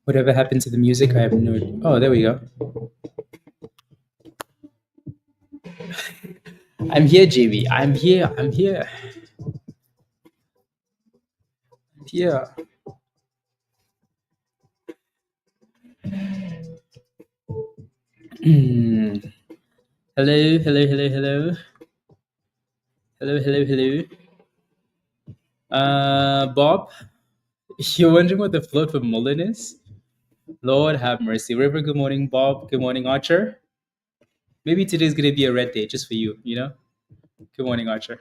Whatever happened to the music? I have no idea. Oh, there we go. I'm here, JB. I'm here. I'm here. I'm here. Hello, hello, hello, hello. Hello, hello, hello. Bob, you're wondering what the float for Mullen is? Lord have mercy. River, good morning. Bob, good morning. Archer, maybe today's going to be a red day just for you, you know? Good morning, Archer.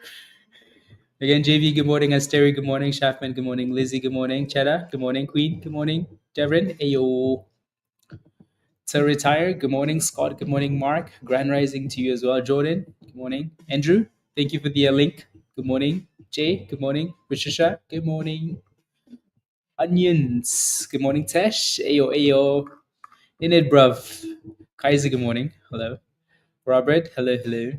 Again, JV, good morning. Asteri, good morning. Shaffman, good morning. Lizzie, good morning. Cheddar, good morning. Queen, good morning. Devin, ayo. To retire, good morning. Scott, good morning. Mark, grand rising to you as well. Jordan, good morning. Andrew, thank you for the link. Good morning. Jay, good morning. Rishisha, good morning. Onions, good morning. Tesh, ayo, ayo. In it, bruv. Kaiser, good morning. Hello. Robert, hello, hello.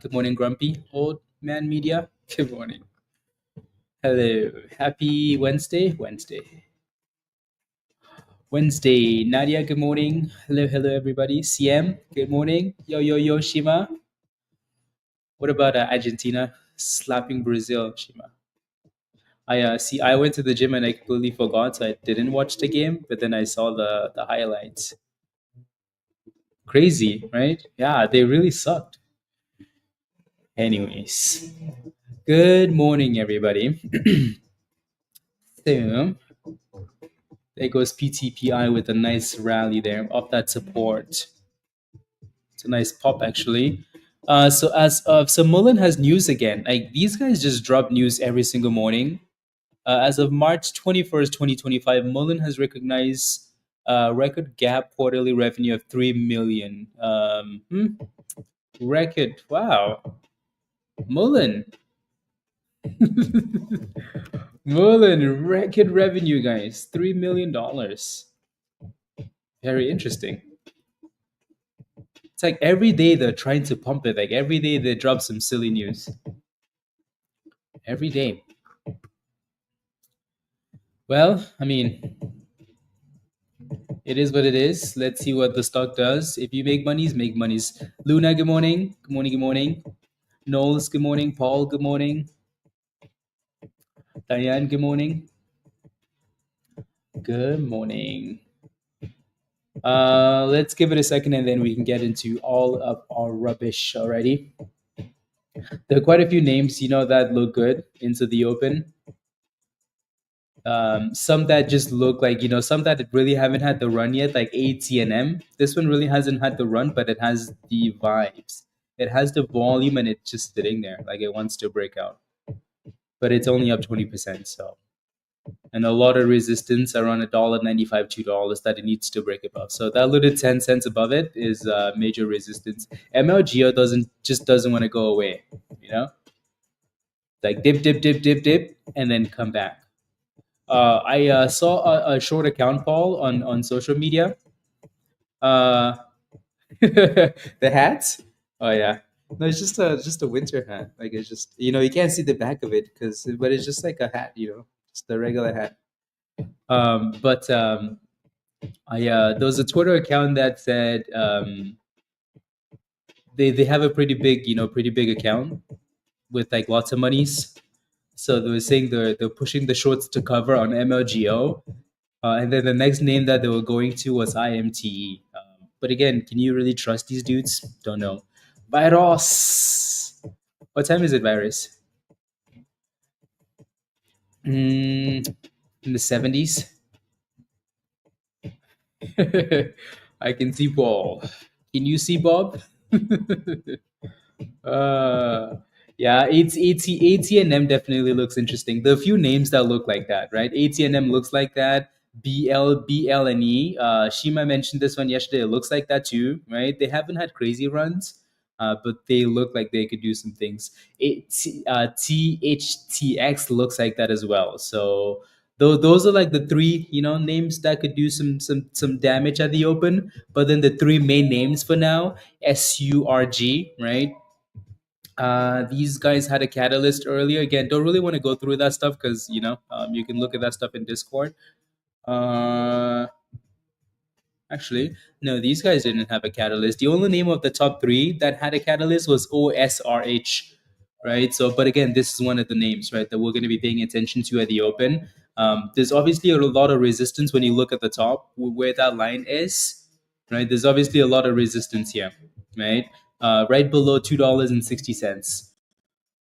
Good morning, Grumpy. Old Man Media, good morning. Hello. Happy Wednesday. Nadia, good morning. Hello, hello, everybody. CM, good morning. Yo, yo, yo, Shima. What about Argentina slapping Brazil, Shima? I went to the gym and I completely forgot, so I didn't watch the game, but then I saw the highlights. Crazy, right? Yeah, they really sucked. Anyways, good morning, everybody. So, there goes PTPI with a nice rally there off that support. It's a nice pop, actually. So Mullen has news again. Like these guys just drop news every single morning. As of March 21st, 2025, Mullen has recognized record gap quarterly revenue of 3 million. Record, wow. Mullen. Mullen, record revenue, guys. $3 million. Very interesting. It's like every day they're trying to pump it. Like every day they drop some silly news. Every day. Well, I mean, it is what it is. Let's see what the stock does. If you make monies, make monies. Luna, good morning. Good morning, good morning. Knowles, good morning. Paul, good morning. Diane, good morning. Good morning. Let's give it a second and then we can get into all of our rubbish already. There are quite a few names, that look good into the open. Some that just look like, some that really haven't had the run yet, like ATNM. This one really hasn't had the run, but it has the vibes. It has the volume and it's just sitting there like it wants to break out, but it's only up 20%. So, and a lot of resistance around $1.95, $2 that it needs to break above. So that little 10 cents above it is major resistance. MLGO doesn't want to go away, you know, like dip, dip, dip, dip, dip, and then come back. I saw a short account, Paul, on social media. Uh, the hats? Oh yeah. No, it's just a winter hat. Like it's just you can't see the back of it but it's just like a hat, just a regular hat. But I there was a Twitter account that said they have a pretty big account with like lots of monies. So they were saying they're pushing the shorts to cover on MLGO, and then the next name that they were going to was IMTE. But again, can you really trust these dudes? Don't know. Virus. What time is it, Virus? In the 70s. I can see Paul. Can you see Bob? Uh, yeah, it's AT&M definitely looks interesting. There are a few names that look like that, right? AT&M looks like that. BL and E. Shima mentioned this one yesterday. It looks like that too, right? They haven't had crazy runs, but they look like they could do some things. THTX looks like that as well. So those are like the three, names that could do some damage at the open. But then the three main names for now: SURG, right? These guys had a catalyst earlier. Again, don't really want to go through that stuff because you can look at that stuff in Discord. Uh, Actually, no, these guys didn't have a catalyst. The only name of the top three that had a catalyst was OSRH, right? So, but again, this is one of the names, right, that we're going to be paying attention to at the open. There's obviously a lot of resistance when you look at the top where that line is, right? There's obviously a lot of resistance here, right? Right below $2.60.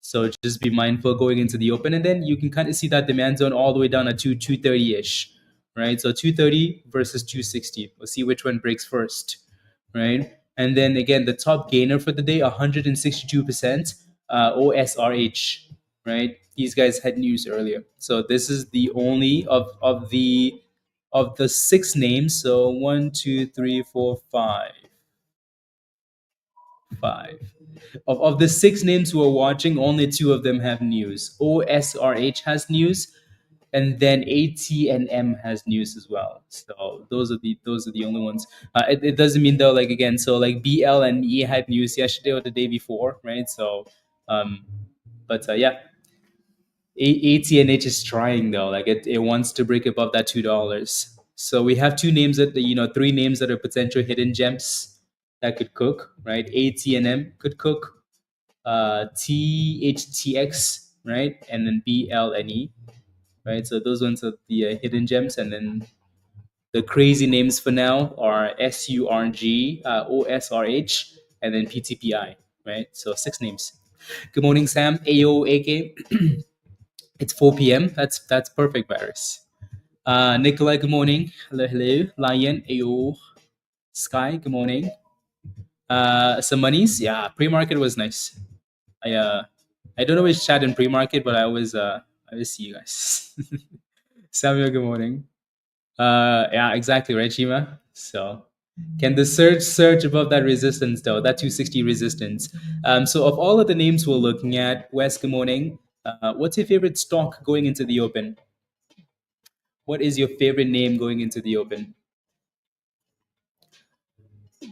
So just be mindful going into the open, and then you can kind of see that demand zone all the way down at 230 ish, right? So 230 versus 260. We'll see which one breaks first, right? And then again, the top gainer for the day, 162%, OSRH, right? These guys had news earlier, so this is the only of the six names. So one, two, three, four, five. Of the six names who are watching, only two of them have news. OSRH has news, and then AT&M has news as well. So those are the only ones. It doesn't mean though, like again, so like BL and E had news yesterday or the day before, right? So, um, but yeah, AT&H is trying though. Like it wants to break above that $2. So we have two names three names that are potential hidden gems that could cook, right? AT&M could cook, THTX, right? And then BLNE, right? So those ones are the hidden gems. And then the crazy names for now are SURG, OSRH, and then PTPI, right? So six names. Good morning, Sam. AO, AK. It's 4 p.m. That's perfect, Virus. Nikolai, good morning. Hello, hello. Lion, AO. Sky, good morning. Some monies. Yeah, pre-market was nice. I don't always chat in pre-market, but I always see you guys. Samuel, good morning. Yeah, exactly, right, Shima? So can the surge above that resistance though, that 260 resistance? So of all of the names we're looking at, Wes, good morning. What's your favorite stock going into the open? What is your favorite name going into the open?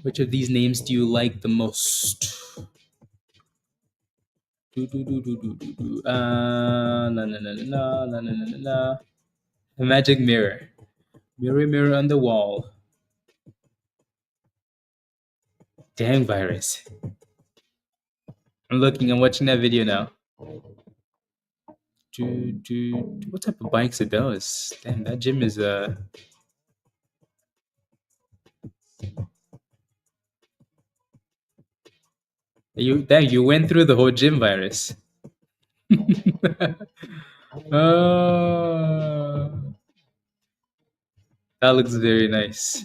Which of these names do you like the most? Do, do, do, do, do, do, do. La, la, la, la, la, la, la, la, la. The magic mirror. Mirror, mirror on the wall. Dang, Virus. I'm watching that video now. What type of bikes are those? Damn, that gym is you went through the whole gym, Virus. That looks very nice.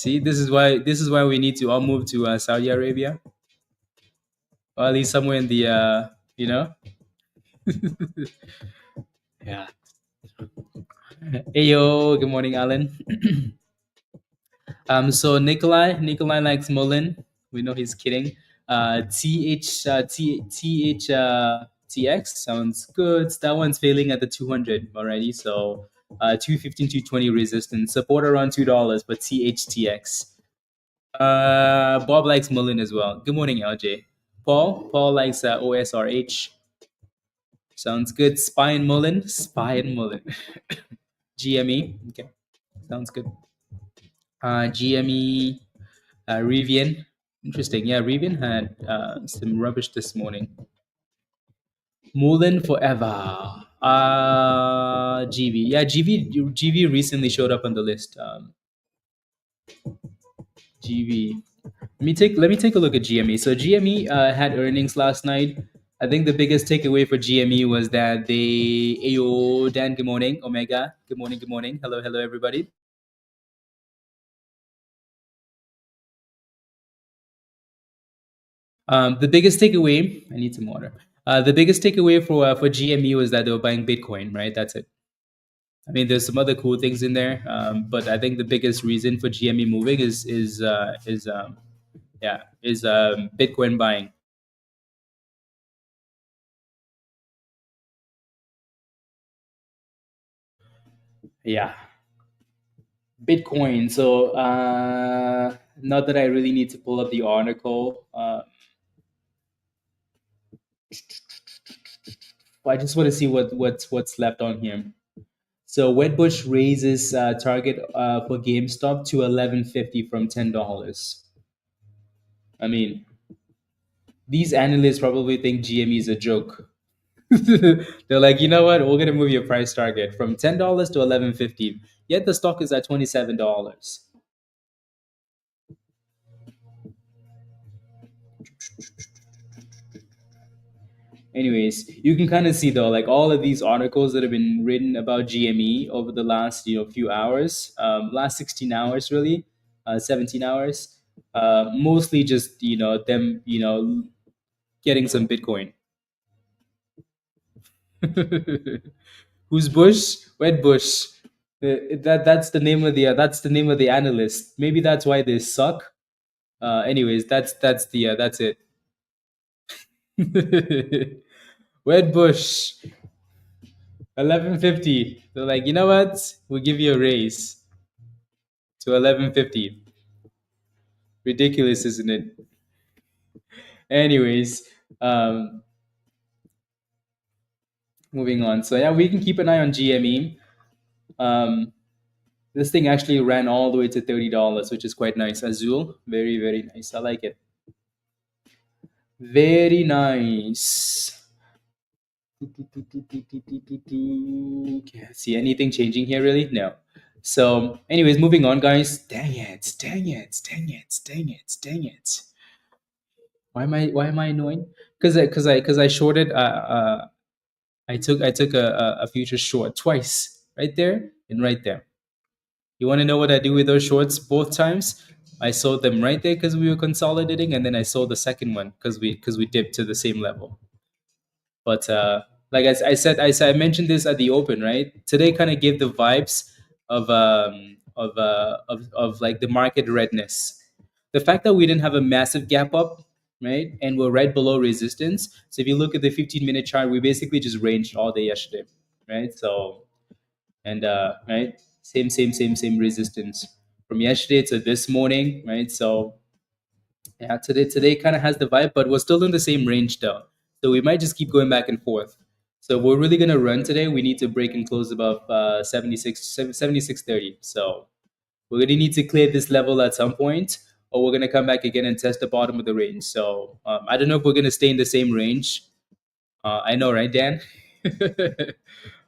See, this is why we need to all move to Saudi Arabia, or at least somewhere in the you know. Yeah. Hey yo, good morning, Alan. So Nikolai likes Mullen. We know he's kidding. TH sounds good. That one's failing at the 200 already. So 215, 220 resistance. Support around $2, but THTX. Bob likes Mullen as well. Good morning, LJ. Paul likes OSRH. Sounds good. Spy and Mullen. GME. Okay, sounds good. GME. Rivian. Interesting. Yeah, Rivian had some rubbish this morning. Mullen forever. GV. Yeah, GV recently showed up on the list. GV. Let me take a look at GME. So GME had earnings last night. I think the biggest takeaway for GME was that they Ayo Dan, good morning. Omega, good morning, good morning. Hello, everybody. The biggest takeaway, I need some water. The biggest takeaway for GME was that they were buying Bitcoin, right? That's it. I mean, there's some other cool things in there, but I think the biggest reason for GME moving is Bitcoin buying. Yeah, Bitcoin. So not that I really need to pull up the article. I just want to see what's left on here. So Wedbush raises target for GameStop to 11.50 from $10. I mean, these analysts probably think GME is a joke. They're like, you know what? We're gonna move your price target from $10 to 11.50. Yet the stock is at $27. Anyways, you can kind of see though, like all of these articles that have been written about GME over the last few hours, last 16 hours really, 17 hours, mostly just them getting some Bitcoin. Who's Bush? Wed Bush. That's the name of the analyst. Maybe that's why they suck. Anyways, that's it. Wed Bush, 11.50. They're like, you know what? We'll give you a raise to 11.50. Ridiculous, isn't it? Anyways, um, moving on. So yeah, we can keep an eye on GME. Um, this thing actually ran all the way to $30, which is quite nice. Azul, very very nice. I like it. Very nice. Can't see anything changing here really. No. So, anyways, moving on, guys. Dang it! Dang it! Dang it! Dang it! Dang it! Why am I annoying? Because I shorted. I took a future short twice, right there and right there. You want to know what I do with those shorts both times? I sold them right there because we were consolidating, and then I sold the second one because we dipped to the same level. But like I mentioned this at the open, right? Today kind of gave the vibes of like the market redness. The fact that we didn't have a massive gap up, right, and we're right below resistance. So if you look at the 15-minute chart, we basically just ranged all day yesterday, right? So and right, same resistance from yesterday to this morning, right? So yeah, today kind of has the vibe, but we're still in the same range though. So we might just keep going back and forth. So if we're really gonna run today, we need to break and close above 76.30. So we're gonna need to clear this level at some point, or we're gonna come back again and test the bottom of the range. So I don't know if we're gonna stay in the same range. I know, right, Dan?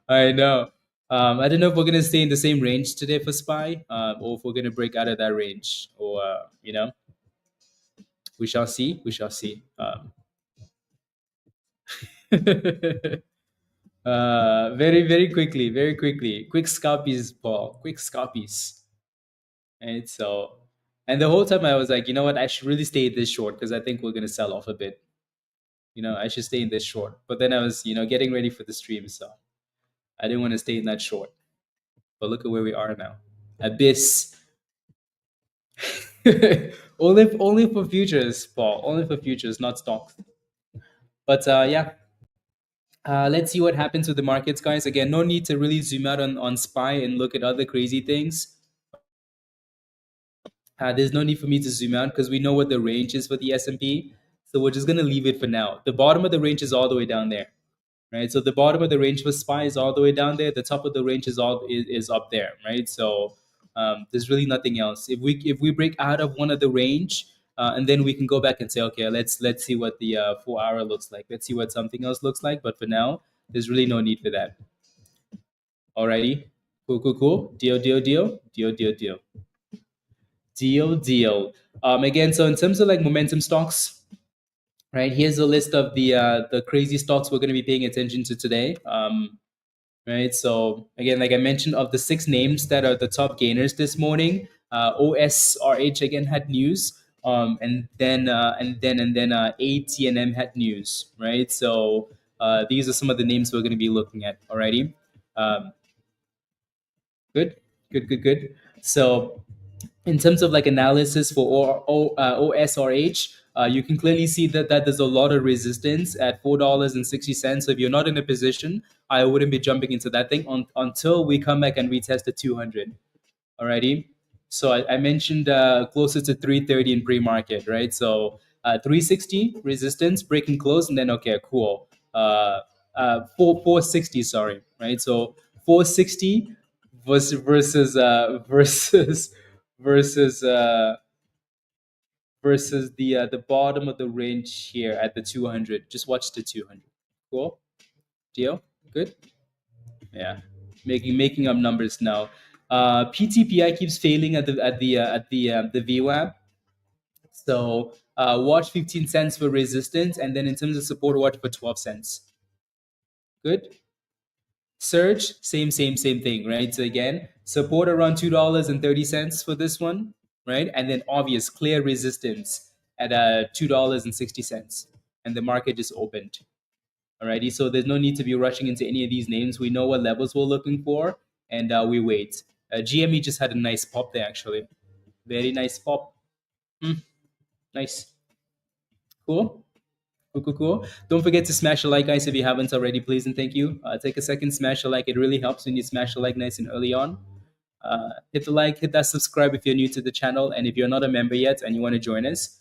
I know. I don't know if we're gonna stay in the same range today for SPY, or if we're gonna break out of that range, or we shall see. We shall see. Very quickly. Quick scalpies, Paul. Quick scalpies. And so, And the whole time I was like, you know what, I should really stay this short because I think we're gonna sell off a bit. I should stay in this short. But then I was, getting ready for the stream, so I didn't want to stay in that short. But look at where we are now. Abyss. only for futures, Paul. Only for futures, not stocks. But yeah, let's see what happens with the markets, guys. Again, no need to really zoom out on SPY and look at other crazy things. There's no need for me to zoom out because we know what the range is for the S&P. So we're just going to leave it for now. The bottom of the range is all the way down there, right? So the bottom of the range for SPY is all the way down there. The top of the range is up there, right? So there's really nothing else. If we break out of one of the range, and then we can go back and say, okay, let's see what the 4 hour looks like. Let's see what something else looks like. But for now, there's really no need for that. Alrighty, cool. Deal. Again, so in terms of like momentum stocks, right? Here's a list of the crazy stocks we're going to be paying attention to today. Right. So again, like I mentioned, of the 6 names that are the top gainers this morning, OSRH again had news. And then ATNM had news. Right. So these are some of the names we're going to be looking at. Alrighty. Um, good. So in terms of like analysis for OSRH, you can clearly see that there's a lot of resistance at $4.60. So if you're not in a position, I wouldn't be jumping into that thing until we come back and retest the 200. Alrighty. So I mentioned closer to 330 in pre-market, right? So 360 resistance, breaking close, and then okay, cool. 460, sorry, right? So 460 versus versus the bottom of the range here at the 200. Just watch the 200. Cool. Deal. Good. Yeah, making up numbers now. PTPI keeps failing at the VWAP. So watch 15 cents for resistance, and then in terms of support, watch for 12 cents. Good. Surge, same thing, right? So again, support around $2.30 for this one, right? And then obvious clear resistance at $2.60, and the market just opened. Alrighty, so there's no need to be rushing into any of these names. We know what levels we're looking for, and we wait. GME just had a nice pop there, actually. Very nice pop. Nice. Cool. Don't forget to smash a like, guys, if you haven't already, please and thank you. Take a second, smash a like. It really helps when you smash a like nice and early on. Hit the like, hit that subscribe if you're new to the channel, and if you're not a member yet and you want to join us,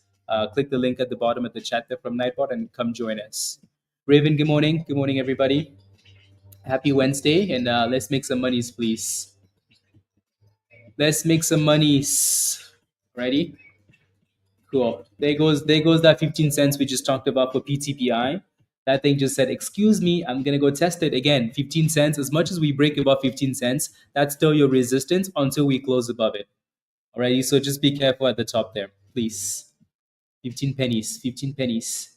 click the link at the bottom of the chat there from Nightbot and come join us. Raven, good morning. Good morning, everybody. Happy Wednesday, and let's make some monies, please. Let's make some monies. Ready? Cool. There goes that 15 cents we just talked about for PTPI. That thing just said, "Excuse me, I'm gonna go test it again." 15 cents. As much as we break above 15 cents, that's still your resistance until we close above it. Alrighty. So just be careful at the top there, please. 15 pennies. 15 pennies.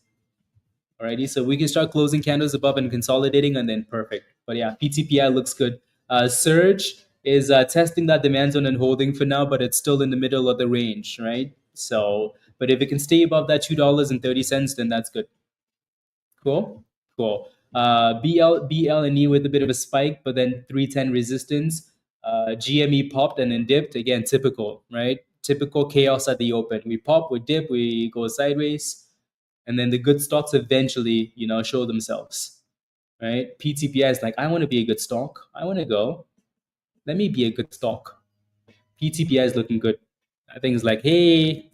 Alrighty, so we can start closing candles above and consolidating, and then perfect. But yeah, PTPI looks good. Surge is testing that demand zone and holding for now, but it's still in the middle of the range, right? So, but if it can stay above that $2.30, then that's good. Cool. BL and E with a bit of a spike, but then 310 resistance. GME popped and then dipped again. Typical, right? Typical chaos at the open. We pop, we dip, we go sideways, and then the good stocks eventually, show themselves, right? PTPI is like, I want to be a good stock. I want to go. Let me be a good stock. PTPI is looking good. I think it's like, hey,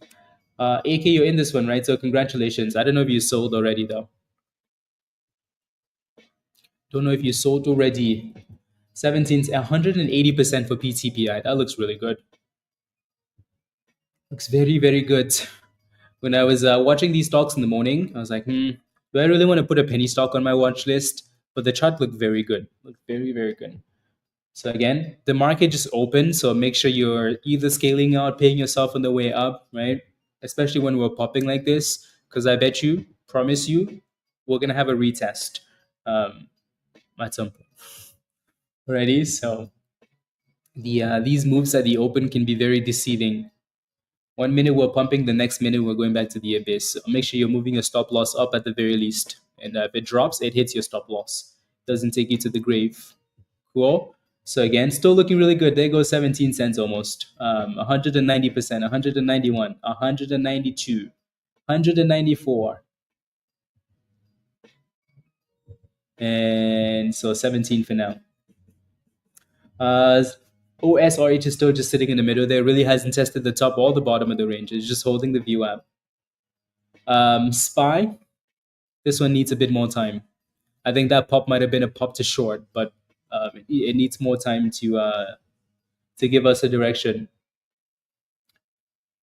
AK, you're in this one, right? So congratulations. I don't know if you sold already, though. Don't know if you sold already. 180% for PTPI. That looks really good. Looks very, very good. When I was watching these stocks in the morning, I was like, do I really want to put a penny stock on my watch list? But the chart looked very good. Looked very, very good. So again, the market just opened. So make sure you're either scaling out, paying yourself on the way up, right? Especially when we're popping like this, because I bet you, promise you, we're gonna have a retest at some point. Alrighty, so these moves at the open can be very deceiving. 1 minute we're pumping, the next minute we're going back to the abyss. So make sure you're moving your stop loss up at the very least. And if it drops, it hits your stop loss. Doesn't take you to the grave. Cool. So again, still looking really good. There goes 17 cents almost. 190%, 191, 192, 194. And so 17 for now. OSRH is still just sitting in the middle there. Really hasn't tested the top or the bottom of the range. It's just holding the view up. SPY, this one needs a bit more time. I think that pop might have been a pop to short, but it needs more time to give us a direction.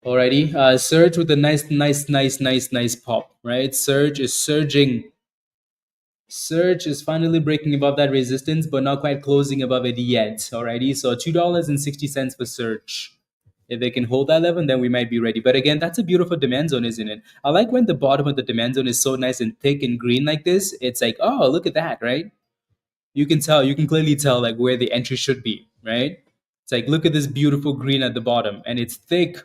Alrighty, surge with a nice pop, right? Surge is surging. Surge is finally breaking above that resistance, but not quite closing above it yet. Alrighty, so $2.60 for surge. If they can hold that level, then we might be ready. But again, that's a beautiful demand zone, isn't it? I like when the bottom of the demand zone is so nice and thick and green like this. It's like, oh, look at that, right? You can tell, you can clearly tell like where the entry should be, right? It's like, look at this beautiful green at the bottom, and it's thick,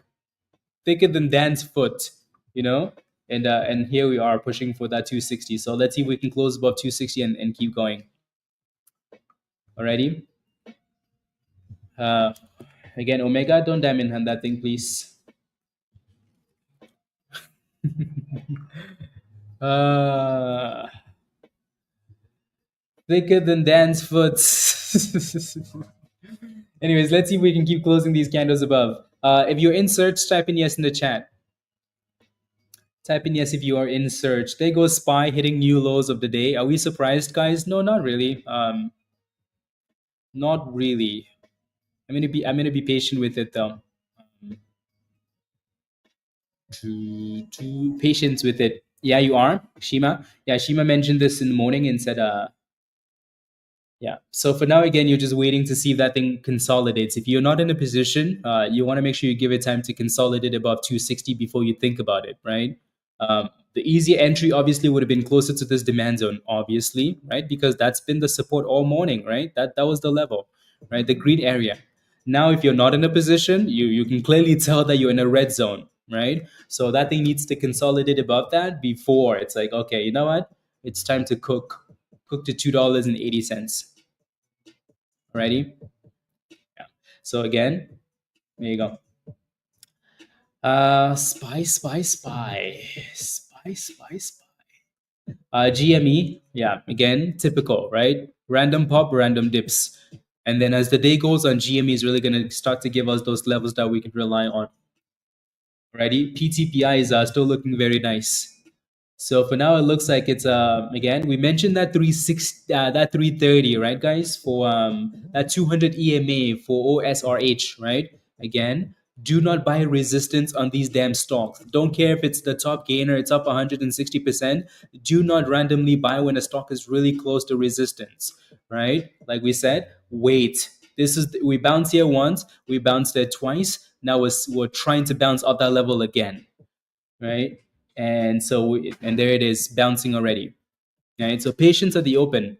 thicker than Dan's foot, you know? And here we are pushing for that 260. So let's see if we can close above 260 and keep going. Alrighty. Again, Omega, don't diamond hand that thing, please. Thicker than Dan's foot. Anyways, let's see if we can keep closing these candles above. If you're in search, type in yes in the chat. Type in yes if you are in search. There goes SPY hitting new lows of the day. Are we surprised, guys? No, not really. Not really. I'm gonna be patient with it though. To patience with it. Yeah, you are, Shima. Yeah, Shima mentioned this in the morning and said, yeah. So for now, again, you're just waiting to see if that thing consolidates. If you're not in a position, you want to make sure you give it time to consolidate above 260 before you think about it, right? The easier entry obviously would have been closer to this demand zone, obviously, right? Because that's been the support all morning, right? That was the level, right? The green area. Now, if you're not in a position, you can clearly tell that you're in a red zone, right? So that thing needs to consolidate above that before it's like, okay, you know what? It's time to cook to $2.80. Alrighty? Yeah. So again, there you go. Spy. GME, yeah, again, typical, right? Random pop, random dips. And then as the day goes on, GME is really going to start to give us those levels that we can rely on. Alrighty, PTPI is still looking very nice. So for now, it looks like it's again we mentioned that 330, right, guys, for that 200 EMA for OSRH, right? Again, do not buy resistance on these damn stocks. Don't care if it's the top gainer, it's up 160%. Do not randomly buy when a stock is really close to resistance, right? Like we said, wait. We bounced here once, we bounced there twice. Now we're trying to bounce off that level again, right? And so and there it is bouncing already, right? So patience at the open.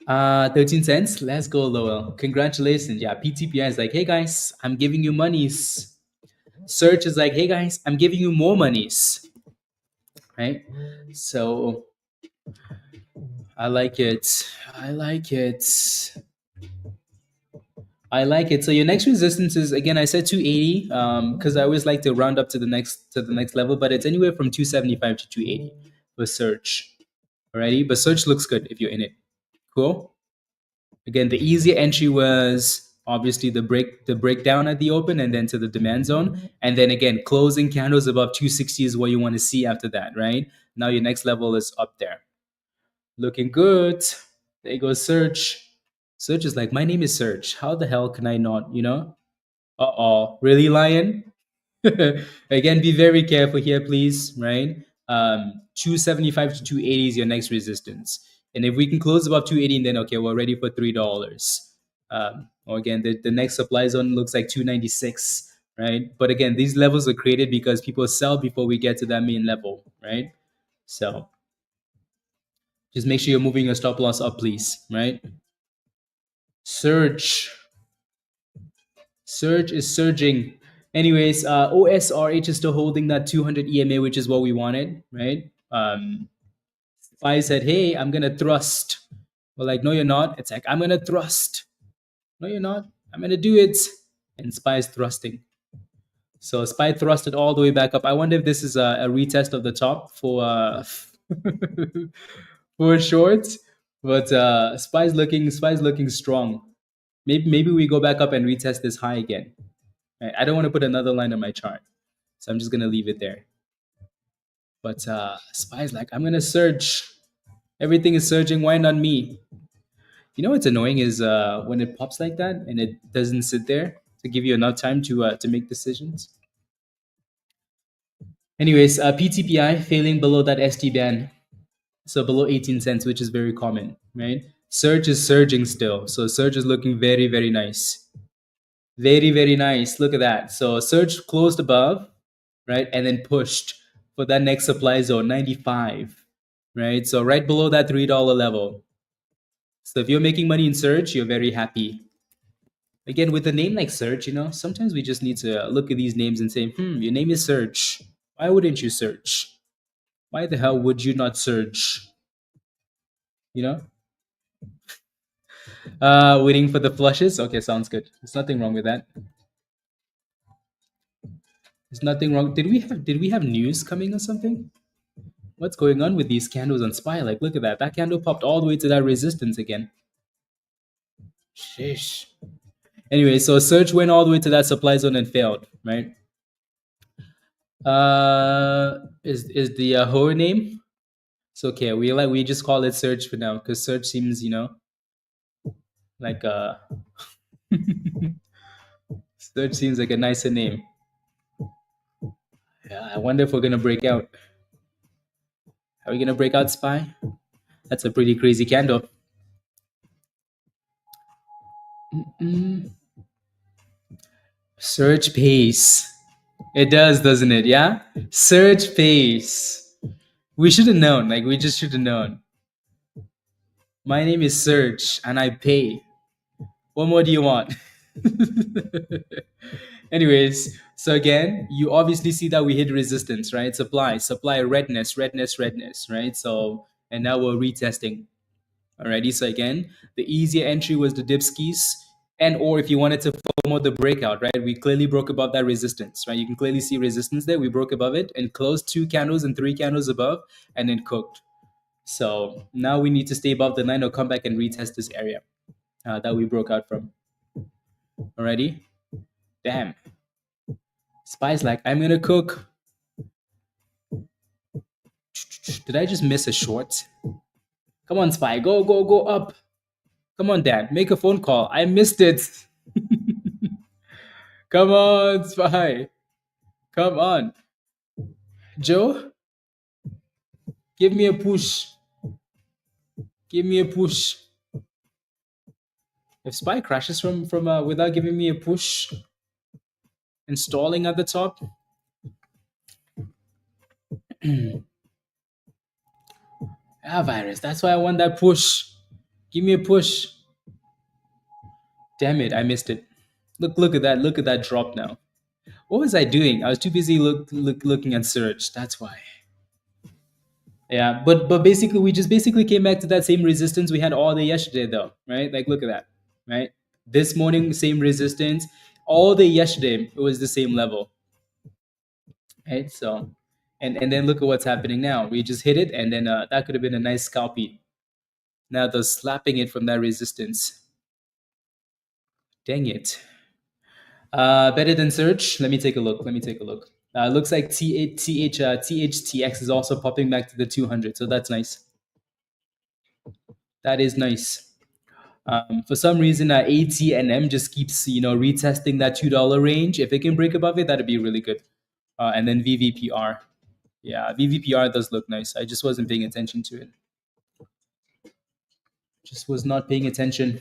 Uh, 13 cents. Let's go, Lowell. Congratulations. Yeah, PTPI is like, hey guys, I'm giving you monies. Search is like, hey guys, I'm giving you more monies, right? So I like it. So your next resistance is, again, I said 280 because I always like to round up to the next level, but it's anywhere from 275 to 280 for search. Alrighty, but search looks good if you're in it. Cool. Again, the easier entry was obviously the breakdown at the open and then to the demand zone, and then again closing candles above 260 is what you want to see after that, right? Now your next level is up there, looking good. There goes search. Search is like, my name is Search. How the hell can I not, you know? Really, Lion? Again, be very careful here, please, right? 275 to 280 is your next resistance. And if we can close above 280, then okay, we're ready for $3. Again, the next supply zone looks like 296, right? But again, these levels are created because people sell before we get to that main level, right? So Just make sure you're moving your stop loss up, please. Right? Surge. Surge is surging. Anyways, OSRH is still holding that 200 EMA, which is what we wanted, right? SPY said, hey, I'm going to thrust. We're like, no, you're not. It's like, I'm going to thrust. No, you're not. I'm going to do it. And SPY is thrusting. So SPY thrusted all the way back up. I wonder if this is a retest of the top for for shorts. But SPY's looking strong. Maybe we go back up and retest this high again. Right? I don't want to put another line on my chart, so I'm just gonna leave it there. But SPY's like, I'm gonna surge. Everything is surging. Why not me? You know what's annoying is when it pops like that and it doesn't sit there to give you enough time to make decisions. Anyways, PTPI failing below that ST band, so below 18 cents, which is very common, right? Surge is surging still, so Surge is looking very, very nice. Very, very nice. Look at that. So Surge closed above, right? And then pushed for that next supply zone, 95, right? So right below that $3 level. So if you're making money in Surge, you're very happy. Again, with a name like Surge, sometimes we just need to look at these names and say, your name is Surge. Why wouldn't you search? Why the hell would you not surge? You know? Waiting for the flushes? Okay, sounds good. There's nothing wrong with that. There's nothing wrong. Did we have news coming or something? What's going on with these candles on SPY? Like, look at that. That candle popped all the way to that resistance again. Sheesh. Anyway, so Surge went all the way to that supply zone and failed, right? Is the whole name? It's okay. We just call it Surge for now because Surge seems, like Surge seems like a nicer name. Yeah, I wonder if we're gonna break out. Are we gonna break out SPY? That's a pretty crazy candle. Surge pace. It does, doesn't it? Yeah? Surge pace. We should have known. Like, we just should have known. My name is Surge, and I pay. What more do you want? Anyways, so again, you obviously see that we hit resistance, right? Supply, redness, right? So, and now we're retesting. Alrighty, so again, the easier entry was the dipskis, and or if you wanted to FOMO the breakout, right? We clearly broke above that resistance, right? You can clearly see resistance there. We broke above it and closed 2 candles and 3 candles above, and then cooked. So now we need to stay above the 9 or come back and retest this area that we broke out from. Alrighty, damn. SPY's like, I'm gonna cook. Did I just miss a short? Come on, SPY, go up. Come on, Dan, make a phone call. I missed it. Come on, SPY. Come on. Joe, give me a push. Give me a push. If SPY crashes from without giving me a push and stalling at the top, virus. That's why I want that push. Give me a push. Damn it, I missed it. Look at that. Look at that drop now. What was I doing? I was too busy looking at Surge. That's why. Yeah, but basically we just basically came back to that same resistance we had all day yesterday though, right? Like look at that, right? This morning same resistance, all day yesterday it was the same level, right? So, and then look at what's happening now. We just hit it, and then that could have been a nice scalpy. Now they're slapping it from that resistance. Dang it. Better than Surge. Let me take a look. Looks like THTX is also popping back to the 200, so that's nice. That is nice. For some reason, ATNM just keeps retesting that $2 range. If it can break above it, that'd be really good. And then VVPR, yeah, VVPR does look nice. I just wasn't paying attention to it. Just was not paying attention.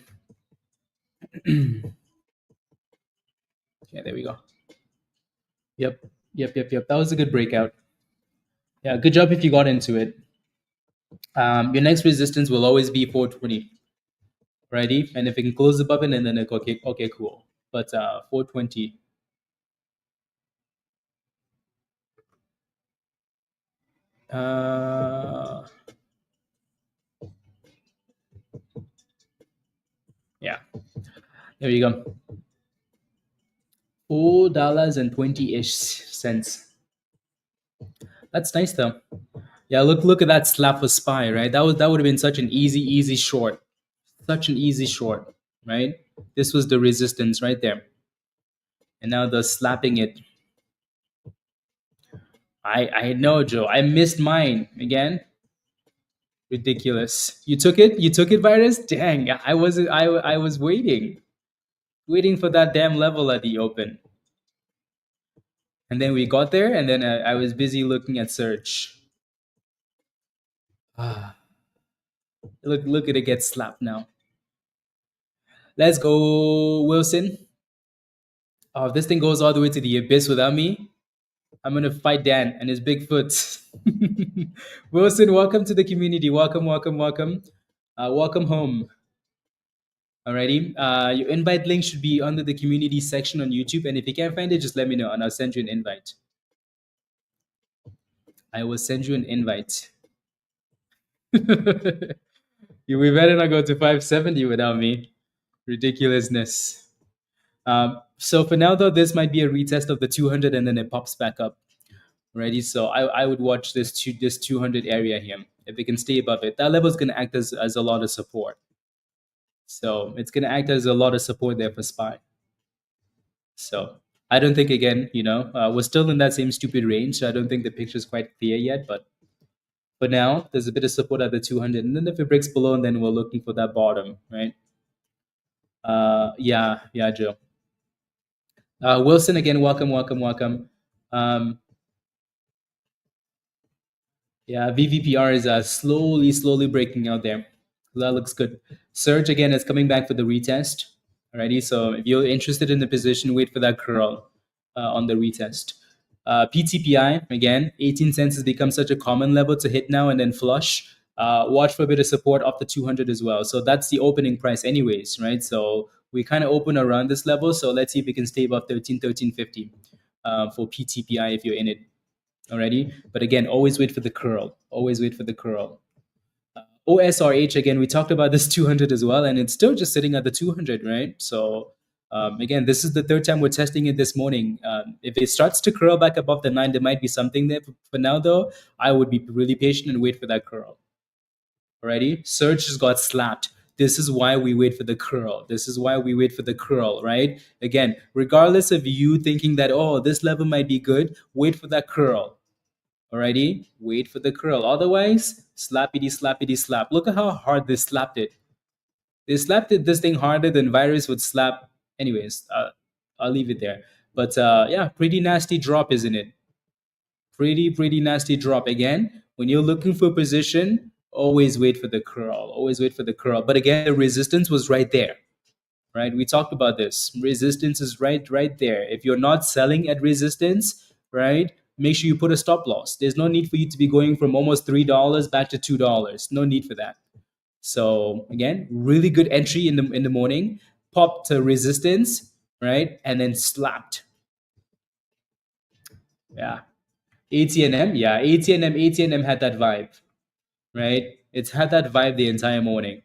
Okay, there we go. Yep. That was a good breakout. Yeah, good job if you got into it. Your next resistance will always be 420. Righty, and if it can close above it, and then okay, okay, cool. But 420. Uh, yeah, there you go. $4.20-ish. That's nice though. Yeah, look at that slap for SPY, right? That would have been such an easy short. Such an easy short, right? This was the resistance right there. And now the slapping it. I know, Joe. I missed mine again. Ridiculous. You took it? You took it, virus? Dang, I was waiting for that damn level at the open. And then we got there, and then I was busy looking at search. Ah, look at it get slapped now. Let's go, Wilson. Oh, if this thing goes all the way to the abyss without me, I'm gonna fight Dan and his big foot. Wilson, welcome to the community. Welcome. Welcome home. Alrighty. Your invite link should be under the community section on YouTube, and if you can't find it, just let me know, and I'll send you an invite. I will send you an invite. We better not go to 570 without me. Ridiculousness. So for now, though, this might be a retest of the 200, and then it pops back up. Ready? So I would watch this 200 area here. If it can stay above it, that level is going to act as a lot of support. So it's going to act as a lot of support there for SPY. So I don't think, again, we're still in that same stupid range. So I don't think the picture is quite clear yet. But for now, there's a bit of support at the 200. And then if it breaks below, then we're looking for that bottom, right? Yeah, Joe. Wilson, again, welcome. Um, Yeah, VVPR is slowly breaking out there. That looks good. Surge again is coming back for the retest. Alrighty, so if you're interested in the position, wait for that curl on the retest. PTPI again, 18 cents has become such a common level to hit now and then flush. Watch for a bit of support off the 200 as well. So that's the opening price, anyways, right? So we kind of open around this level. So let's see if we can stay above 13.50 for PTPI if you're in it already. But again, always wait for the curl. Always wait for the curl. OSRH, again, we talked about this 200 as well, and it's still just sitting at the 200, right? So again, this is the third time we're testing it this morning. If it starts to curl back above the 9, there might be something there. For now, though, I would be really patient and wait for that curl. Alrighty? Surge just got slapped. This is why we wait for the curl. This is why we wait for the curl, right? Again, regardless of you thinking that, oh, this level might be good, wait for that curl. Alrighty, wait for the curl. Otherwise, slappity slap. Look at how hard they slapped it. They slapped this thing harder than virus would slap. Anyways, I'll leave it there. But yeah, pretty nasty drop, isn't it? Pretty nasty drop. Again, when you're looking for position, always wait for the curl. Always wait for the curl. But again, the resistance was right there. Right? We talked about this. Resistance is right there. If you're not selling at resistance, right? Make sure you put a stop loss. There's no need for you to be going from almost $3 back to $2. No need for that. So again, really good entry in the morning, popped to resistance, right? And then slapped. Yeah. ATNM, yeah, ATNM had that vibe, right? It's had that vibe the entire morning.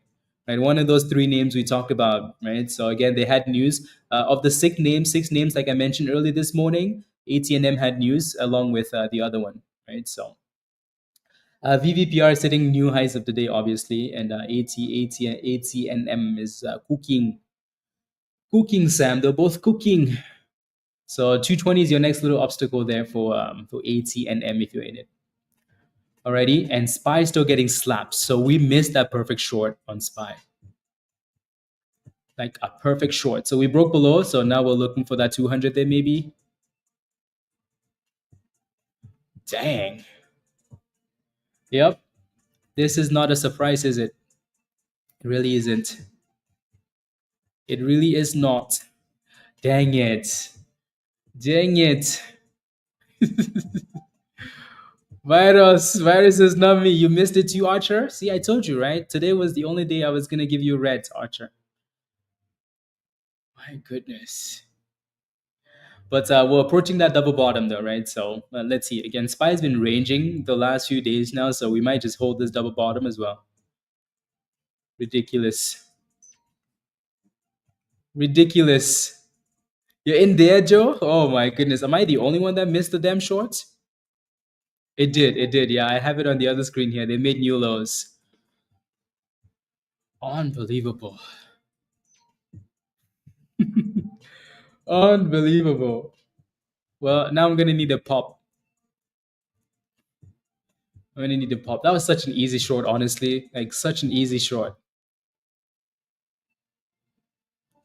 Right, one of those three names we talked about, right? So again, they had news of the six names, like I mentioned earlier this morning. ATNM had news along with the other one, right? So VVPR is setting new highs of the day, obviously, and ATNM is cooking. Sam, they're both cooking. So 220 is your next little obstacle there for ATNM if you're in it. Alrighty, and SPY still getting slapped. So we missed that perfect short on SPY. Like a perfect short. So we broke below. So now we're looking for that 200 there, maybe. Dang. Yep. This is not a surprise, is it? It really isn't. It really is not. Dang it. Dang it. Virus is not me. You missed it too, Archer. See, I told you, right? Today was the only day I was gonna give you red, Archer. My goodness. But we're approaching that double bottom though, right? So let's see. Again, SPY's been ranging the last few days now, so we might just hold this double bottom as well. Ridiculous. Ridiculous. You're in there, Joe? Oh my goodness. Am I the only one that missed the damn shorts? It did. It did. Yeah, I have it on the other screen here. They made new lows. Unbelievable. Unbelievable. Well, now I'm gonna need a pop. I'm gonna need a pop. That was such an easy short, honestly. Like such an easy short.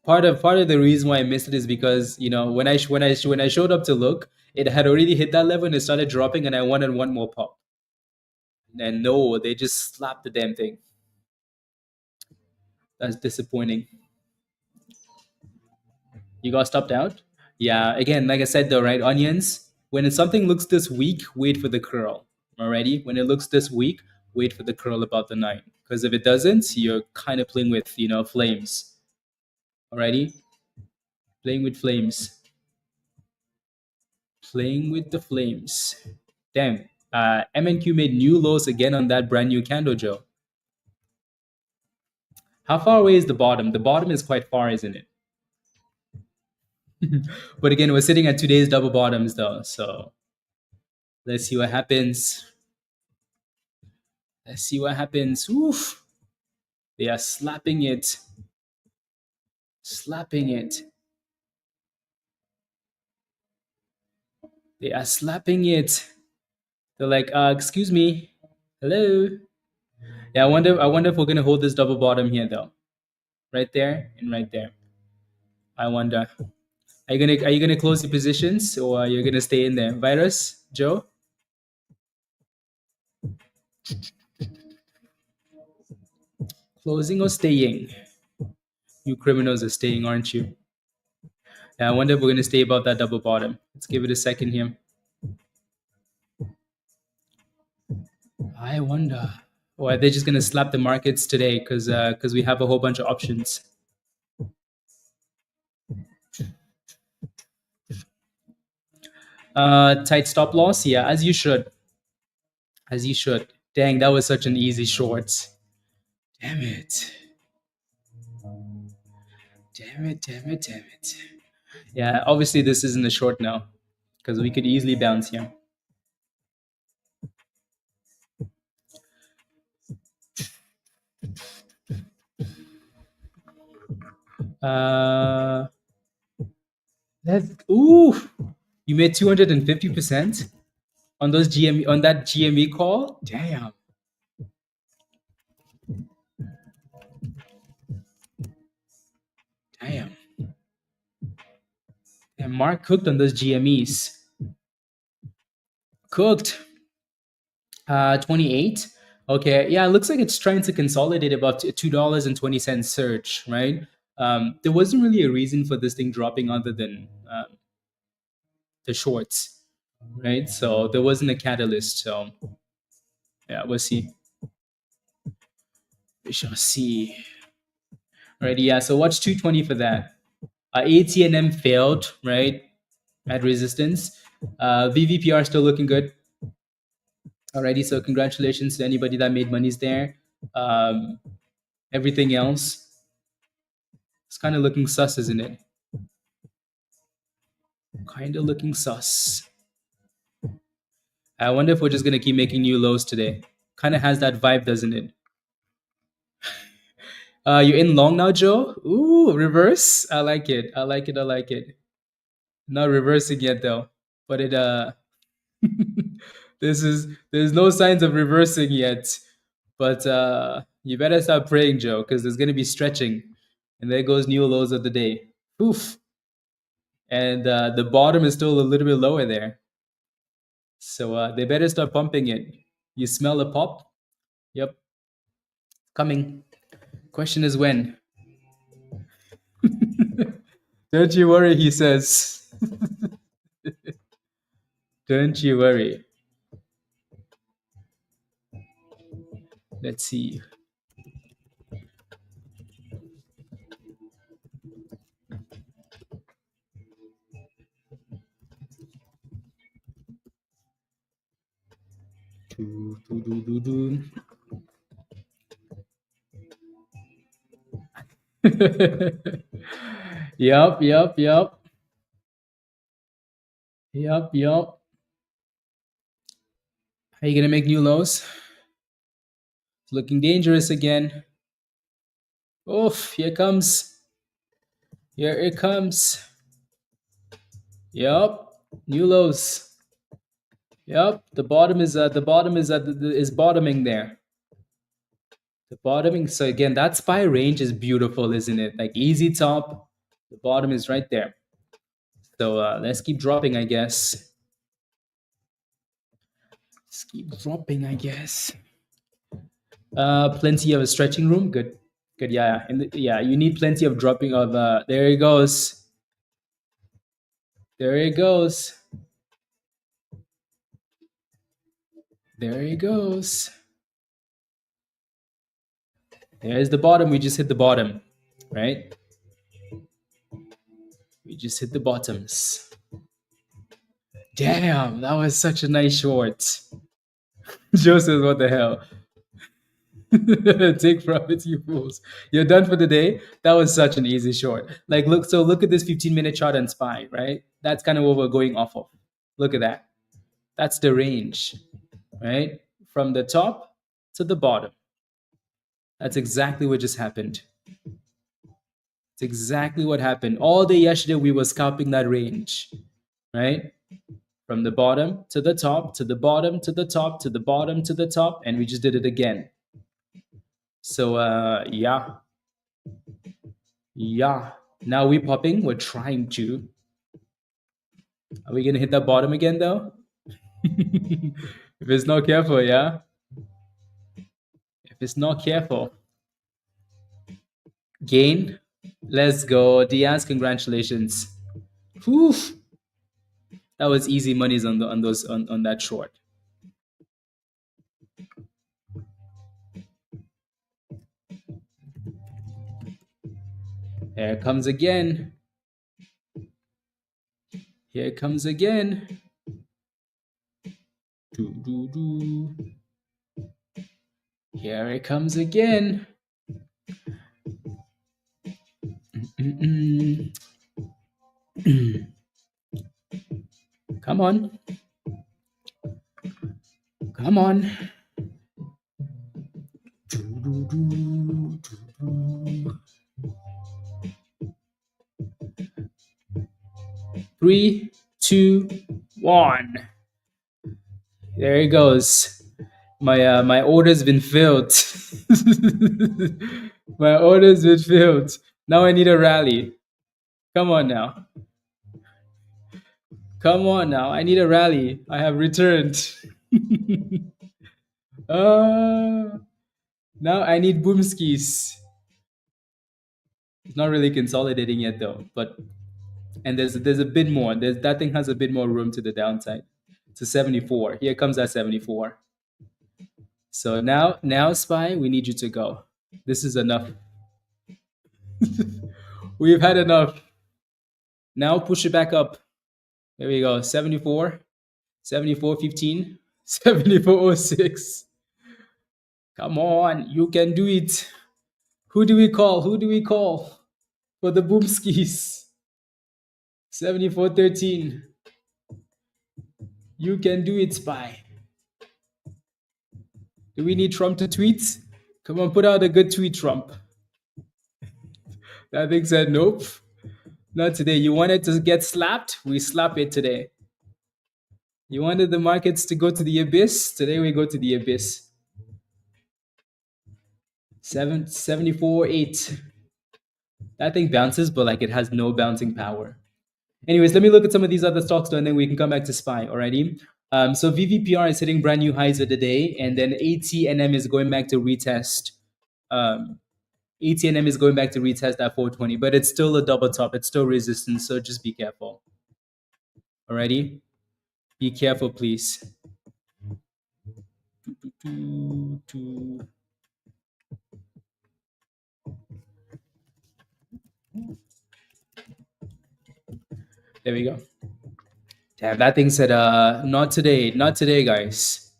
Part of the reason why I missed it is because when I showed up to look, it had already hit that level and it started dropping, and I wanted one more pop. And no, they just slapped the damn thing. That's disappointing. You got stopped out? Yeah, again, like I said though, right? Onions, when something looks this weak, wait for the curl. Alrighty? When it looks this weak, wait for the curl about the 9. Because if it doesn't, you're kind of playing with, flames. Alrighty? Playing with flames. Playing with the flames. Damn. MNQ made new lows again on that brand new candle, Joe. How far away is the bottom? The bottom is quite far, isn't it? But again, we're sitting at today's double bottoms, though. So let's see what happens. Let's see what happens. Oof. They are slapping it. Slapping it. They are slapping it. They're like, excuse me. Hello. Yeah, I wonder if we're gonna hold this double bottom here though. Right there and right there. I wonder. Are you gonna close the positions or are you gonna stay in there? Virus, Joe? Closing or staying? You criminals are staying, aren't you? Yeah, I wonder if we're gonna stay above that double bottom. Let's give it a second here. I wonder. Or are they just gonna slap the markets today because we have a whole bunch of options? Tight stop loss, yeah, as you should. As you should. Dang, that was such an easy short. Damn it. Damn it, damn it, damn it. Yeah, obviously this isn't a short now because we could easily bounce here. Uh, ooh, you made 250% on those GME on that GME call. Damn. Damn. And Mark cooked on those GMEs. Cooked. 28. Okay, yeah, it looks like it's trying to consolidate about $2.20 surge, right? There wasn't really a reason for this thing dropping other than the shorts, right? So there wasn't a catalyst. So yeah, we'll see. We shall see. Alrighty, yeah. So watch 220 for that. ATNM failed, right? At resistance. VVPR still looking good. Alrighty, so congratulations to anybody that made monies there. Everything else, it's kind of looking sus, isn't it? Kind of looking sus. I wonder if we're just gonna keep making new lows today. Kind of has that vibe, doesn't it? You're in long now, Joe. Ooh, reverse. I like it. I like it. I like it. Not reversing yet though, but it there's no signs of reversing yet. But you better start praying, Joe, because there's gonna be stretching, and there goes new lows of the day. Oof. And the bottom is still a little bit lower there. So they better start pumping it. You smell a pop? Yep. Coming. Question is when. Don't you worry, he says. Don't you worry. Let's see. Yup, yup, yup. Yup, yup. Are you gonna make new lows? It's looking dangerous again. Oof, here comes. Here it comes. Yup. New lows. Yup. The bottom is bottoming there. The bottoming. So again, that SPY range is beautiful, isn't it? Like easy top. The bottom is right there. So let's keep dropping, I guess. Let's keep dropping, I guess. Plenty of stretching room. Good. Good. Yeah. Yeah. You need plenty of dropping of. There it goes. There it goes. There it goes. There's the bottom. We just hit the bottom, right? We just hit the bottoms. Damn, that was such a nice short. Joe says, what the hell? Take profits, you fools. You're done for the day. That was such an easy short. Like, look at this 15-minute chart on SPY, right? That's kind of what we're going off of. Look at that. That's the range, right? From the top to the bottom. That's exactly what just happened. It's exactly what happened. All day yesterday, we were scalping that range, right? From the bottom to the top, to the bottom, to the top, to the bottom, to the top, and we just did it again. So yeah. Now we're popping. We're trying to. Are we gonna hit that bottom again though? If it's not careful, yeah. If it's not careful. Gain. Let's go. Diaz, congratulations. Whew. That was easy monies on that short. Here it comes again. Here it comes again. Here it comes again. Come on. Come on. 3, 2, 1. There it goes. My order's been filled. My order's been filled. Now I need a rally. Come on now. Come on now. I need a rally. I have returned. Now I need boomskis. It's not really consolidating yet though, but and there's a bit more. That thing has a bit more room to the downside. To 74. Here comes that 74. So now SPY, we need you to go. This is enough. We've had enough. Now push it back up. There we go. 74, 74.15, 74.06. Come on, you can do it. Who do we call? Who do we call for the boomskis? 74.13. You can do it, SPY. Do we need Trump to tweet? Come on, put out a good tweet, Trump. That thing said, nope. Not today. You wanted to get slapped? We slap it today. You wanted the markets to go to the abyss? Today we go to the abyss. 74.8. That thing bounces, but like it has no bouncing power. Anyways, let me look at some of these other stocks though, and then we can come back to SPY, alrighty? So VVPR is hitting brand new highs of the day, and then ATNM is going back to retest. ATNM is going back to retest that 420, but it's still a double top. It's still resistance, so just be careful. Alrighty? Be careful, please. There we go. Damn, that thing said, not today, not today, guys.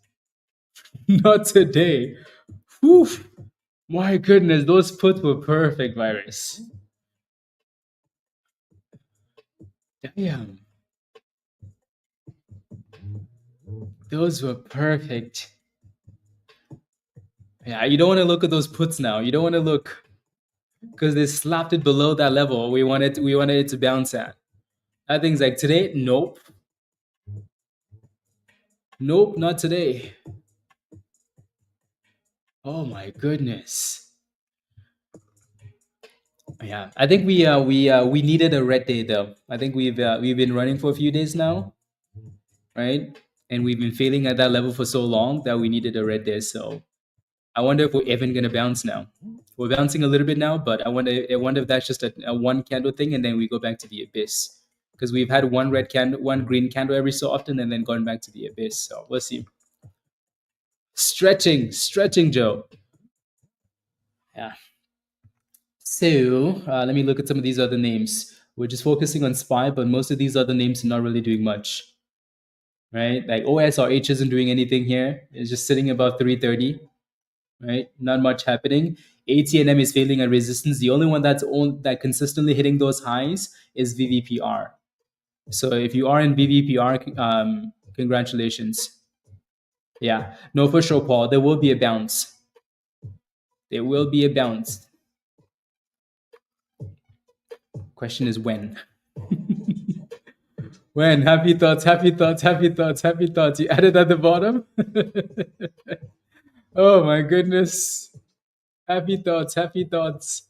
Not today. Whew. My goodness, those puts were perfect, Virus. Damn, those were perfect. Yeah, you don't want to look at those puts now. You don't want to look because they slapped it below that level we wanted it to bounce at. That thing's like today, nope. Nope, not today. Oh my goodness. Yeah, I think we needed a red day though. I think we've been running for a few days now, right? And we've been failing at that level for so long that we needed a red day. So I wonder if we're even gonna bounce now. We're bouncing a little bit now, but I wonder if that's just a one candle thing, and then we go back to the abyss because we've had one red candle, one green candle every so often, and then gone back to the abyss. So we'll see. Stretching, Joe. Yeah. So let me look at some of these other names. We're just focusing on SPY, but most of these other names are not really doing much, right? Like OSRH isn't doing anything here. It's just sitting above 330, right? Not much happening. ATNM is failing at resistance. The only one that consistently hitting those highs is VVPR. So if you are in VVPR, congratulations. Yeah, no, for sure, Paul. There will be a bounce. There will be a bounce. Question is when. When? Happy thoughts, happy thoughts, happy thoughts, happy thoughts. You added at the bottom? Oh my goodness. Happy thoughts, happy thoughts.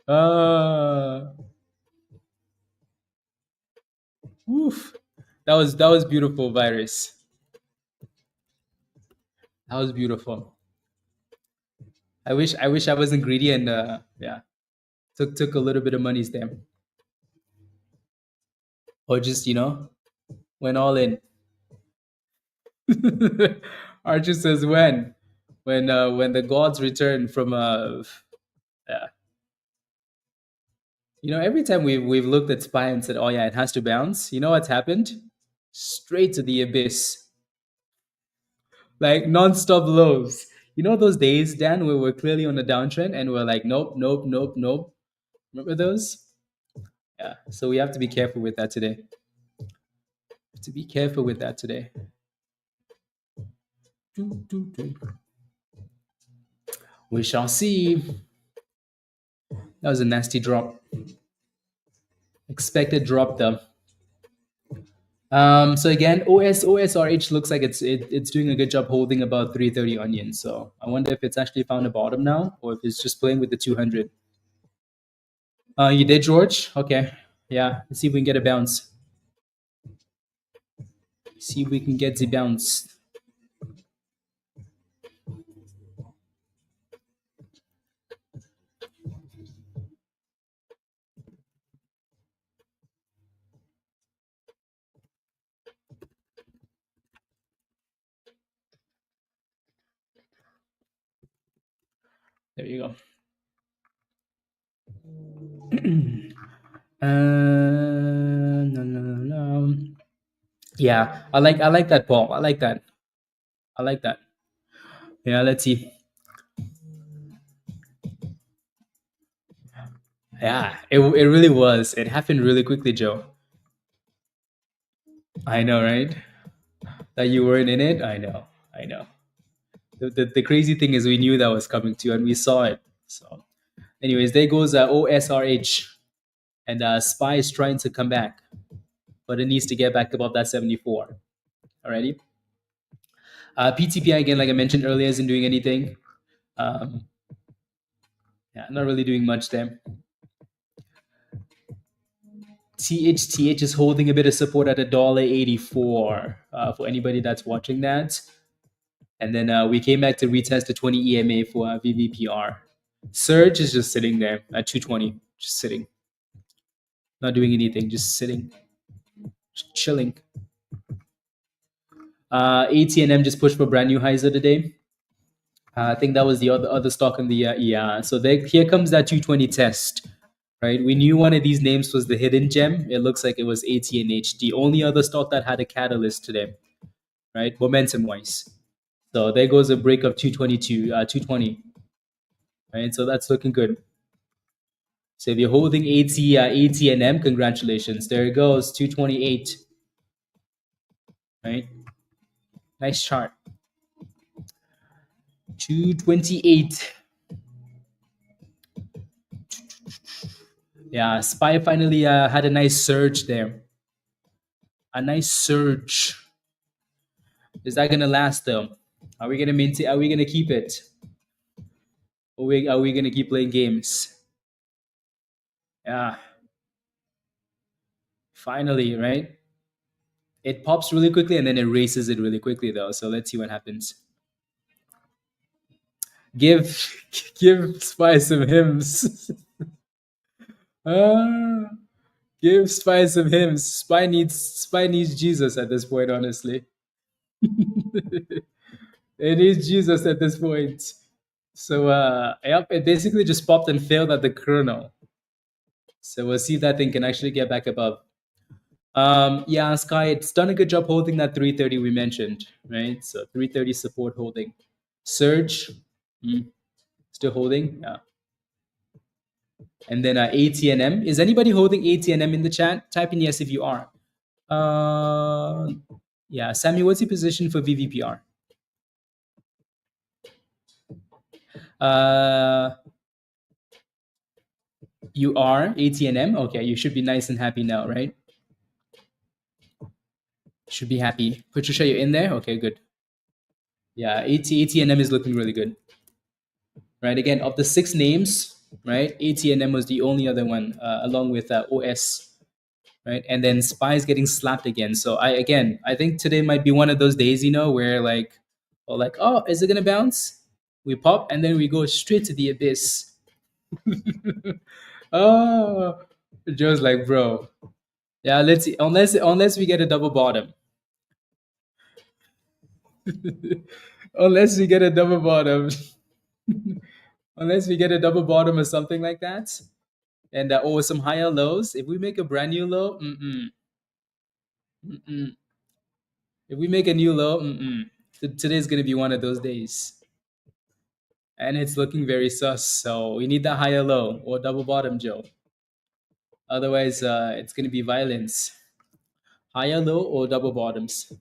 uh, Woof. That was beautiful, Virus. That was beautiful. I wish I wasn't greedy and yeah, took a little bit of monies there. Or just, went all in. Archer says when? When the gods return from yeah. Every time we've looked at SPY and said, oh yeah, it has to bounce, you know what's happened? Straight to the abyss. Like non-stop lows. You know those days, Dan, where we're clearly on a downtrend and we're like, nope, nope, nope, nope. Remember those? Yeah. So we have to be careful with that today. To be careful with that today. We shall see. That was a nasty drop. Expected drop though. So again, OSRH looks like it's doing a good job holding about 330 onion. So I wonder if it's actually found a bottom now, or if it's just playing with the 200. You did, George? Okay. Yeah. Let's see if we can get a bounce. See if we can get the bounce. There you go. No. Yeah, I like that, Paul. I like that. I like that. Yeah, let's see. Yeah, it really was. It happened really quickly, Joe. I know, right? That you weren't in it. I know. The crazy thing is we knew that was coming too, and we saw it. So, anyways, there goes OSRH, and SPY is trying to come back, but it needs to get back above that 74. Alrighty. PTPI again, like I mentioned earlier, isn't doing anything. Um, yeah, not really doing much there. THTH is holding a bit of support at $1.84 for anybody that's watching that. And then we came back to retest the 20 EMA for VVPR. SURG is just sitting there at 220, just sitting, not doing anything, just sitting, just chilling. ATNM just pushed for brand new highs of the day. I think that was the other stock in the yeah. So there, here comes that 220 test, right? We knew one of these names was the hidden gem. It looks like it was AT&H, the only other stock that had a catalyst today, right? Momentum wise. So there goes a break of 220, right? So that's looking good. So if you're holding AT&M, congratulations. There it goes, 228, right? Nice chart. 228. Yeah, SPY finally had a nice surge there. A nice surge. Is that gonna last though? Are we gonna maintain? Are we gonna keep it? Are we gonna keep playing games? Yeah, finally, right? It pops really quickly and then it races it really quickly though. So let's see what happens. Give give SPY some hymns. Ah, give SPY some hymns. SPY needs Jesus at this point, honestly. It needs Jesus at this point. So yep, it basically just popped and failed at the kernel. So we'll see if that thing can actually get back above. Yeah, Sky, it's done a good job holding that 330 we mentioned, right? So 330 support holding. Surge, still holding. Yeah. And then ATNM. Is anybody holding ATNM in the chat? Type in yes if you are. Yeah, Sammy, what's your position for VVPR? You are ATNM. Okay, you should be nice and happy now, right? Should be happy. Patricia, you're in there? Okay, good. Yeah, ATNM is looking really good. Right, again, of the 6 names, right, ATNM was the only other one, along with OS, right? And then SPY is getting slapped again. So I think today might be one of those days, where oh, is it gonna bounce? We pop and then we go straight to the abyss. Oh, Joe's like, bro, yeah, let's see. Unless we get a double bottom. Unless we get a double bottom. Unless we get a double bottom or something like that. And or some higher lows. If we make a brand new low, if we make a new low, today's gonna be one of those days, and it's looking very sus. So we need that higher low or double bottom, Joe. Otherwise, it's gonna be violence. Higher low or double bottoms.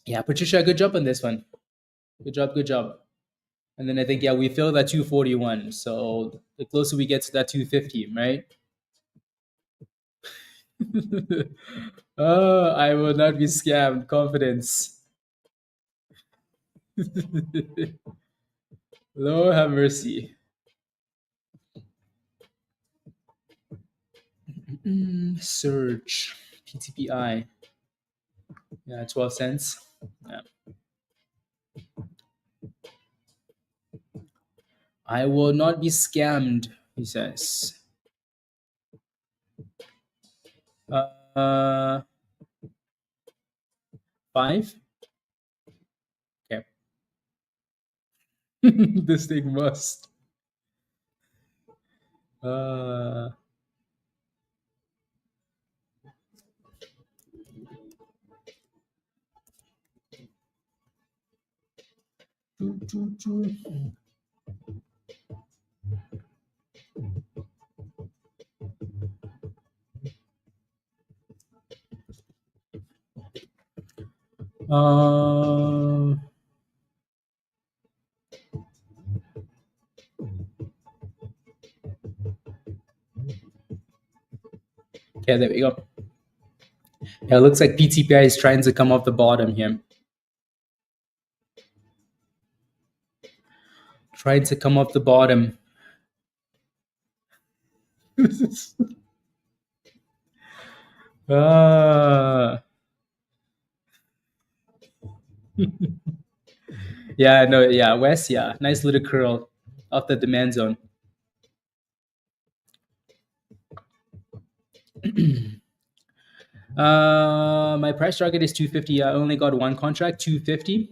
Yeah, Patricia, good job on this one. Good job, good job. And then I think we filled that 241. So the closer we get to that 250, right? Oh, I will not be scammed. Confidence. Lord have mercy. Surge. PTPI. Yeah, 12 cents. Yeah. I will not be scammed, he says. Uh, 5? Okay. This thing must. Uh, uh, okay, there we go. Yeah, it looks like PTPI is trying to come off the bottom here. Trying to come off the bottom. Yeah, no, yeah, West, yeah, nice little curl off the demand zone. My price target is 250. I only got one contract, 250.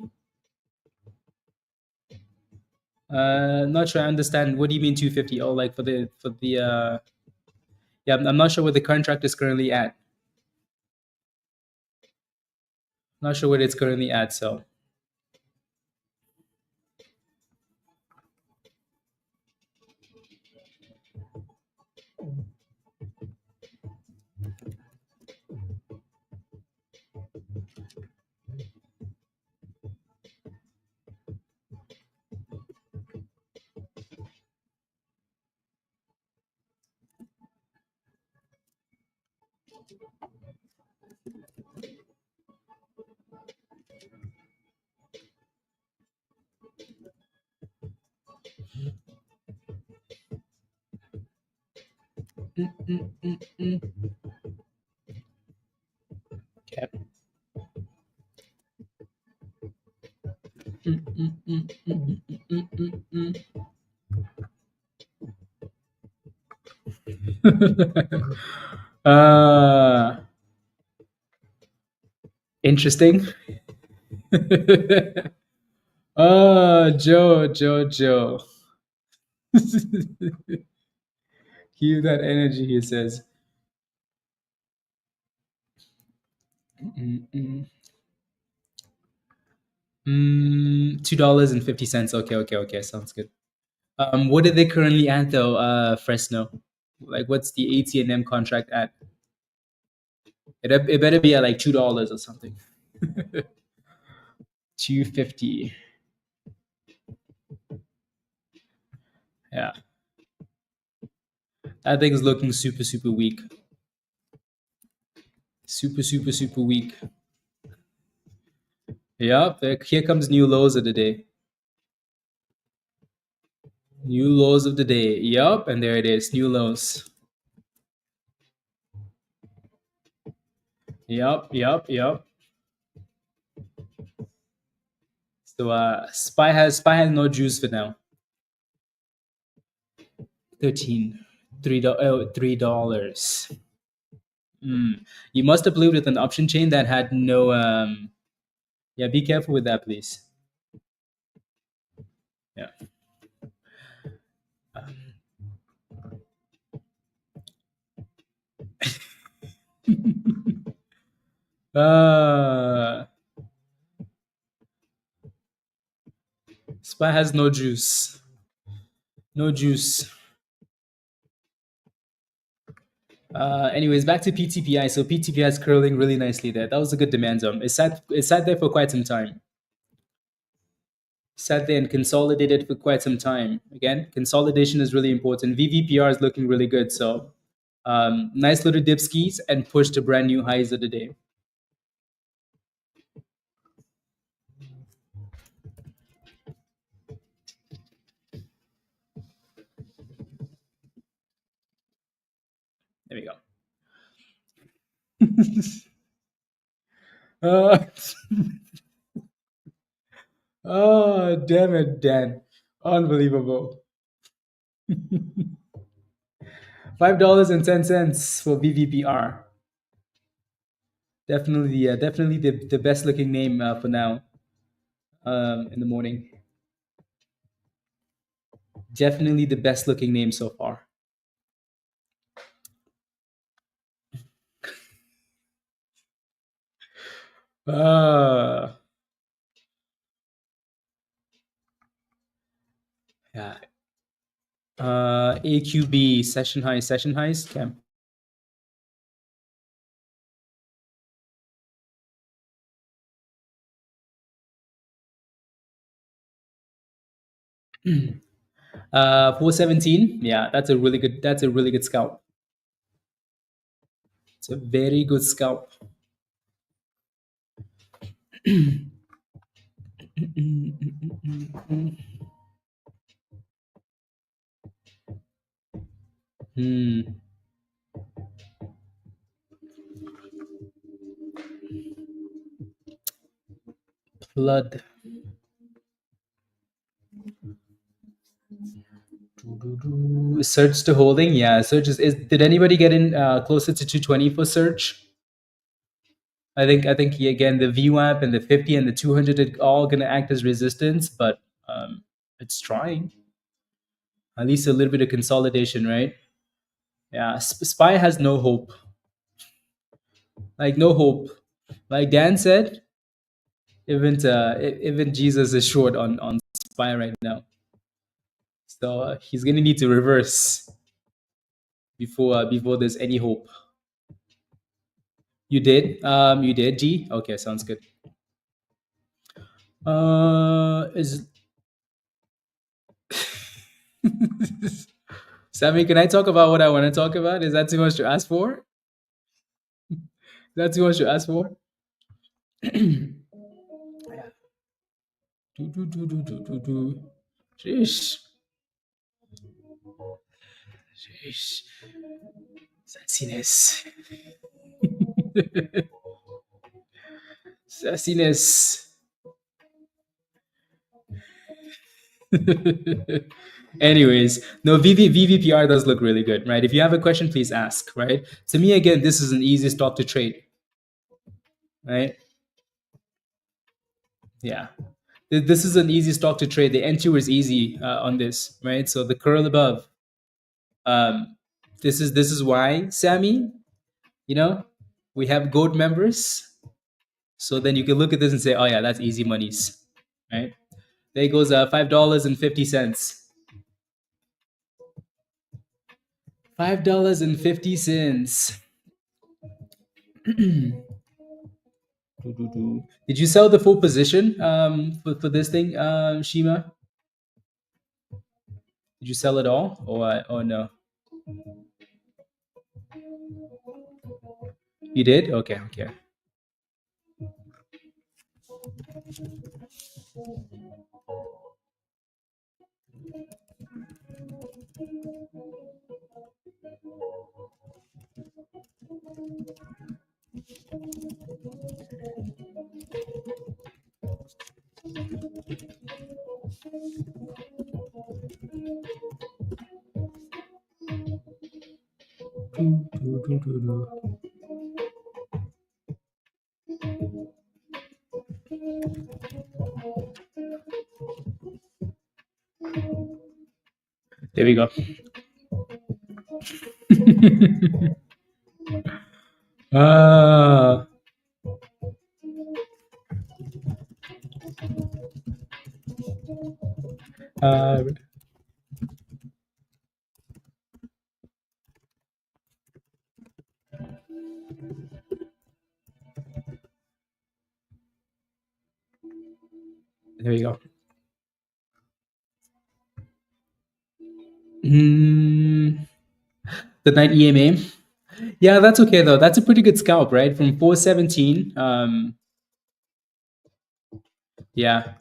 Not sure I understand. What do you mean 250? Oh, like for the yeah, I'm not sure where the contract is currently at. Not sure what it's currently at. So okay. uh, interesting. Joe. Keep that energy, he says. $2.50. Okay. Sounds good. What are they currently at though, Fresno? Like, what's the AT&M contract at? It better be at like $2 or something. 250. Yeah, that thing is looking super weak. Super weak. Yep, here comes new lows of the day. New lows of the day. Yup, and there it is. New lows. Yup. So Spy has no juice for now. 13. $3. You must have played with an option chain that had no yeah, be careful with that, please. Yeah. Uh Spy has no juice. No juice. Anyways, back to PTPI. So PTPI is curling really nicely there. That was a good demand zone. It sat there for quite some time. Sat there and consolidated for quite some time. Again, consolidation is really important. VVPR is looking really good. So nice little dip skis and push to brand new highs of the day. There we go. Uh, oh, damn it, Dan. Unbelievable. $5.10 for VVPR. Definitely the best looking name for now in the morning. Definitely the best looking name so far. Uh, yeah. AQB session highs. Okay. Uh, 417. Yeah, that's a really good. That's a really good scalp. It's a very good scalp. Hmm. Flood. Surge to holding. Yeah, Surge is. Did anybody get in closer to 220 for Surge? I think again the VWAP and the 50 and the 200 are all going to act as resistance, but it's trying at least a little bit of consolidation, right? Yeah, SPY has no hope, like no hope. Like Dan said, even Jesus is short on SPY right now, so he's going to need to reverse before there's any hope. You did G. Okay, sounds good. Is Sammy, can I talk about what I want to talk about? Is that too much to ask for? Is that too much to ask for? Do, do, do, do, do, do, do. Sheesh. Sheesh. Sassiness. Sassiness. Anyways, no, VVPR does look really good, right? If you have a question, please ask, right? To me, again, this is an easy stock to trade, right? Yeah. This is an easy stock to trade. The N2 is easy on this, right? So the curl above. Um, this is why, Sammy, you know, we have gold members. So then you can look at this and say, oh yeah, that's easy monies, right? There goes $5.50. $5.50. Did you sell the full position for this thing, Shima? Did you sell it all or no? You did? Okay, okay. There we go. Ah. There we go. The night EMA. Yeah, that's okay though. That's a pretty good scalp, right? From 417. Yeah.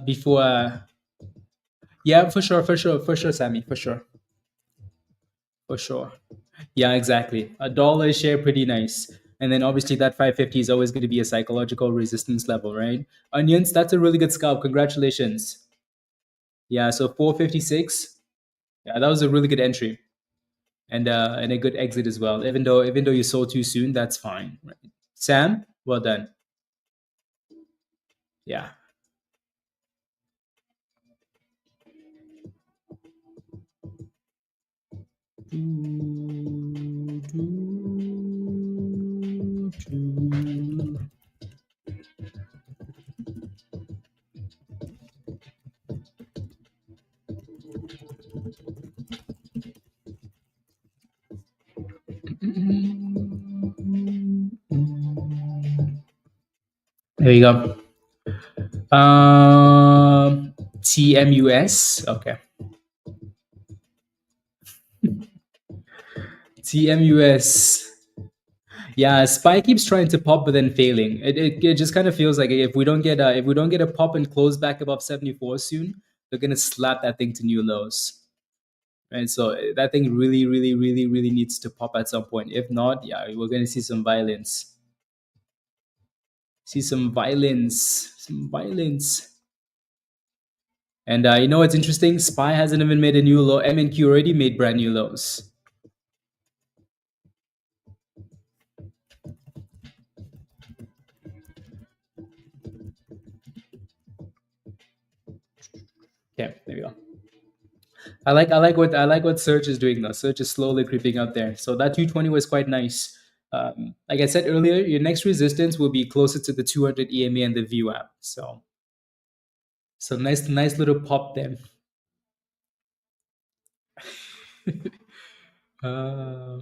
Before. Yeah, for sure, Sammy, for sure. For sure. Yeah, exactly. $1 a share, pretty nice. And then obviously that 550 is always going to be a psychological resistance level, right? Onions, that's a really good scalp. Congratulations. Yeah, so 456. Yeah, that was a really good entry. And a good exit as well. Even though you sold too soon, that's fine. Right? Sam, well done. Yeah. There you go. TMUS. Okay. TMUS. Yeah, Spy keeps trying to pop, but then failing. It just kind of feels like if we don't get a pop and close back above 74 soon, they're gonna slap that thing to new lows. And so that thing really, really, really, really needs to pop at some point. If not, yeah, we're gonna see some violence. Some violence. And you know what's interesting? Spy hasn't even made a new low. MNQ already made brand new lows. Yeah, there we go. I like what Surge is doing now. Surge is slowly creeping up there. So that 220 was quite nice. Like I said earlier, your next resistance will be closer to the 200 EMA and the VWAP. So nice little pop there. Uh,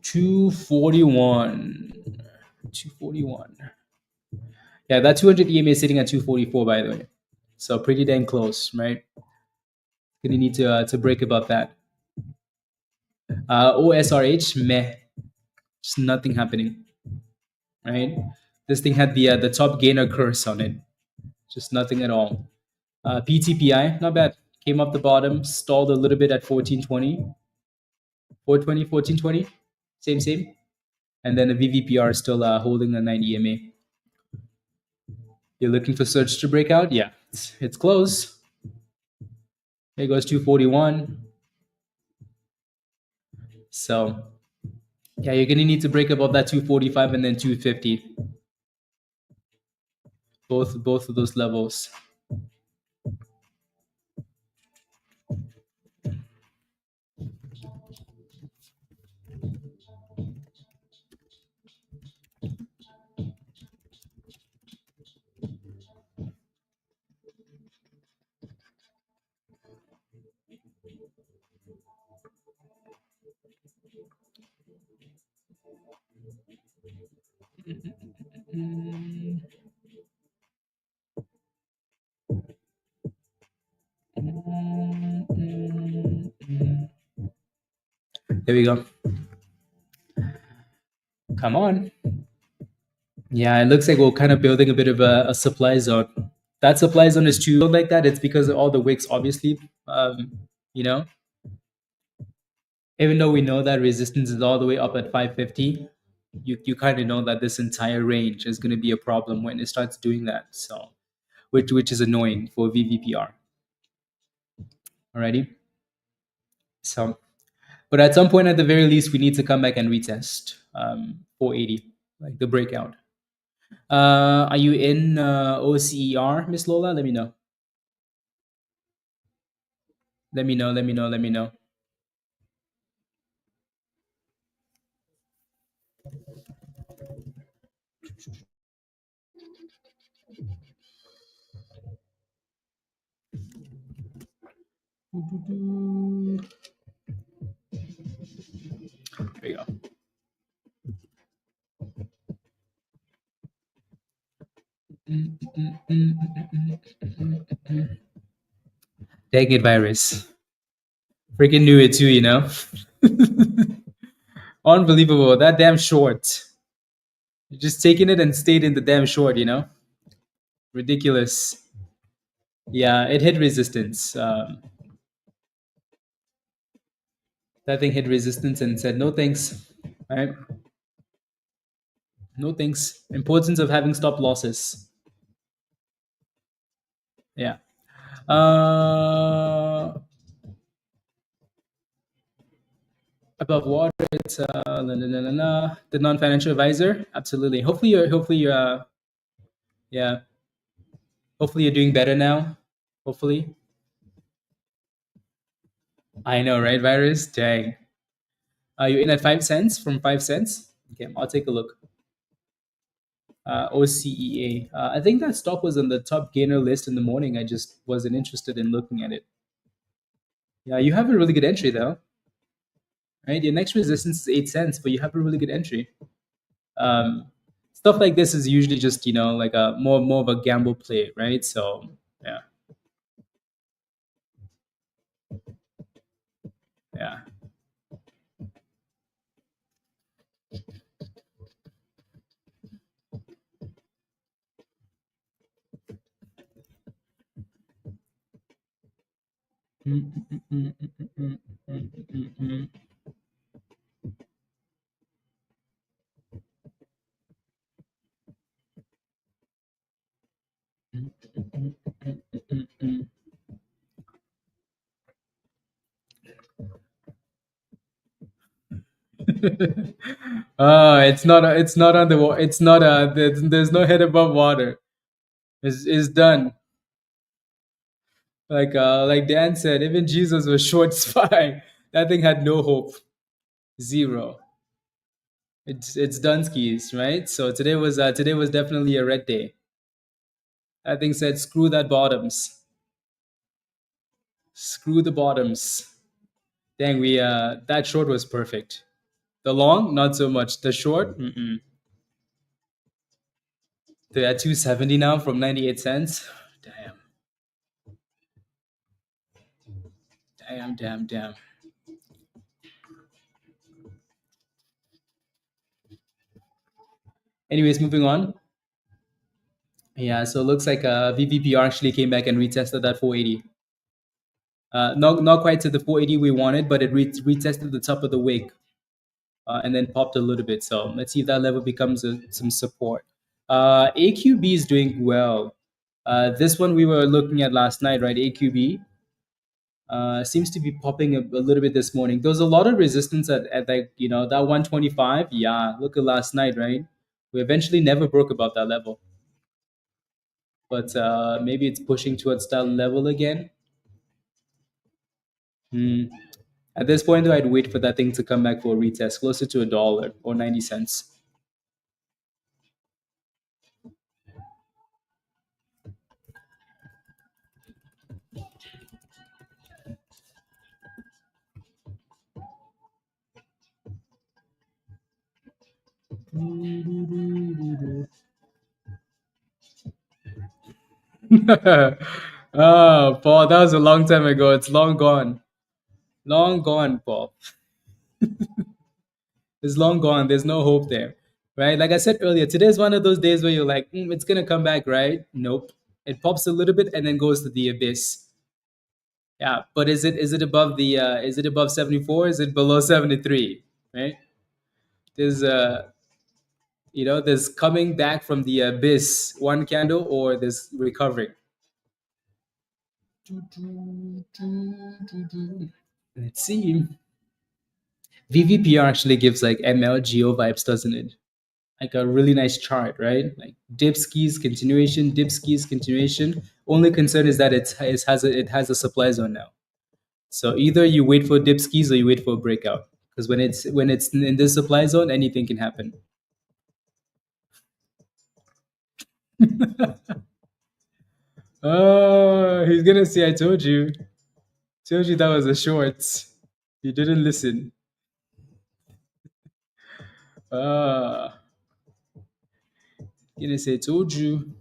241. 241. Yeah, that 200 EMA is sitting at 244, by the way. So pretty dang close, right? Gonna need to break above that. OSRH, meh, just nothing happening, right? This thing had the top gainer curse on it, just nothing at all. PTPI, not bad. Came up the bottom, stalled a little bit at 1420, 420, 1420, same. And then the VVPR still holding a 9 EMA. You're looking for Surge to break out? Yeah, it's close. There goes 241. So yeah, you're gonna need to break above that 245 and then 250. Both of those levels. There we go. Come on. Yeah, it looks like we're kind of building a bit of a supply zone. That supply zone is too like that. It's because of all the wicks, obviously. You know, even though we know that resistance is all the way up at 550, you kind of know that this entire range is going to be a problem when it starts doing that. So, which is annoying for VVPR. Alrighty. So, but at some point, at the very least, we need to come back and retest 480, like the breakout. Are you in OCER, Miss Lola? Let me know. Let me know. Let me know. Let me know. There you go. Dang it, virus. Freaking knew it too, you know? Unbelievable. That damn short. You're just taking it and stayed in the damn short, you know? Ridiculous. Yeah, it hit resistance. That thing hit resistance and said, no thanks. All right? No thanks. Importance of having stop losses. Yeah. Above water, it's the non-financial advisor. Absolutely. Yeah. Hopefully you're doing better now. Hopefully. I know, right, virus? Dang. Are you in at 5 cents from 5 cents? Okay, I'll take a look. OCEA. I think that stock was on the top gainer list in the morning. I just wasn't interested in looking at it. Yeah, you have a really good entry though, right? Your next resistance is 8 cents, but you have a really good entry. Stuff like this is usually just like a more of a gamble play, right? So yeah, yeah. It's not on the it's not there's no head above water. Is done. Like Dan said, even Jesus was short spy. That thing had no hope. Zero. It's done skis, right? So today was definitely a red day. That thing said, screw that bottoms. Screw the bottoms. Dang, we that short was perfect. The long, not so much. The short, mm-mm. They're at 270 now from 98 cents. Damn, damn. Anyways, moving on. Yeah, so it looks like VVPR actually came back and retested that 480. Not quite to the 480 we wanted, but it retested the top of the wick and then popped a little bit. So let's see if that level becomes some support. AQB is doing well. This one we were looking at last night, right? AQB seems to be popping a little bit this morning. There was a lot of resistance at like that 125. Yeah, look at last night, right? We eventually never broke above that level, but maybe it's pushing towards that level again. Hmm. At this point, though, I'd wait for that thing to come back for a retest closer to $1 or 90 cents. Oh, Paul, that was a long time ago. It's long gone. Long gone, Paul. It's long gone. There's no hope there, right? Like I said earlier, today's one of those days where you're like, it's gonna come back, right? Nope. It pops a little bit and then goes to the abyss. Yeah, but is it above the is it above 74? Is it below 73? Right? There's there's coming back from the abyss, one candle, or there's recovering. Let's see. VVPR actually gives like MLGO vibes, doesn't it? Like a really nice chart, right? Like dip skis continuation. Only concern is that it has a supply zone now. So either you wait for dip skis or you wait for a breakout. Because when it's in this supply zone, anything can happen. Oh, he's gonna say, "I told you, told you that was a short. You didn't listen." Ah, gonna say, "Told you."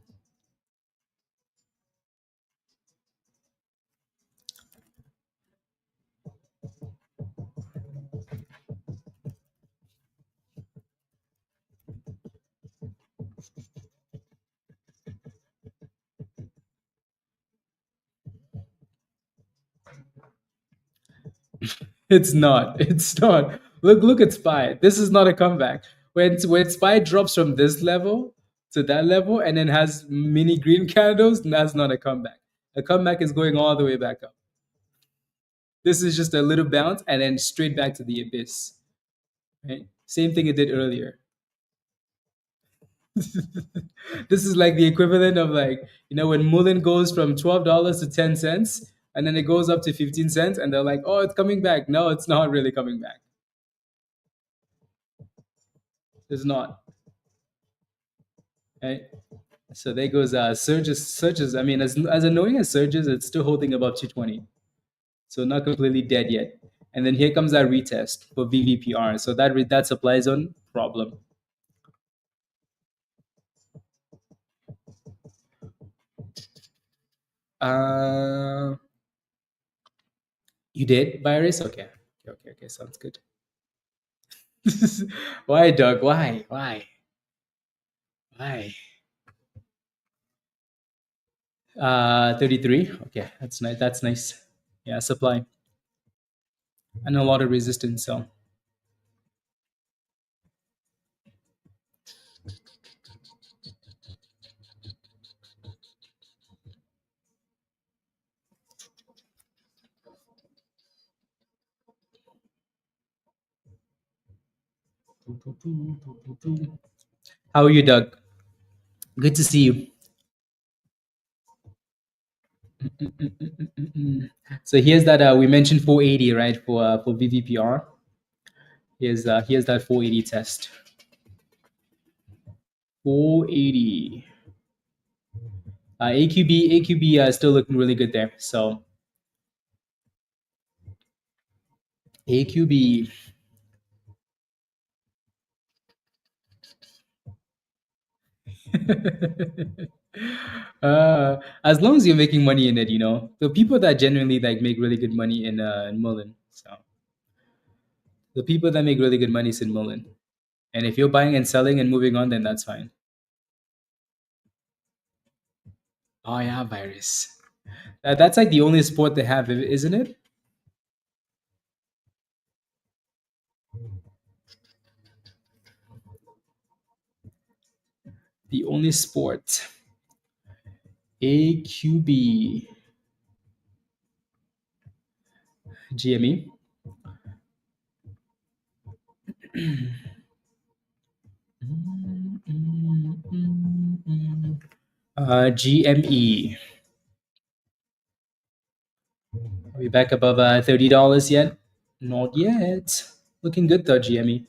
It's not. It's not. Look at Spy. This is not a comeback. When Spy drops from this level to that level and then has mini green candles, that's not a comeback. A comeback is going all the way back up. This is just a little bounce and then straight back to the abyss. Right? Same thing it did earlier. This is like the equivalent of like when Mullen goes from $12 to 10 cents and then it goes up to 15 cents and they're like, oh, it's coming back. No, it's not really coming back. It's not. Right? So there goes surges. I mean, as annoying as surges, it's still holding above 220. So not completely dead yet. And then here comes our retest for VVPR. So that supply zone problem. Uh, you did, virus? Okay. Okay. Sounds good. Why, Doug? Why? Why? Why? 33. Okay, that's nice. That's nice. Yeah, supply and a lot of resistance. So how are you, Doug? Good to see you. So here's that we mentioned 480, right, for VVPR. Here's that 480 test. 480. AQB is still looking really good there. So AQB. As long as you're making money in it, the people that genuinely like make really good money in Mullen. So the people that make really good money is in Mullen. And if you're buying and selling and moving on, then that's fine. Oh yeah, virus. That's like the only sport they have, isn't it? The only sport. AQB. GME. GME. Are we back above $30 yet? Not yet. Looking good though, GME.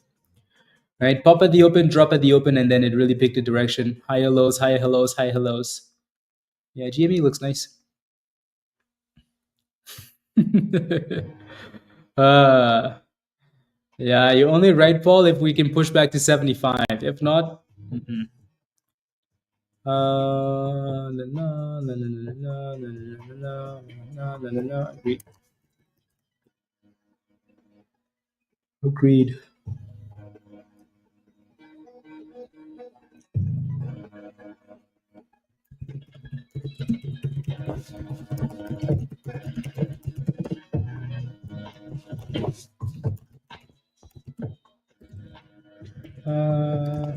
Right, pop at the open, drop at the open, and then it really picked a direction. Higher lows, higher hellos, higher hellos. Yeah, GME looks nice. uh, yeah, you only right, Paul, if we can push back to 75. If not, agreed. Agreed. Uh,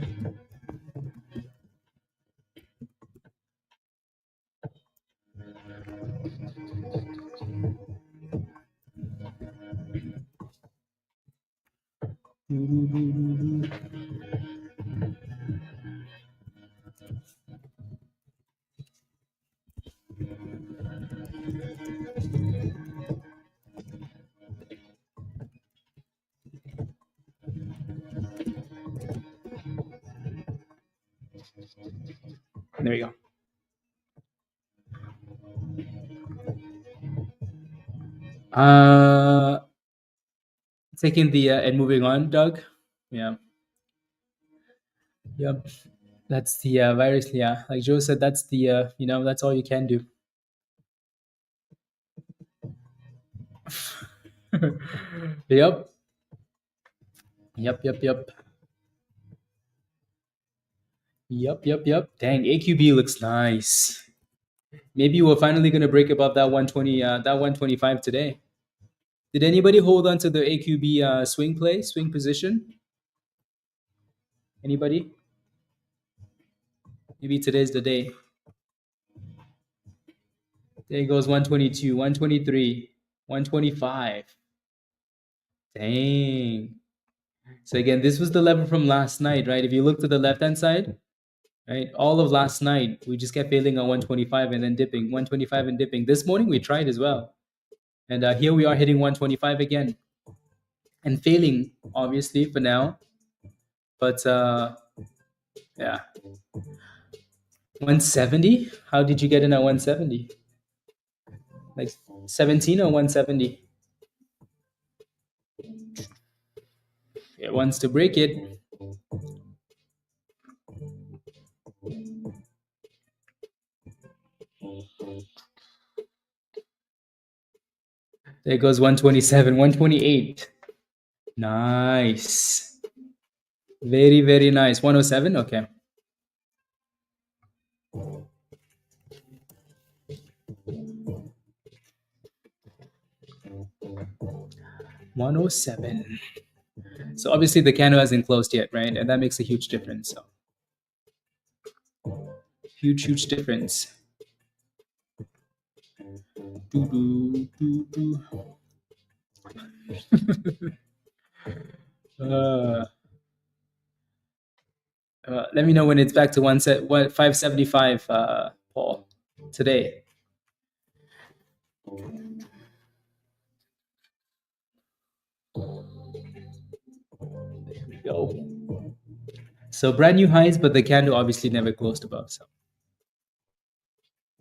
there you go. Taking the and moving on, Doug. Yeah. Yep. That's the virus. Yeah. Like Joe said, that's the, that's all you can do. Yep. Yep. Yep. Yep. Yep. Yep. Yep. Dang, AQB looks nice. Maybe we're finally going to break above that 120, that 125 today. Did anybody hold on to the AQB swing position? Anybody? Maybe today's the day. There goes 122, 123, 125. Dang. So again, this was the level from last night, right? If you look to the left-hand side, right, all of last night, we just kept failing on 125 and then dipping, 125 and dipping. This morning, we tried as well. And here we are hitting 125 again. And failing, obviously, for now. But yeah. 170? How did you get in at 170? Like 17 or 170? It wants to break it. There goes 127, 128. Nice. Very, very nice. 107? Okay. 107. So obviously the candle hasn't closed yet, right? And that makes a huge difference. So huge, huge difference. Let me know when it's back to 575, Paul, today. There we go. So brand new highs, but the candle obviously never closed above. So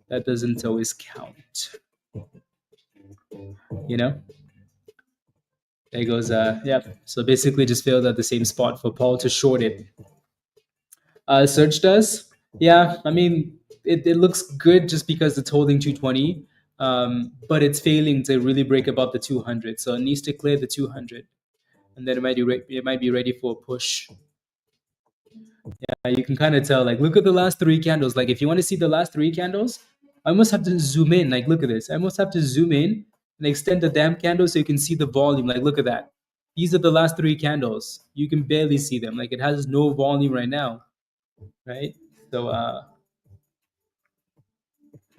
that doesn't always count. You know? There goes yeah. So basically just failed at the same spot for Paul to short it. Search does. Yeah, I mean it looks good just because it's holding 220. But it's failing to really break above the 200. So it needs to clear the 200. And then it might be ready for a push. You can kind of tell, like, look at the last three candles. Like, if you want to see the last three candles, I almost have to zoom in. Like, look at this. I almost have to zoom in and extend the damn candle so you can see the volume. Like, look at that. These are the last three candles. You can barely see them. Like, it has no volume right now, right? So,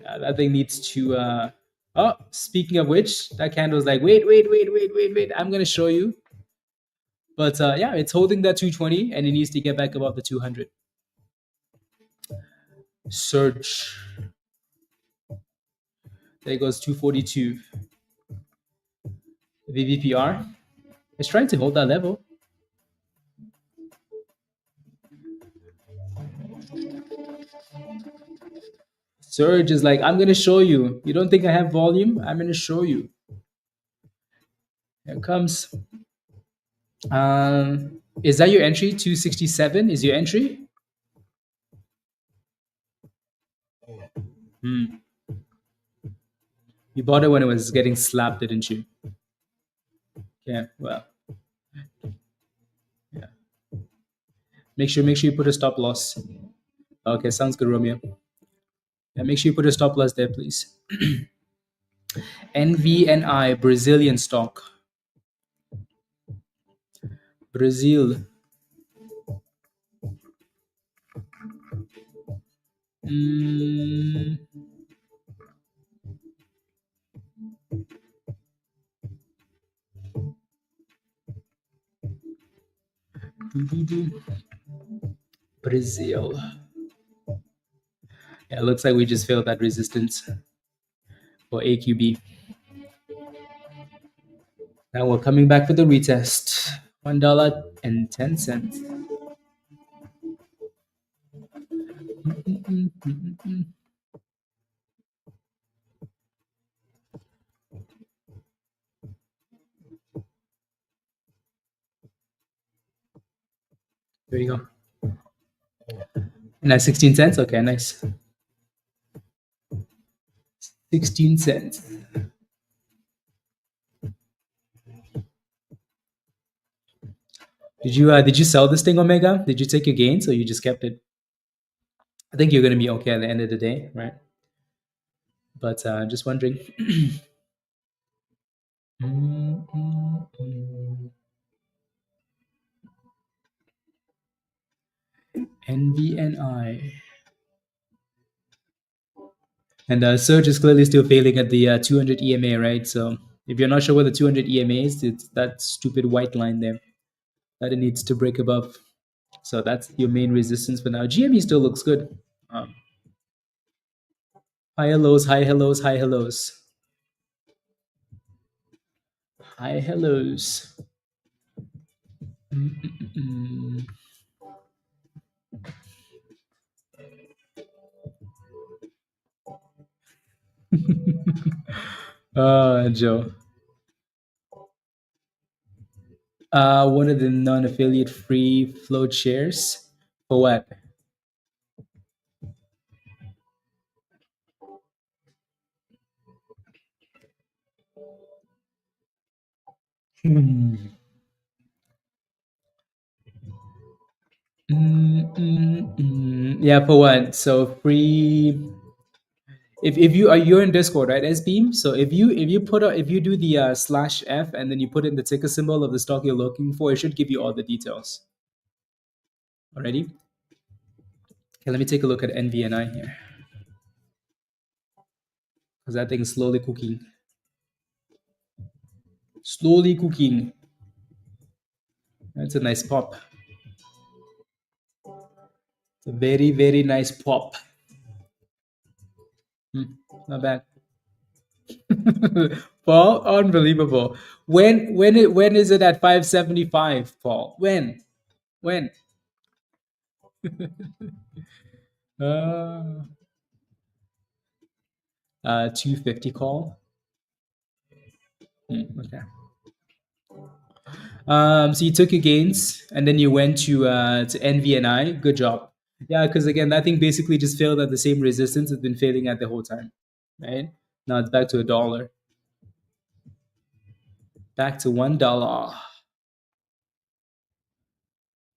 yeah, that thing needs to. Oh, speaking of which, that candle's like, wait. I'm gonna show you. But yeah, it's holding that 220, and it needs to get back above the 200. Search. There goes 242. VVPR is trying to hold that level. Surge is like, I'm going to show you. You don't think I have volume? I'm going to show you. Here it comes. Is that your entry? 267 is your entry? You bought it when it was getting slapped, didn't you? Yeah, well. Yeah. Make sure you put a stop loss. Okay, sounds good, Romeo. Yeah, make sure you put a stop loss there, please. NVNI, Brazilian stock. Brazil. Mm, Brazil. Yeah, it looks like we just failed that resistance for AQB. Now we're coming back for the retest. $1.10. There you go. And that's 16 cents? Okay, nice. 16 cents. Did you sell this thing, Omega? Did you take your gains or you just kept it? I think you're gonna be okay at the end of the day, right? But just wondering. NVNI. And Surge is clearly still failing at the 200 EMA, right? So if you're not sure what the 200 EMA is, it's that stupid white line there that it needs to break above. So that's your main resistance for now. GME still looks good. Higher lows, high hellos, high hellos. High hellos. Joe. One of the non-affiliate free float shares. For what? Yeah, for what? So free. If you are you're in Discord, right? S Beam. So if you do the /F and then you put in the ticker symbol of the stock you're looking for, it should give you all the details. Already. Okay, let me take a look at NVNI here because that thing is slowly cooking. Slowly cooking. That's a nice pop. It's a very nice pop. Not bad. Paul, unbelievable. When is it at 575, Paul? When? Uh 250 call. Okay. So you took your gains and then you went to NVNI. Good job. Yeah, because again, that thing basically just failed at the same resistance it's been failing at the whole time, right? Now it's back to a dollar, back to $1,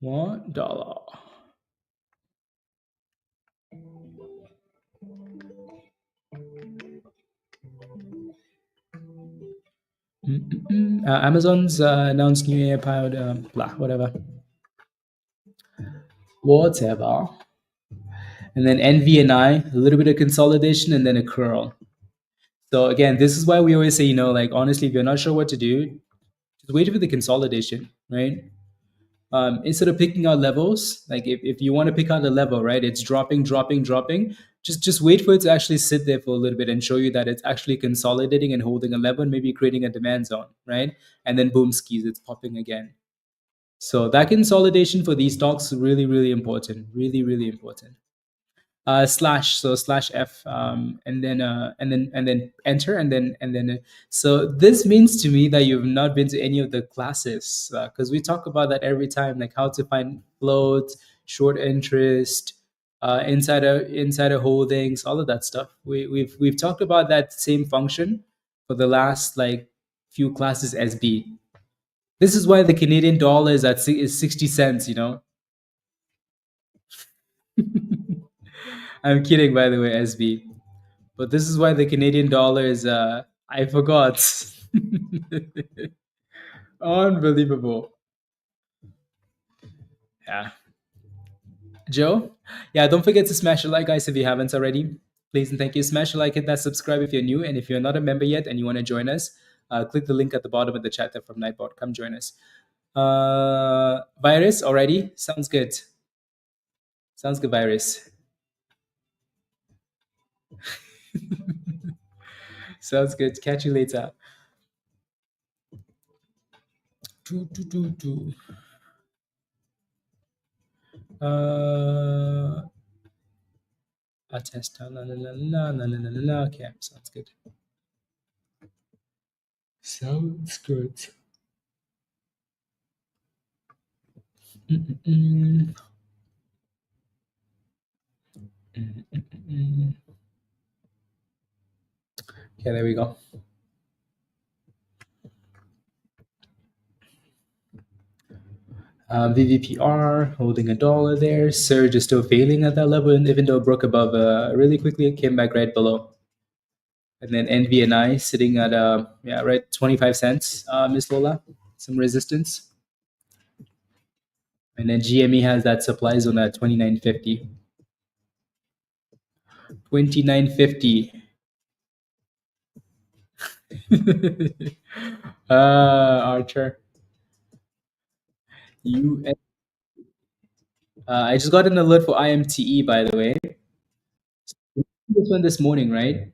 $1. Amazon's announced new AAPL, blah, whatever. And then NVNI, a little bit of consolidation, and then a curl. So again, this is why we always say, like honestly, if you're not sure what to do, just wait for the consolidation, right? Instead of picking out levels, like if you want to pick out a level, right, it's dropping, dropping, dropping. Just wait for it to actually sit there for a little bit and show you that it's actually consolidating and holding a level and maybe creating a demand zone, right? And then boom skis, it's popping again. So that consolidation for these stocks is really, really important. Really, really important. Slash, so slash F, and then enter, so this means to me that you've not been to any of the classes, because we talk about that every time, like how to find float, short interest, insider holdings, all of that stuff. We've talked about that same function for the last like few classes. SB, this is why the Canadian dollar is 60 cents. I'm kidding, by the way, SB. But this is why the Canadian dollar is, I forgot. Unbelievable. Yeah. Joe? Yeah, don't forget to smash the like, guys, if you haven't already. Please and thank you. Smash the like, hit that subscribe if you're new. And if you're not a member yet and you want to join us, click the link at the bottom of the chat there from Nightbot. Come join us. Virus already? Sounds good. Sounds good, Virus. Sounds good. Catch you later. Do, do, do, do. Test. La, la, la, la, la, la, la, la. Okay, sounds good. Sounds good. Mm-mm-mm. Mm-mm-mm. Okay, there we go. VVPR holding a dollar there. Surge is still failing at that level, and even though it broke above really quickly, it came back right below. And then NVNI sitting at right 25 cents. Miss Lola, some resistance. And then GME has that supply zone at 29.50. 29.50. Archer. You. I just got an alert for IMTE, by the way. This one this morning, right?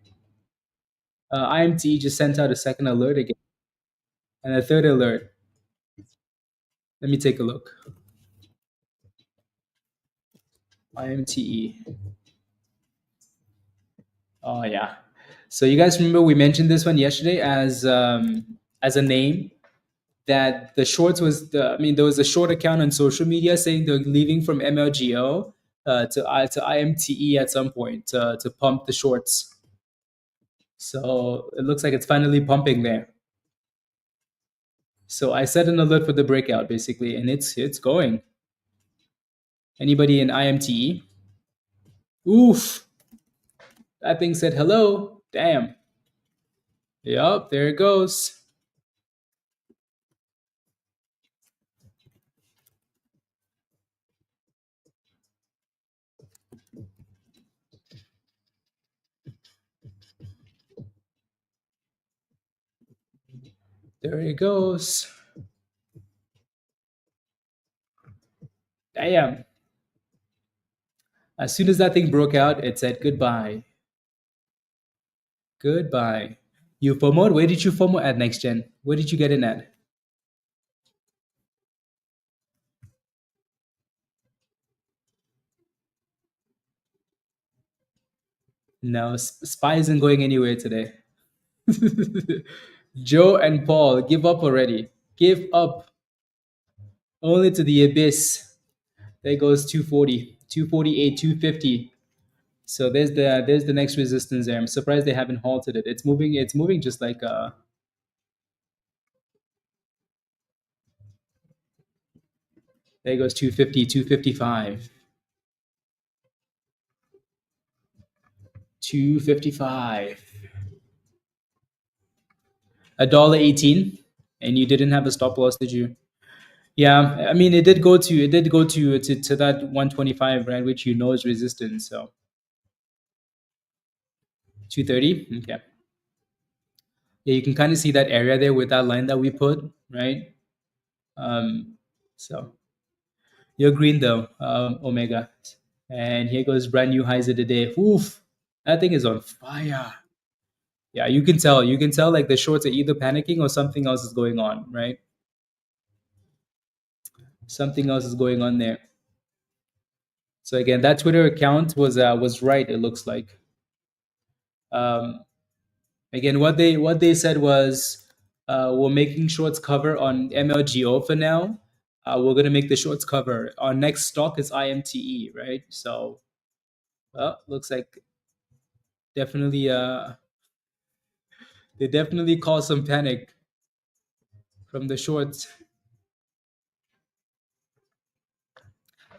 IMTE just sent out a second alert again and a third alert. Let me take a look. IMTE. Oh yeah. So you guys remember we mentioned this one yesterday as a name that the shorts was the. I mean, there was a short account on social media saying they're leaving from MLGO to IMTE at some point to pump the shorts. So it looks like it's finally pumping there. So I set an alert for the breakout basically, and it's going. Anybody in IMTE? Oof. That thing said hello. Damn. Yup, there it goes. There it goes. Damn. As soon as that thing broke out, it said goodbye. Goodbye. You FOMO'd? Where did you FOMO at next gen? Where did you get in at? No, Spy isn't going anywhere today. Joe and Paul, give up already. Give up. Only to the abyss. There goes 240, 248, 250. So there's the next resistance there. I'm surprised they haven't halted it. It's moving just like there goes 250, 255. 255. $1.18. And you didn't have a stop loss, did you? Yeah, I mean it did go to that 125, right, which you know is resistance. So 230. Okay. Yeah, you can kind of see that area there with that line that we put, right? So you're green though, Omega. And here goes brand new highs of the day. Oof, that thing is on fire. Yeah, you can tell. You can tell like the shorts are either panicking or something else is going on, right? Something else is going on there. So again, that Twitter account was right. It looks like. Um, Again, what they said was we're making shorts cover on MLGO for now. We're gonna make the shorts cover. Our next stock is IMTE, right? So, well, looks like definitely they definitely caused some panic from the shorts.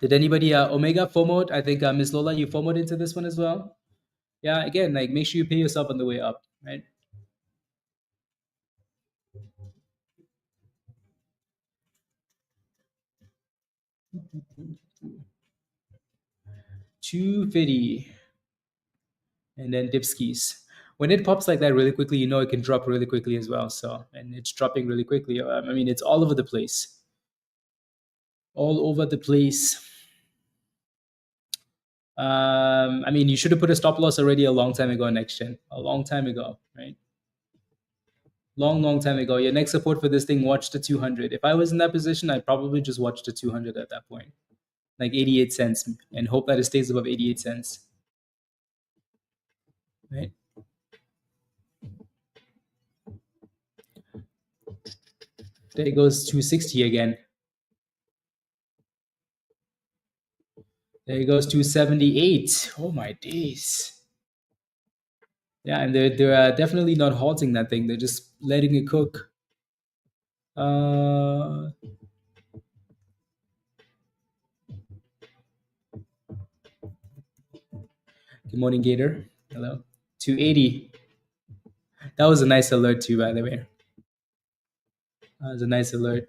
Did anybody Omega FOMO? I think Miss Lola, you FOMOed into this one as well. Yeah, again, like make sure you pay yourself on the way up, right? 250. And then dipskis. When it pops like that really quickly, you know it can drop really quickly as well. So, and it's dropping really quickly. I mean, it's all over the place. All over the place. I mean, you should have put a stop loss already a long time ago, next gen. A long time ago, right? Long, long time ago. Your next support for this thing, watch the 200. If I was in that position, I'd probably just watch the 200 at that point, like 88 cents, and hope that it stays above 88 cents, right? There it goes 260 again. There it goes 278. Oh my days. Yeah, and they're definitely not halting that thing. They're just letting it cook. Uh, Good morning, Gator. Hello. 280. That was a nice alert too, by the way. That was a nice alert.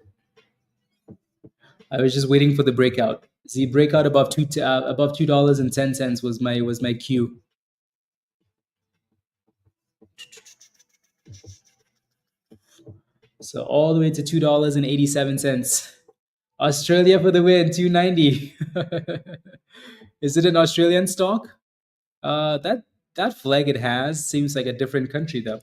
I was just waiting for the breakout. The breakout above $2.10 was my cue. So all the way to $2.87. Australia for the win, 290. Is it an Australian stock? That flag it has seems like a different country though.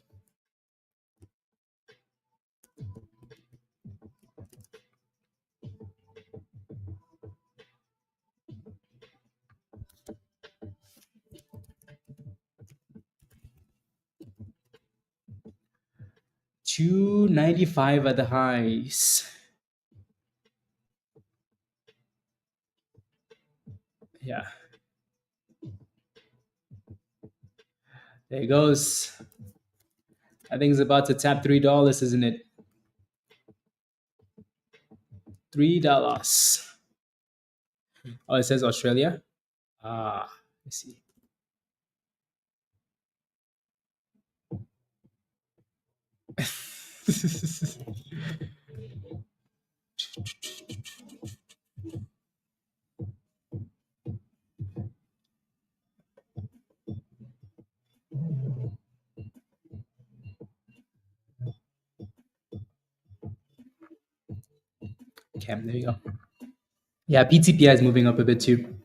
$2.95 at the highs. Yeah. There it goes. I think it's about to tap $3, isn't it? $3. Oh, it says Australia. Let's see. Okay, there you go. Yeah, PTPI is moving up a bit too.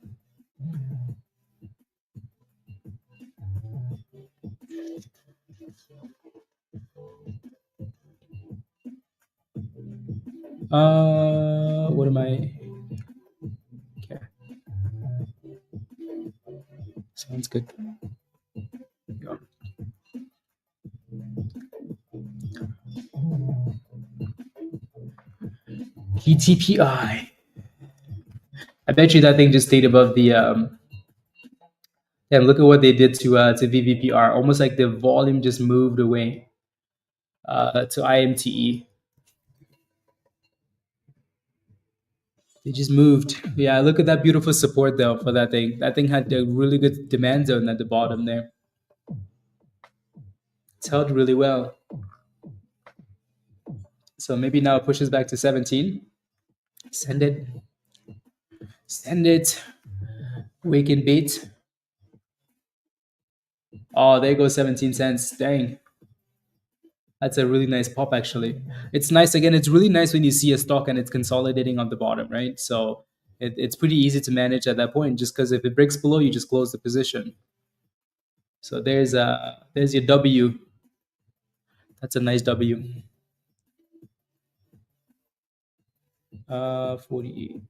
What am I? Okay, sounds good. Yeah. PTPI. I bet you that thing just stayed above the. Yeah, look at what they did to VVPR. Almost like the volume just moved away to IMTE. They just moved. Yeah, look at that beautiful support though for that thing. That thing had a really good demand zone at the bottom there. It's held really well. So maybe now it pushes back to 17. Send it. Send it. Wake and bait. Oh, there goes 17 cents. Dang. That's a really nice pop, actually. It's nice. Again, it's really nice when you see a stock and it's consolidating on the bottom, right? So it's pretty easy to manage at that point just because if it breaks below, you just close the position. So there's your W. That's a nice W. 48.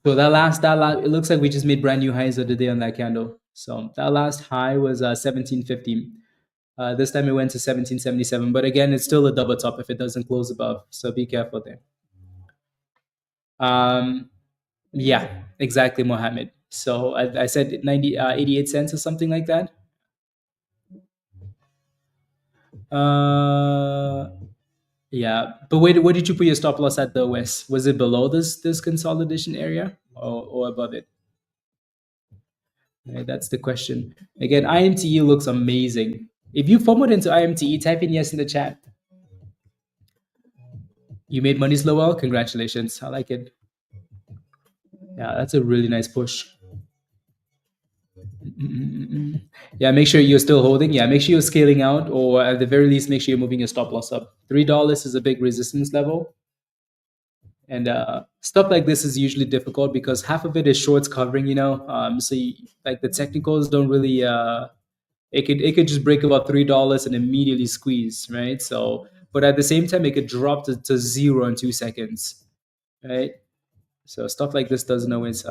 So it looks like we just made brand new highs of the day on that candle. So that last high was 1750. This time it went to 1777, but again, it's still a double top if it doesn't close above. So be careful there. Um, yeah, exactly, Mohammed. So I said 88 cents or something like that. Uh, yeah, but where did you put your stop loss at the West? Was it below this consolidation area or above it? Right, that's the question. Again, IMTE looks amazing. If you forward into IMTE, type in yes in the chat. You made money slow well. Congratulations. I like it. Yeah, that's a really nice push. Mm-mm-mm. Yeah, make sure you're still holding. Yeah, make sure you're scaling out, or at the very least, make sure you're moving your stop loss up. $3 is a big resistance level, and stuff like this is usually difficult because half of it is shorts covering. Like the technicals don't really. It could just break about $3 and immediately squeeze, right? So, but at the same time, it could drop to zero in 2 seconds, right? So stuff like this doesn't always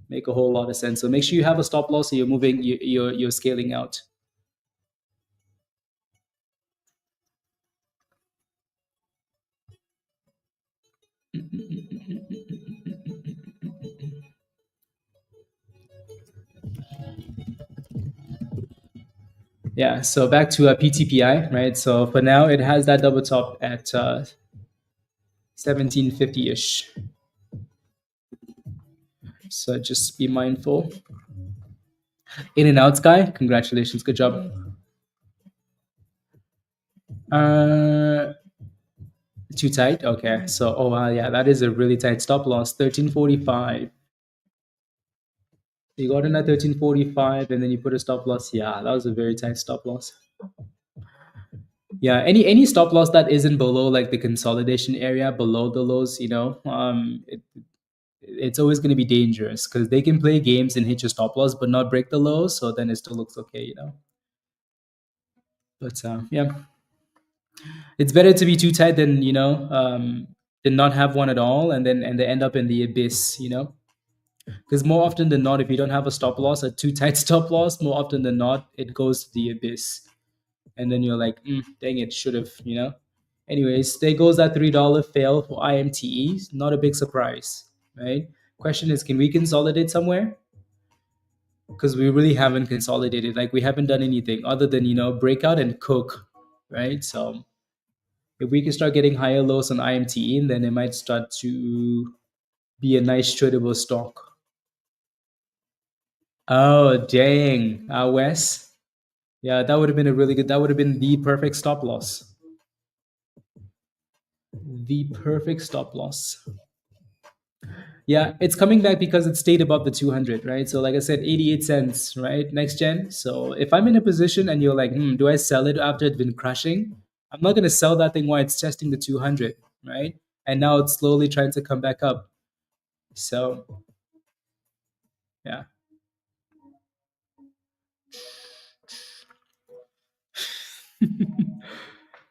make a whole lot of sense. So make sure you have a stop loss, so you're moving, you're scaling out. Yeah. So back to PTPI, right? So for now, it has that double top at 1750 ish. So just be mindful. In and out, Sky. Congratulations. Good job. Uh, Too tight. Okay. So yeah, that is a really tight stop loss. 1345. You got in at 1345, and then you put a stop loss. Yeah, that was a very tight stop loss. Yeah, any stop loss that isn't below like the consolidation area, below the lows, it's always going to be dangerous because they can play games and hit your stop loss, but not break the lows. So then it still looks okay. But yeah, it's better to be too tight than not have one at all, and they end up in the abyss. Because more often than not, if you don't have a stop loss, a too tight stop loss, more often than not, it goes to the abyss. And then you're like, dang it, should have. Anyways, there goes that $3 fail for IMTE. Not a big surprise, right? Question is, can we consolidate somewhere? Because we really haven't consolidated. Like we haven't done anything other than breakout and cook, right? So if we can start getting higher lows on IMTE, then it might start to be a nice tradable stock. Oh dang, Wes. Yeah, that would have been a really good. That would have been the perfect stop loss. The perfect stop loss. Yeah, it's coming back because it stayed above the 200, right? So, like I said, 88 cents, right? Next gen. So, if I'm in a position and you're like, do I sell it after it's been crashing? I'm not going to sell that thing while it's testing the 200, right? And now it's slowly trying to come back up. So, yeah.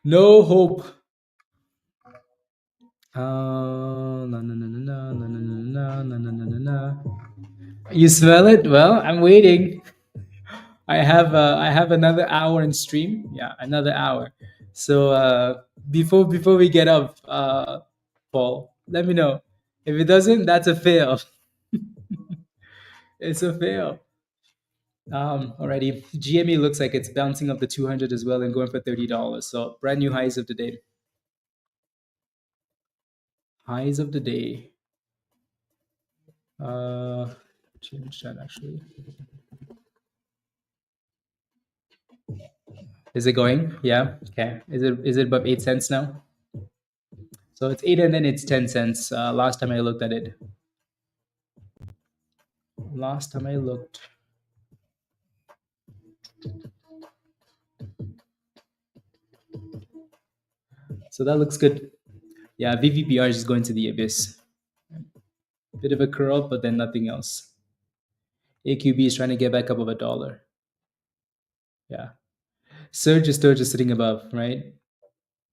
No hope. No, no, no, no, no, no, no, no, no, no, no, no, no. You smell it? Well, I'm waiting. I have another hour in stream. Yeah, another hour. So before we get up, Paul, let me know. If it doesn't, that's a fail. It's a fail. Alrighty. GME looks like it's bouncing up the 200 as well and going for $30. So brand new highs of the day. Highs of the day. Change that actually. Is it going? Yeah. Okay. Is it above 8 cents now? So it's 8 and then it's 10 cents. Last time I looked at it. Last time I looked. So that looks good. Yeah, VVPR is just going to the abyss. Bit of a curl, but then nothing else. AQB is trying to get back up of $1. Yeah. SURG is still just sitting above, right?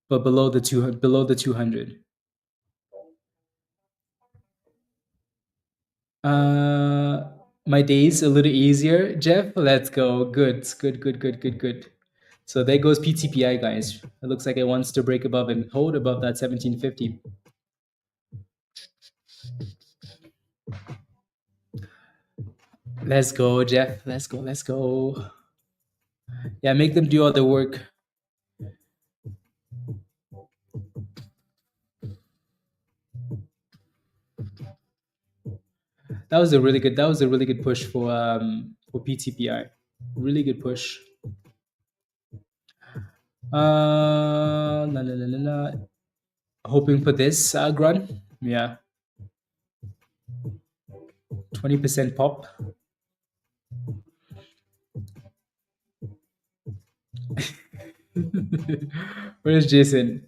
But below the 200. My day's a little easier, Jeff. Let's go. Good, good, good, good, good, good. So there goes PTPI, guys. It looks like it wants to break above and hold above that 1750. Let's go, Jeff. Let's go. Let's go. Yeah, make them do all the work. That was a really good. That was a really good push for PTPI. Really good push. La, la, la, la, la. Hoping for this grunt. Yeah. 20% pop. Where's Jason?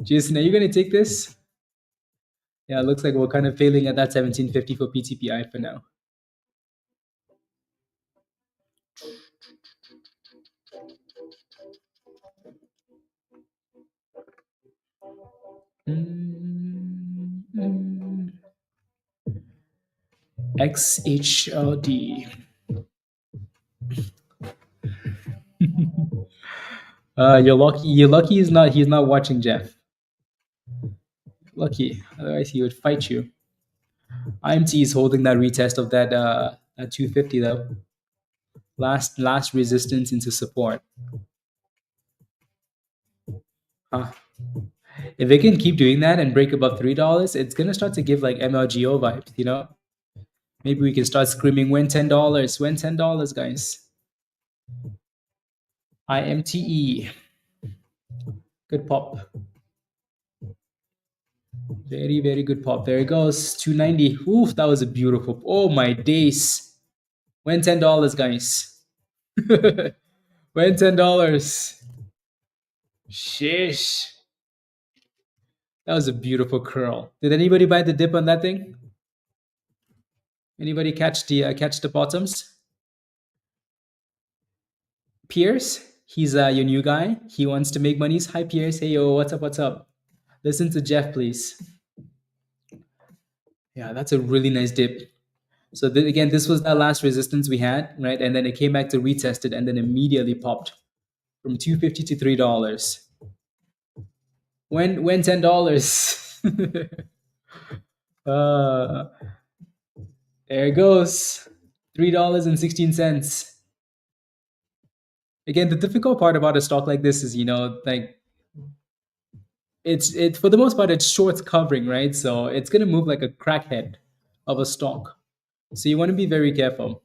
Jason, are you gonna take this? Yeah, it looks like we're kind of failing at that 1750 for PTPI for now. XHLD. You're lucky. You're lucky. He's not watching Jeff. Lucky. Otherwise, he would fight you. IMT is holding that retest of that 250 though. Last resistance into support. Huh. If it can keep doing that and break above $3, it's gonna start to give like MLGO vibes. You know. Maybe we can start screaming, "Win $10! Win $10, guys!" IMTE. Good pop. Very, very good pop. There it goes. 290. Oof, that was a beautiful. Oh my days. Win $10, guys. Win $10. Shish. That was a beautiful curl. Did anybody buy the dip on that thing? Anybody catch the bottoms? Pierce, he's your new guy. He wants to make monies. Hi Pierce. Hey yo, what's up? What's up? Listen to Jeff, please. Yeah, that's a really nice dip. So again, this was that last resistance we had, right? And then it came back to retest it and then immediately popped from $2.50 to $3. When $10. uh, there it goes. $3.16. Again, the difficult part about a stock like this is, like it's for the most part it's short covering, right? So it's gonna move like a crackhead of a stock. So you want to be very careful.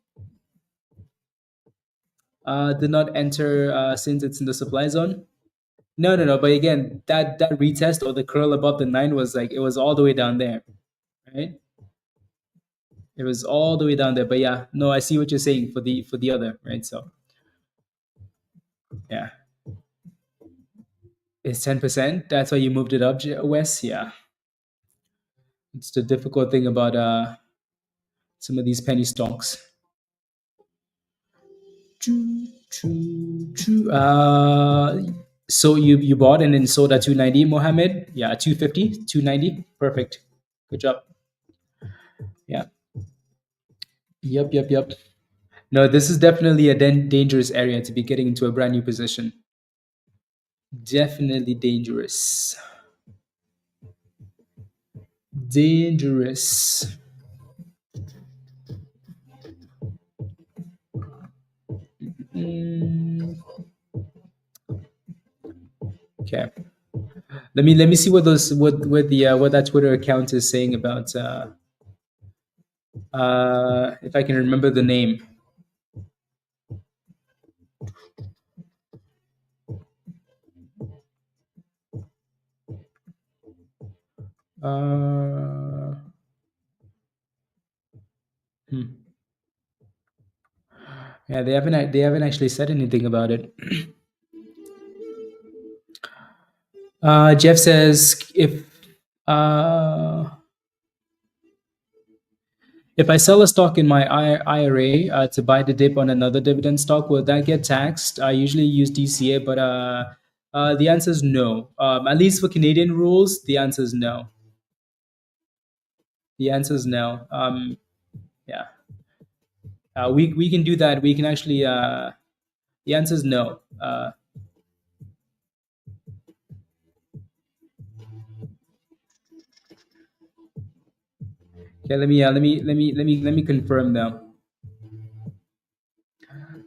Did not enter since it's in the supply zone. No, no, no. But again, that retest or the curl above the 9 was like it was all the way down there, right? It was all the way down there. But yeah, no, I see what you're saying for the other, right? So yeah, it's 10%. That's why you moved it up, Wes. Yeah, it's the difficult thing about some of these penny stocks. So you bought and then sold at 290, Mohammed? Yeah, 250, 290. Perfect. Good job. Yeah. Yep. No, this is definitely a dangerous area to be getting into a brand new position. Definitely dangerous. Dangerous. Mm, okay. Let me see what those what the what that Twitter account is saying about if I can remember the name. Uh, hmm. Yeah, they haven't actually said anything about it. Jeff says uh, if I sell a stock in my IRA to buy the dip on another dividend stock, will that get taxed? I usually use DCA, but the answer is no. At least for Canadian rules, the answer is no. The answer is no. Yeah, we can do that. We can actually. The answer is no. Okay, let me confirm now.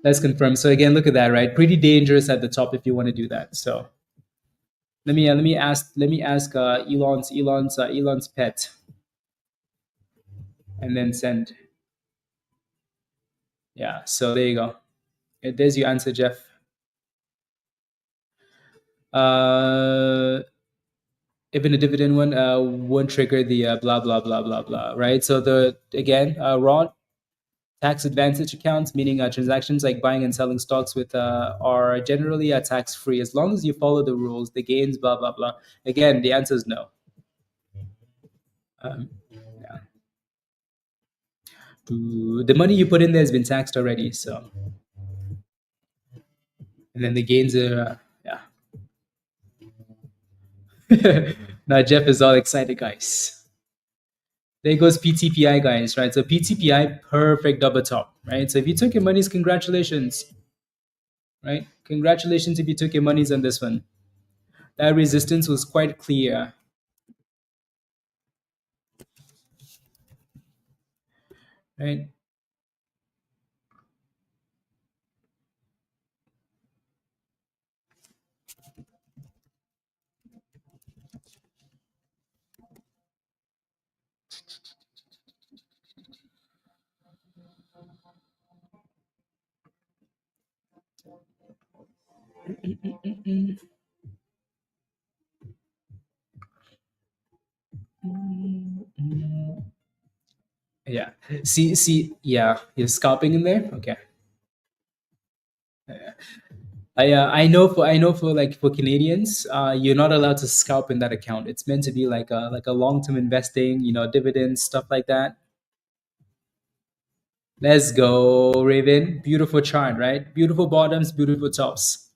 Let's confirm. So again, look at that, right? Pretty dangerous at the top if you want to do that. So let me ask Elon's pet and then send. Yeah. So there you go. There's your answer, Jeff. Uh, Even a dividend one won't trigger the blah blah blah blah blah, right? So the again raw tax advantage accounts, meaning transactions like buying and selling stocks with are generally tax free as long as you follow the rules, the gains, blah blah blah. Again, the answer is no. Yeah. The money you put in there has been taxed already, so and then the gains are yeah. Now Jeff is all excited, guys. There goes PTPI, guys, right? So PTPI, perfect double top, right? So if you took your monies, congratulations, right? Congratulations if you took your monies on this one. That resistance was quite clear, right? Yeah. Yeah, you're scalping in there. Okay. I know for like for Canadians, you're not allowed to scalp in that account. It's meant to be like a long term investing, dividends, stuff like that. Let's go, Raven. Beautiful chart, right? Beautiful bottoms, beautiful tops.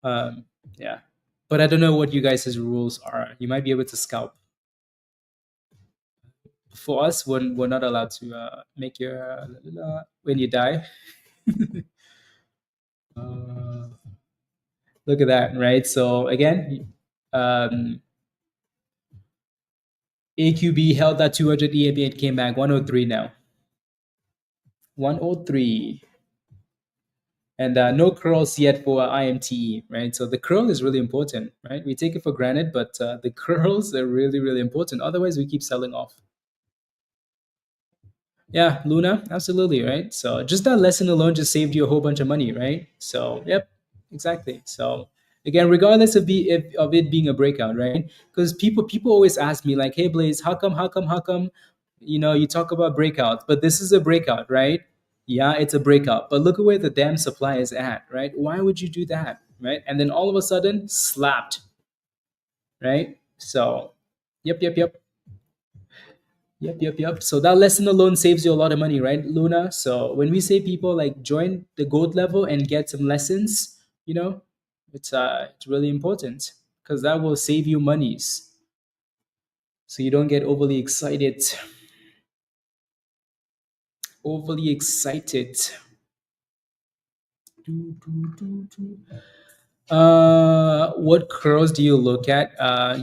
Um, yeah. But I don't know what you guys' rules are. You might be able to scalp. For us, we're not allowed to make your when you die. Uh, Look at that, right? So again, um, AQB held that 200 EMA and came back 103 now. 103. And no curls yet for IMTE, right? So the curl is really important, right? We take it for granted, but the curls are really, really important. Otherwise, we keep selling off. Yeah, Luna, absolutely, right? So just that lesson alone just saved you a whole bunch of money, right? So, yep, exactly. So again, regardless of it being a breakout, right? Because people always ask me like, "Hey, Blaze, how come, you talk about breakouts, but this is a breakout, right? Yeah, it's a breakout, but look at where the damn supply is at, right? Why would you do that, right? And then all of a sudden, slapped, right? So, yep. Yep. So that lesson alone saves you a lot of money, right, Luna? So when we say people like join the gold level and get some lessons, you know, It's really important because that will save you monies, so you don't get overly excited. Overly excited. What curls do you look at?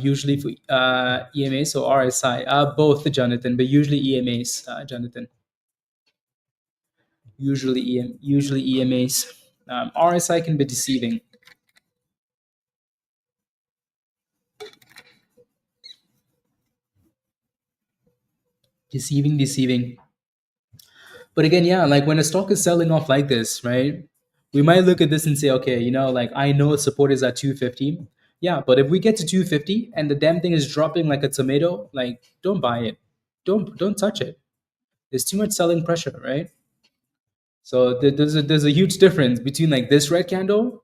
Usually for EMAs or RSI? Both, Jonathan, but usually EMAs, Jonathan. Usually EMAs. RSI can be deceiving. Deceiving. But again, yeah, like when a stock is selling off like this, right? We might look at this and say, okay, like I know support is at 250. Yeah, but if we get to 250 and the damn thing is dropping like a tomato, like don't buy it. Don't touch it. There's too much selling pressure, right? So there's a huge difference between like this red candle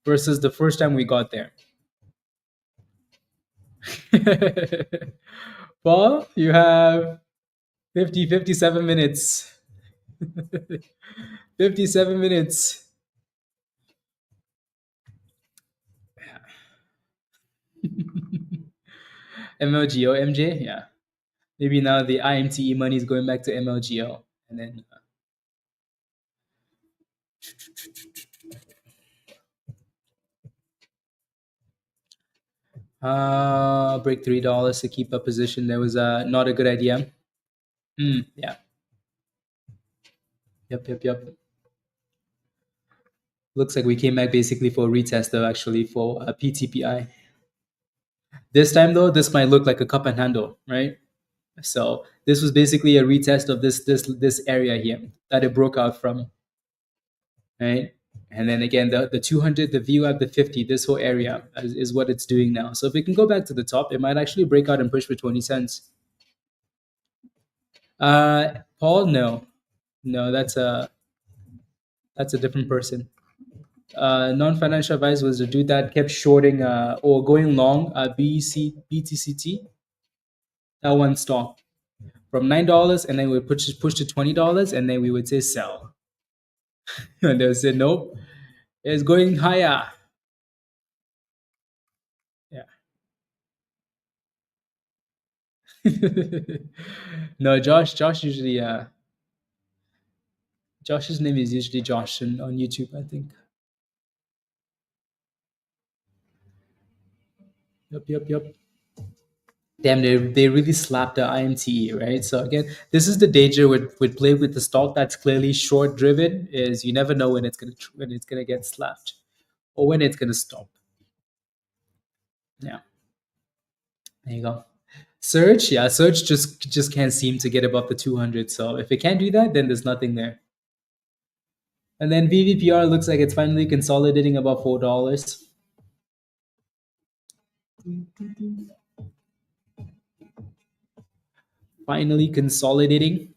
versus the first time we got there. Paul, you have 57 minutes. 57 minutes. MLGO, MJ, yeah. Maybe now the IMTE money is going back to MLGO. And then break $3 to keep a position. That was not a good idea. Yeah. Yep. Looks like we came back basically for a retest though, actually, for a PTPI. This time though, this might look like a cup and handle, right? So this was basically a retest of this area here that it broke out from, right? And then again, the 200, the VWAP, the 50, this whole area is what it's doing now. So if we can go back to the top, it might actually break out and push for 20 cents. Paul, no, that's a different person. Non-financial advice was the dude that kept shorting or going long BTCT, that one stock from $9, and then we push to $20, and then we would say sell, and they would say nope, it's going higher. Yeah. No, Josh usually Josh's name is usually Josh on YouTube, I think. Yep. Damn, they really slapped the IMTE, right? So again, this is the danger with play with the stock that's clearly short driven, is you never know when it's gonna get slapped or when it's gonna stop. Yeah, there you go. Surge, yeah, Surge just can't seem to get above the 200. So if it can't do that, then there's nothing there. And then VVPR looks like it's finally consolidating above $4. Finally consolidating.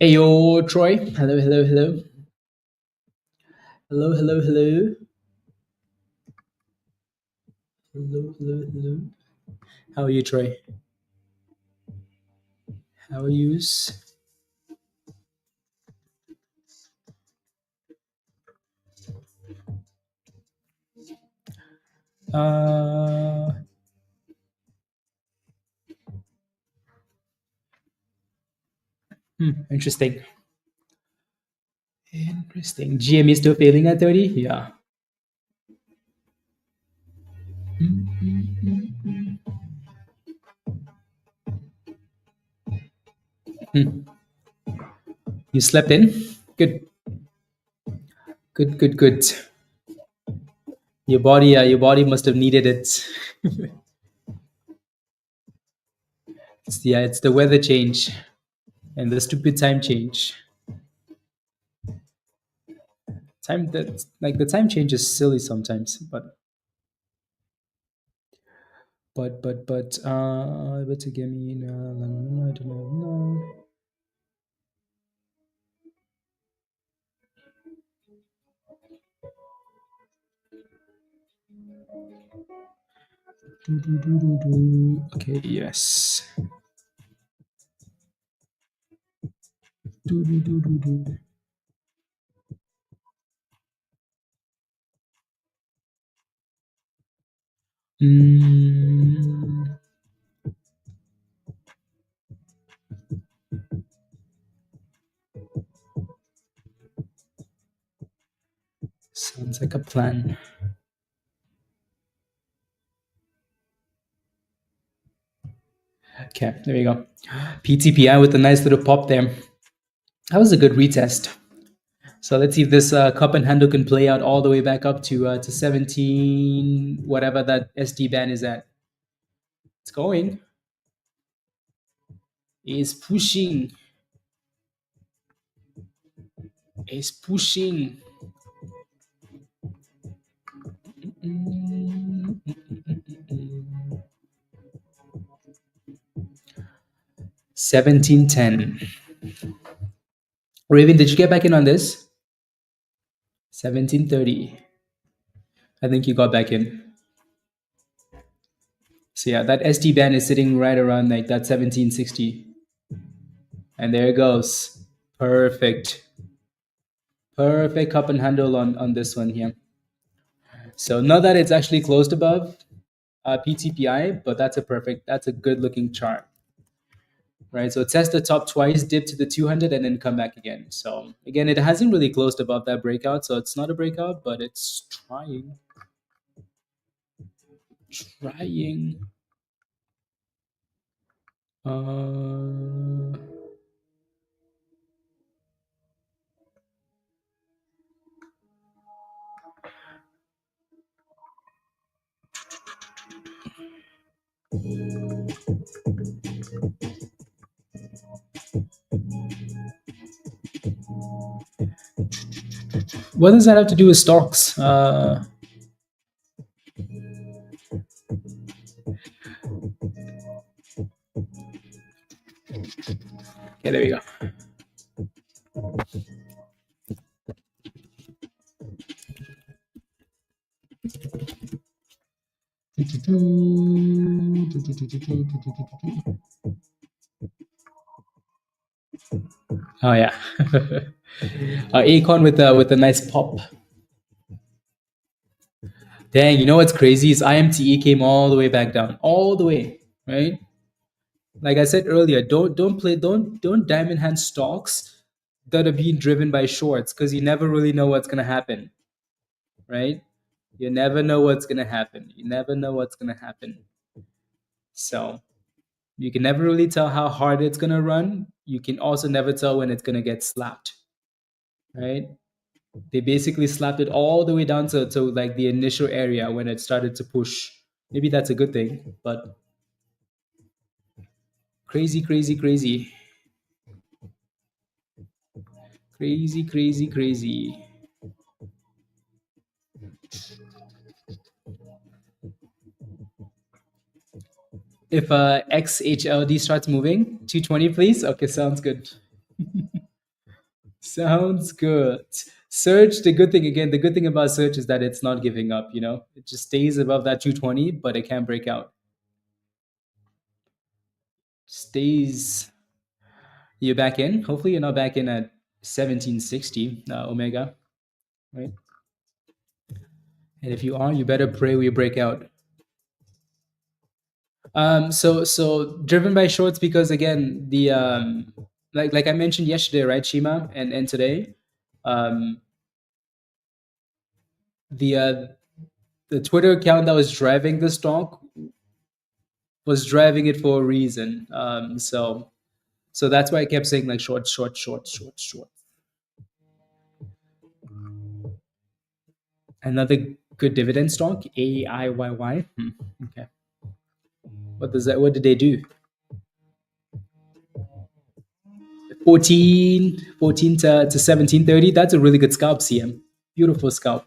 Hey yo, Troy. Hello. Hello. Hello. How are you, Troy? How are you? Uh, interesting. Interesting. GME still failing at 30? Yeah. You slept in? Good. Good. Your body must have needed it. It's the weather change and the stupid time change. The time change is silly sometimes, but what's a game? I don't know. Okay, yes. Mm, sounds like a plan. Okay, there you go. PTPI with a nice little pop there. That was a good retest. So let's see if this cup and handle can play out all the way back up to 17, whatever that SD band is at. It's going. Is pushing. Is pushing. 1710. Raven, did you get back in on this? 1730. I think you got back in. So yeah, that SD band is sitting right around like that 1760. And there it goes. Perfect. Perfect cup and handle on this one here. So not that it's actually closed above PTPI, but that's a good looking chart, right? So it test the top twice, dip to the 200, and then come back again. So again, it hasn't really closed above that breakout, so it's not a breakout, but it's trying. Trying. What does that have to do with stocks? Okay, there we go. Oh yeah, Acorn with a nice pop. Dang, you know what's crazy is IMTE came all the way back down, all the way, right? Like I said earlier, don't diamond hand stocks that are being driven by shorts because you never really know what's gonna happen, right? You never know what's gonna happen. You never know what's gonna happen. So you can never really tell how hard it's gonna run. You can also never tell when it's gonna get slapped, right? They basically slapped it all the way down to like the initial area when it started to push. Maybe that's a good thing, but crazy, crazy, crazy, crazy, crazy, crazy. If XHLD starts moving, 220, please. Okay, sounds good. Sounds good. Surge, the good thing about Surge is that it's not giving up, you know? It just stays above that 220, but it can't break out. Stays. You're back in. Hopefully, you're not back in at 1760 Omega, right? And if you are, you better pray we break out. So driven by shorts because again, the like I mentioned yesterday, right, Shima, and today, um, the uh, the Twitter account that was driving the stock was driving it for a reason. So that's why I kept saying like short, short, short, short, short. Another good dividend stock, AIYY. Okay. What did they do? 14 to 1730. That's a really good scalp, CM. Beautiful scalp.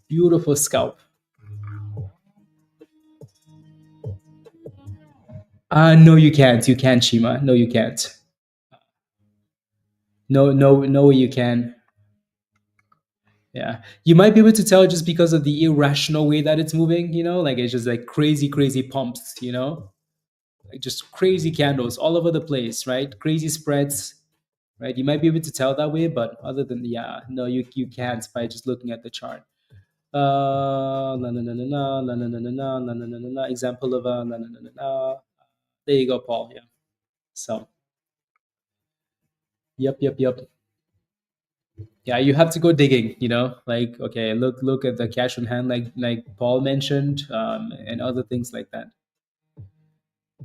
Beautiful scalp. No, you can't. You can't, Shima. No, you can't. No, no, no, you can. Yeah, you might be able to tell just because of the irrational way that it's moving. Like it's just like crazy, crazy pumps. Like just crazy candles all over the place, right? Crazy spreads, right? You might be able to tell that way, but other than yeah, no, you can't by just looking at the chart. Na na na na na na na na na na na na na na na. Example of na na na na na. There you go, Paul. Yeah. So yep. Yeah, you have to go digging. Like okay, look at the cash on hand, like Paul mentioned, and other things like that.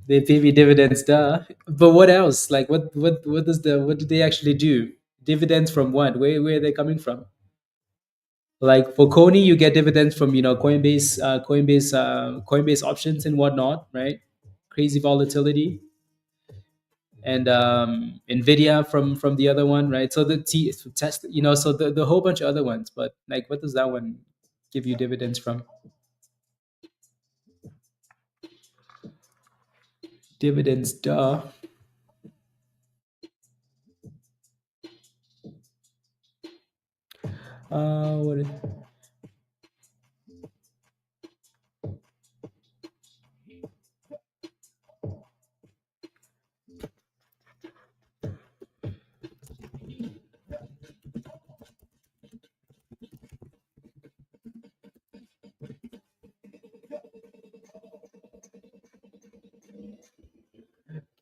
They pay me dividends, duh. But what else? Like what do they actually do? Dividends from what? Where are they coming from? Like for Coney, you get dividends from Coinbase options and whatnot, right? Crazy volatility, and NVIDIA from the other one, right? So the test, so the whole bunch of other ones. But like, what does that one give you dividends from? Dividends, duh. What?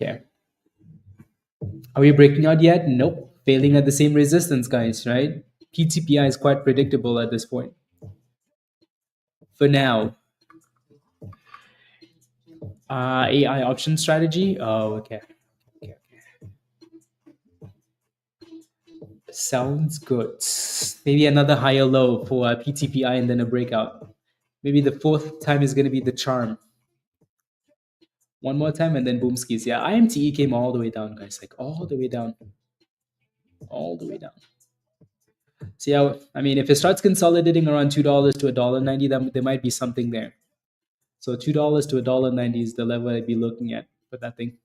Okay. Are we breaking out yet? Nope. Failing at the same resistance, guys, right? PTPI is quite predictable at this point. For now. AI option strategy. Oh, okay. Okay. Sounds good. Maybe another higher low for PTPI and then a breakout. Maybe the fourth time is going to be the charm. One more time and then boom skis. Yeah, IMTE came all the way down, guys. Like all the way down. All the way down. So yeah, I mean, if it starts consolidating around $2 to $1.90, then there might be something there. So $2 to $1.90 is the level I'd be looking at for that thing.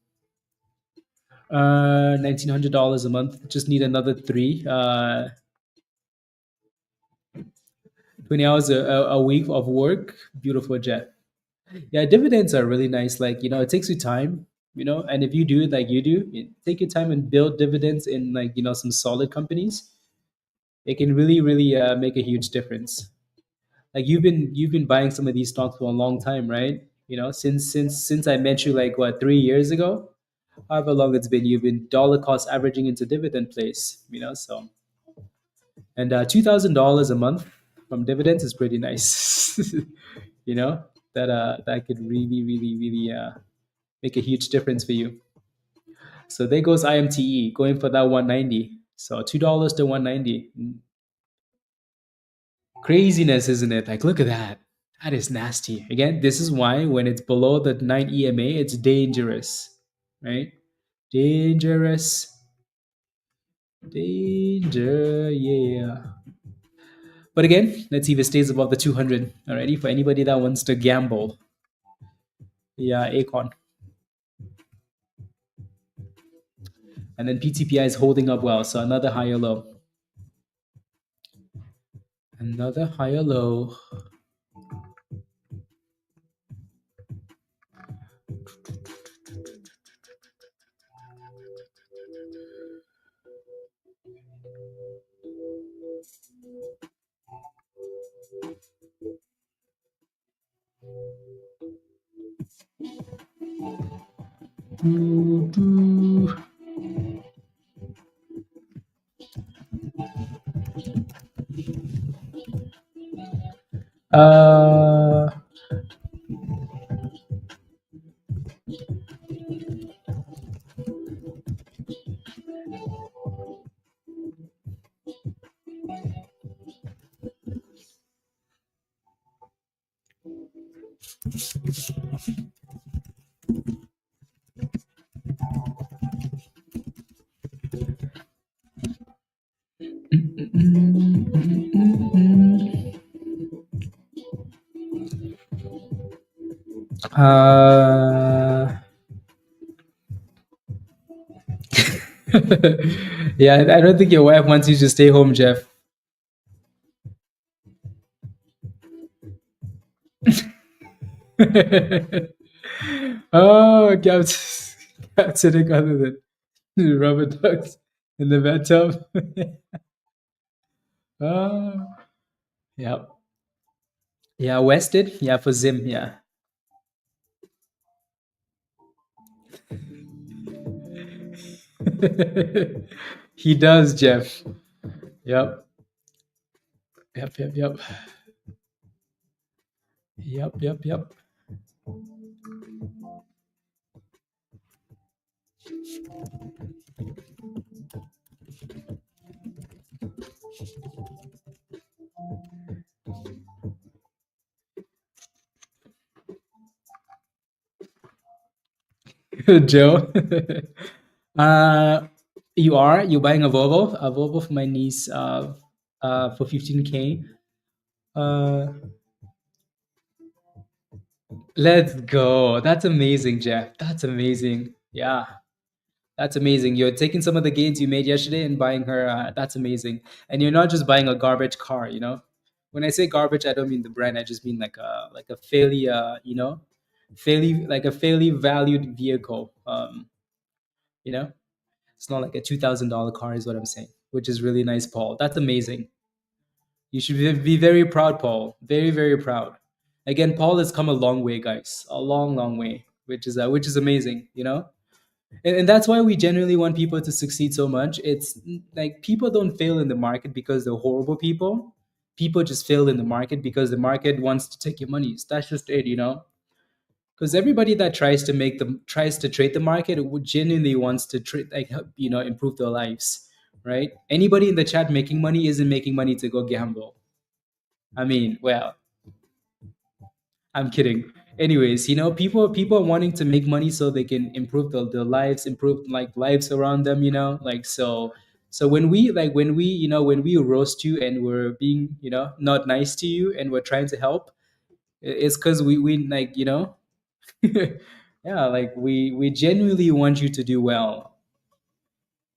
$1,900 a month. Just need another three. 20 hours a week of work. Beautiful, Jeff. Yeah, dividends are really nice. Like, it takes you time, and if you do it like you do, take your time and build dividends in like, some solid companies. It can really, really make a huge difference. Like you've been buying some of these stocks for a long time, right? Since I met you like what 3 years ago, however long it's been, you've been dollar cost averaging into dividend place, so and $2,000 a month from dividends is pretty nice. you know that could really, really, really make a huge difference for you. So there goes IMTE going for that 190. So $2 to 190. Craziness, isn't it? Like, look at that. That is nasty. Again, this is why when it's below the 9 EMA, it's dangerous, right? Dangerous. Danger, yeah. But again, let's see if it stays above the 200. Alrighty, for anybody that wants to gamble. Yeah, Acon. And then PTPI is holding up well, so another higher low. Another higher low. Doo, doo. Uh, uh, yeah, I don't think your wife wants you to stay home, Jeff. Oh, capturing other than rubber ducks in the bathtub. Oh, yeah. Yeah, Wested. Yeah, for Zim. Yeah. He does, Jeff. Yep. Yep, yep, yep. Yep, yep, yep. Joe. uh, you are? You buying a Volvo? A Volvo for my niece for 15K. Uh, let's go. That's amazing, Jeff. That's amazing. Yeah. That's amazing. You're taking some of the gains you made yesterday and buying her. That's amazing. And you're not just buying a garbage car. When I say garbage, I don't mean the brand. I just mean like a fairly fairly valued vehicle. You know, it's not like a $2,000 car, is what I'm saying, which is really nice, Paul. That's amazing. You should be very proud, Paul. Very, very proud. Again, Paul has come a long way, guys. A long, long way, which is amazing. And that's why we generally want people to succeed so much. It's like people don't fail in the market because they're horrible people. People just fail in the market because the market wants to take your money. That's just it. Because everybody that tries to trade the market would genuinely wants to trade, like, improve their lives, right? Anybody in the chat making money isn't making money to go gamble. I mean, well, I'm kidding. Anyways, people are wanting to make money so they can improve their lives, improve like lives around them, like so when we roast you and we're being, not nice to you and we're trying to help, it's because we like, yeah, like we genuinely want you to do well,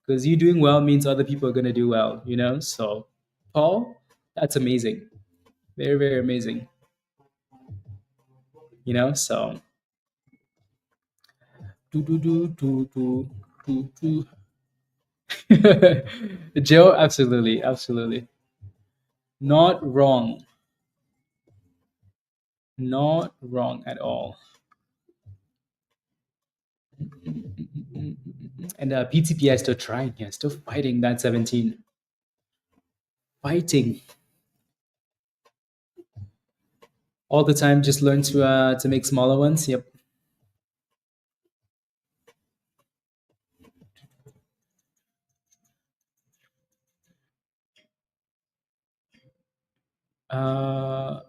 because you doing well means other people are gonna do well, So, Paul, that's amazing, very, very amazing, So. Do, do, do, do, do, do, do. Joe, absolutely, absolutely. Not wrong. Not wrong at all. And PTPI still trying here, still fighting that 17. Fighting all the time. Just learn to make smaller ones. Yep. Uh,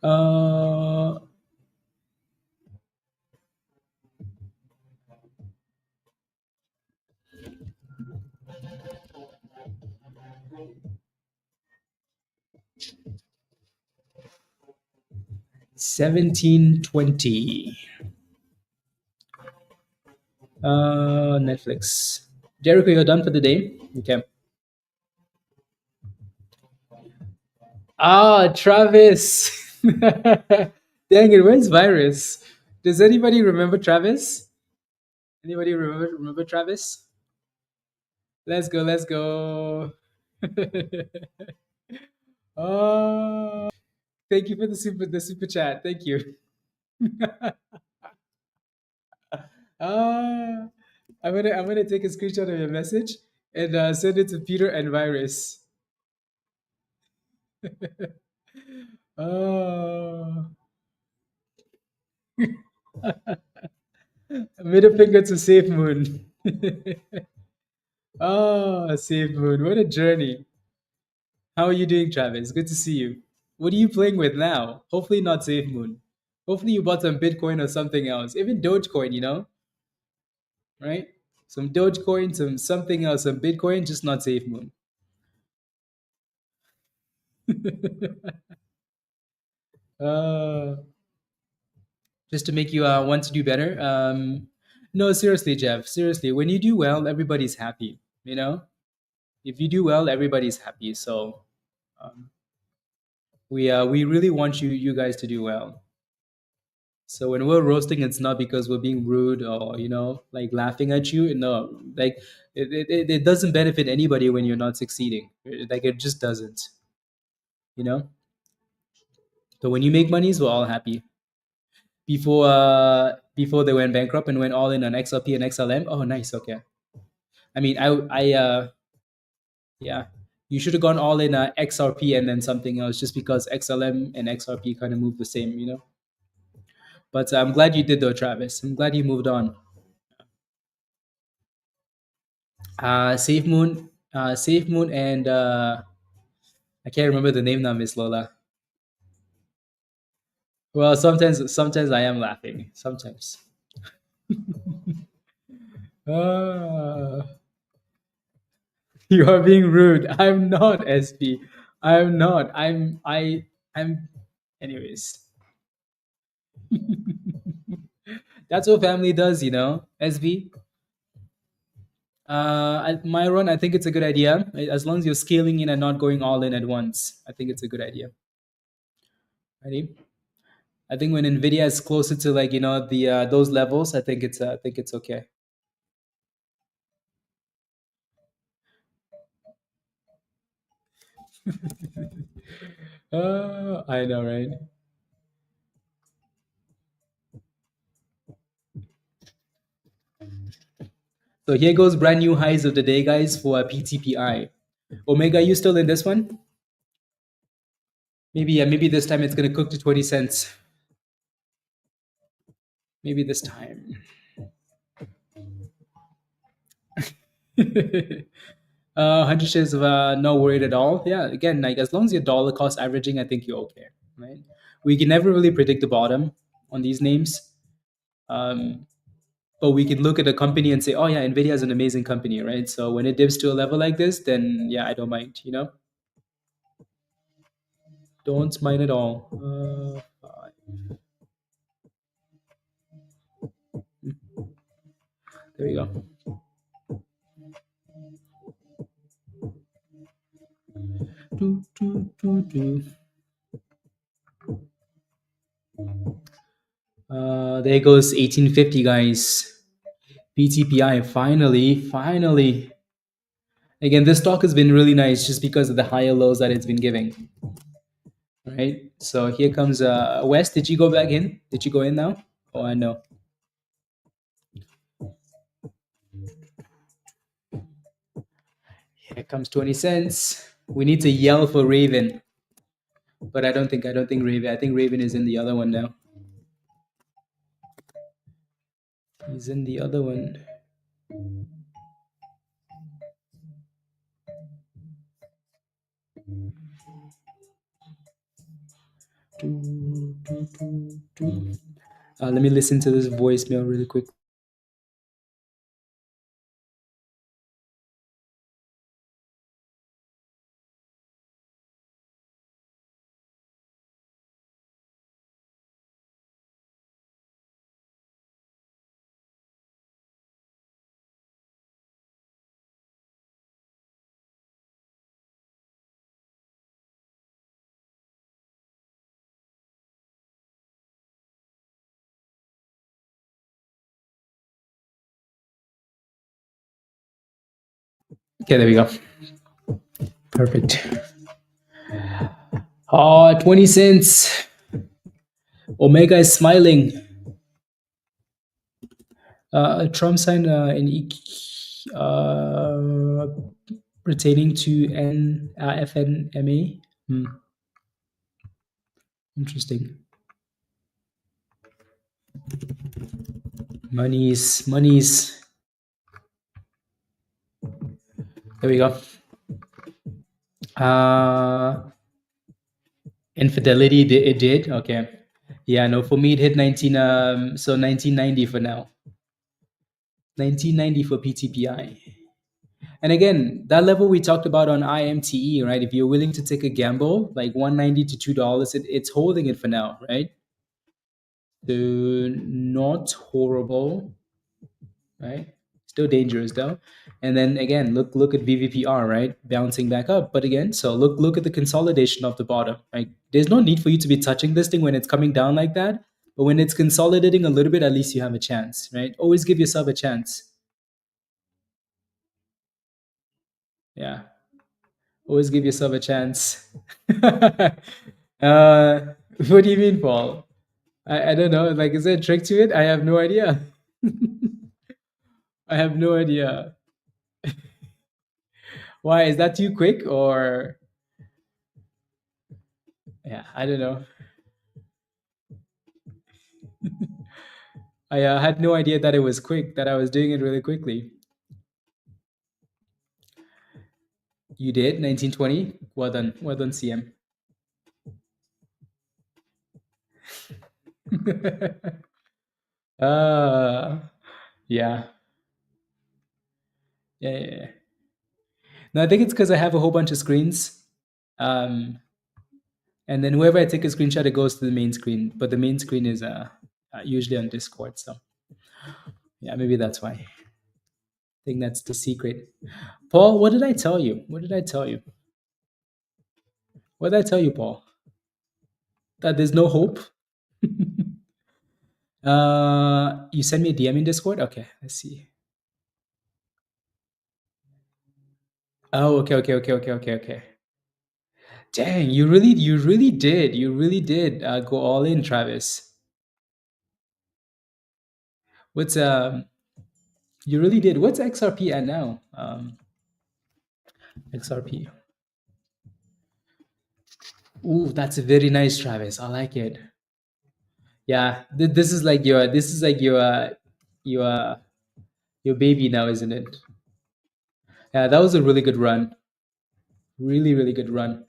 uh, 1720. Netflix. Jericho, you're done for the day. Okay. Ah, Travis. Dang it, where's Virus? Does anybody remember Travis? Anybody remember Travis? Let's go, let's go. Oh, thank you for the super chat. Thank you. Ah, I'm gonna take a screenshot of your message and send it to Peter and Virus. Oh, middle finger to Safe Moon. Oh, Safe Moon, what a journey. How are you doing, Travis? Good to see you. What are you playing with now? Hopefully not Safe Moon. Hopefully you bought some Bitcoin or something else. Even Dogecoin, right? Some Dogecoin, some something else, some Bitcoin, just not Safe Moon. uh, just to make you want to do better. No, seriously, Jeff. Seriously, when you do well, everybody's happy. You know, if you do well, everybody's happy. So um, we really want you guys to do well. So when we're roasting, it's not because we're being rude or like laughing at you. No, like it doesn't benefit anybody when you're not succeeding. Like it just doesn't. You know. So when you make monies, we're all happy. Before they went bankrupt and went all in on XLP and XLM. Oh, nice. Okay. I mean, yeah, you should have gone all in XRP and then something else, just because XLM and XRP kind of move the same. But I'm glad you did though, Travis. I'm glad you moved on. Safe Moon, and I can't remember the name now, Miss Lola. Well, sometimes I am laughing. Sometimes. Ah, you are being rude. I'm not, SB. I'm not. I'm. Anyways, that's what family does. SB. Myron, I think it's a good idea. As long as you're scaling in and not going all in at once, I think it's a good idea. Ready? I think when Nvidia is closer to like the those levels, I think it's okay. I know, right? So here goes brand new highs of the day, guys, for PTPI. Omega, you still in this one? Maybe this time it's gonna cook to 20 cents. Maybe this time. 100 shares of not worried at all. Yeah, again, like as long as your dollar cost averaging, I think you're okay, right? We can never really predict the bottom on these names, um, but we can look at a company and say, oh yeah, Nvidia is an amazing company, right? So when it dips to a level like this, then yeah, I don't mind. Don't mind at all. There we go. Do, do, do, do. There goes 1850, guys. PTPI, finally. Again, this stock has been really nice just because of the higher lows that it's been giving. Right. So here comes West. Did you go back in? Did you go in now? Oh, I know. Here comes 20 cents. We need to yell for Raven, but I don't think Raven. I think Raven is in the other one now. He's in the other one. Let me listen to this voicemail really quick. Okay, there we go. Perfect. 20 cents. Omega is smiling. Trump signed pertaining to FNMA. Interesting. Monies. There we go. Infidelity, it did. Okay. Yeah, no, for me it hit 1990 for now. 1990 for PTPI. And again, that level we talked about on IMTE, right? If you're willing to take a gamble, like 190 to $2, it's holding it for now, right? So not horrible, right? Still dangerous though. And then again, look at VVPR, right? Bouncing back up. But again, so look at the consolidation of the bottom, right? There's no need for you to be touching this thing when it's coming down like that. But when it's consolidating a little bit, at least you have a chance, right? Always give yourself a chance. Yeah. Always give yourself a chance. What do you mean, Paul? I don't know. Like, is there a trick to it? I have no idea. I have no idea. Why is that too quick or yeah? I don't know. I had no idea that it was quick. That I was doing it really quickly. You did 1920. Well done. Well done, CM. uh yeah. Yeah. No, I think it's because I have a whole bunch of screens. Um, and then whoever I take a screenshot, it goes to the main screen. But the main screen is usually on Discord. So yeah, maybe that's why. I think that's the secret. Paul, what did I tell you? What did I tell you? What did I tell you, Paul? That there's no hope. You send me a DM in Discord. Okay, let's see. Oh, okay. Dang, you really did go all in, Travis. What's You really did. What's XRP at now? XRP. Ooh, that's a very nice, Travis. I like it. Yeah, this is like your your baby now, isn't it? Yeah, that was a really good run. Really good run.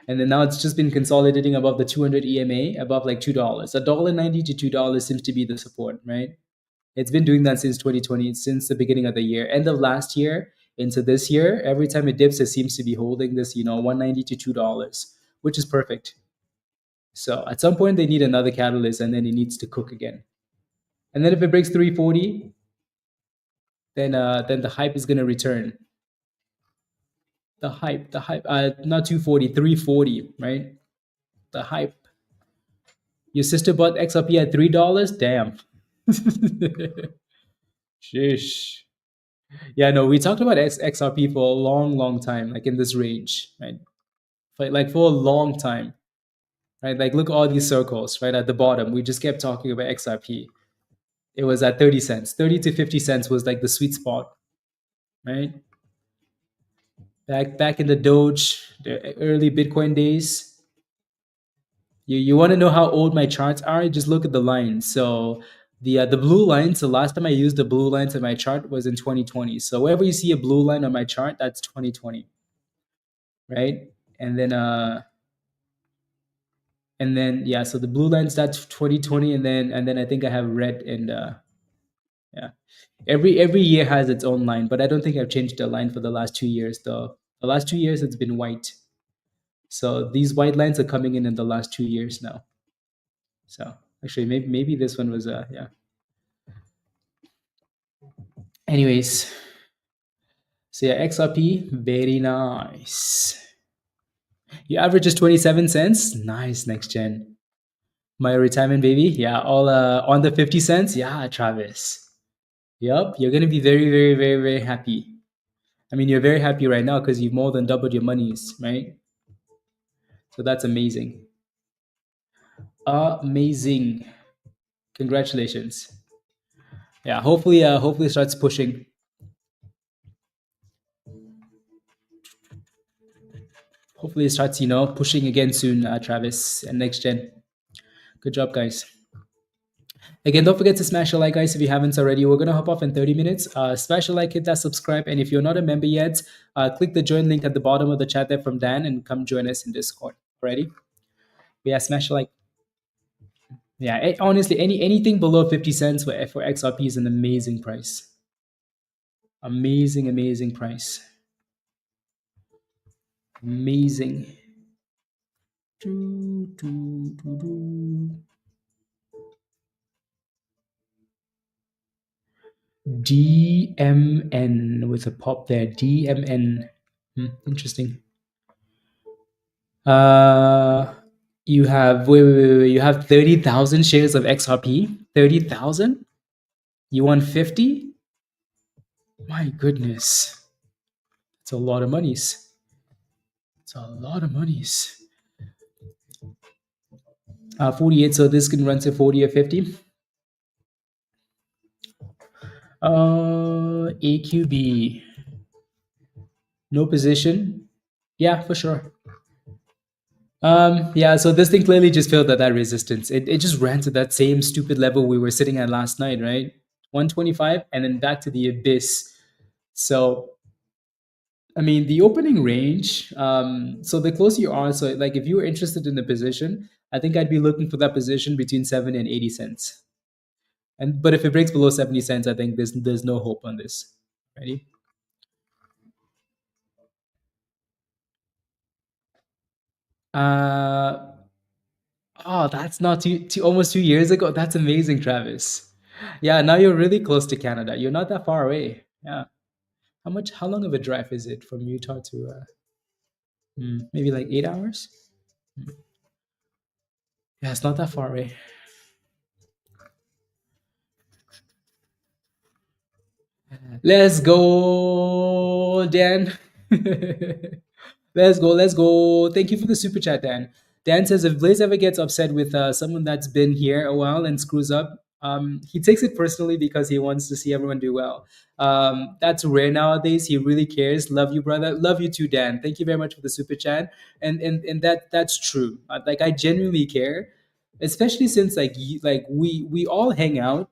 And then now it's just been consolidating above the 200 EMA, above like $2. $1.90 to $2 seems to be the support, right? It's been doing that since 2020, since the beginning of the year, end of last year into this year. Every time it dips, it seems to be holding this, 190 to $2, which is perfect. So at some point they need another catalyst, and then it needs to cook again. And then if it breaks 340, then the hype is gonna return. Not 240, 340, right? The hype. Your sister bought XRP at $3. Damn. Sheesh. Yeah, no, we talked about XRP for a long time, like in this range, right? For a long time, right? Like look at all these circles, right at the bottom. We just kept talking about XRP. It was at 30 cents. 30 to 50 cents was like the sweet spot, right? Back in the Doge, the early Bitcoin days. You want to know how old my charts are? Just look at the lines. So the blue lines, the last time I used the blue lines in my chart was in 2020. So wherever you see a blue line on my chart, that's 2020, right? And then yeah, so the blue lines that's 2020, and then I think I have red and yeah. Every year has its own line, but I don't think I've changed the line for the last 2 years though. The last 2 years it's been white. So these white lines are coming in the last 2 years now. So actually, maybe this one was yeah. Anyways, so yeah, XRP, very nice. Your average is 27 cents. Nice, next gen. My retirement baby, yeah, all on the 50 cents. Yeah, Travis. Yep, you're gonna be very happy. I mean, you're very happy right now because you've more than doubled your monies, right? So that's amazing. Amazing. Congratulations. Yeah, hopefully it starts pushing. Hopefully it starts, pushing again soon, Travis and next gen. Good job, guys. Again, don't forget to smash a like, guys, if you haven't already. We're gonna hop off in 30 minutes. Smash a like, hit that subscribe, and if you're not a member yet, click the join link at the bottom of the chat there from Dan, and come join us in Discord. Alrighty? But yeah, smash a like. Yeah, honestly, anything below 50 cents for XRP is an amazing price. Amazing price. Amazing. DMN with a pop there. DMN. Interesting. Uh, you have wait. You have 30,000 shares of XRP. 30,000. You want 50? My goodness, it's a lot of monies. It's a lot of monies. 48. So this can run to 40 or 50. AQB. No position. Yeah, for sure. Yeah, so this thing clearly just failed at that resistance. It just ran to that same stupid level we were sitting at last night, right? 125 and then back to the abyss. So, I mean, the opening range, so the closer you are, so like if you were interested in a position, I think I'd be looking for that position between 7 and 80 cents. And but if it breaks below 70 cents, I think there's no hope on this. Ready? Uh oh, that's not almost 2 years ago. That's amazing, Travis. Yeah, now you're really close to Canada. You're not that far away. Yeah. How long of a drive is it from Utah to maybe like 8 hours? Yeah, it's not that far away. Let's go, Dan. Let's go. Thank you for the super chat, Dan. Dan says if Blaze ever gets upset with someone that's been here a while and screws up, he takes it personally because he wants to see everyone do well. That's rare nowadays. He really cares. Love you, brother. Love you too, Dan. Thank you very much for the super chat. And that's true. Like I genuinely care, especially since like we all hang out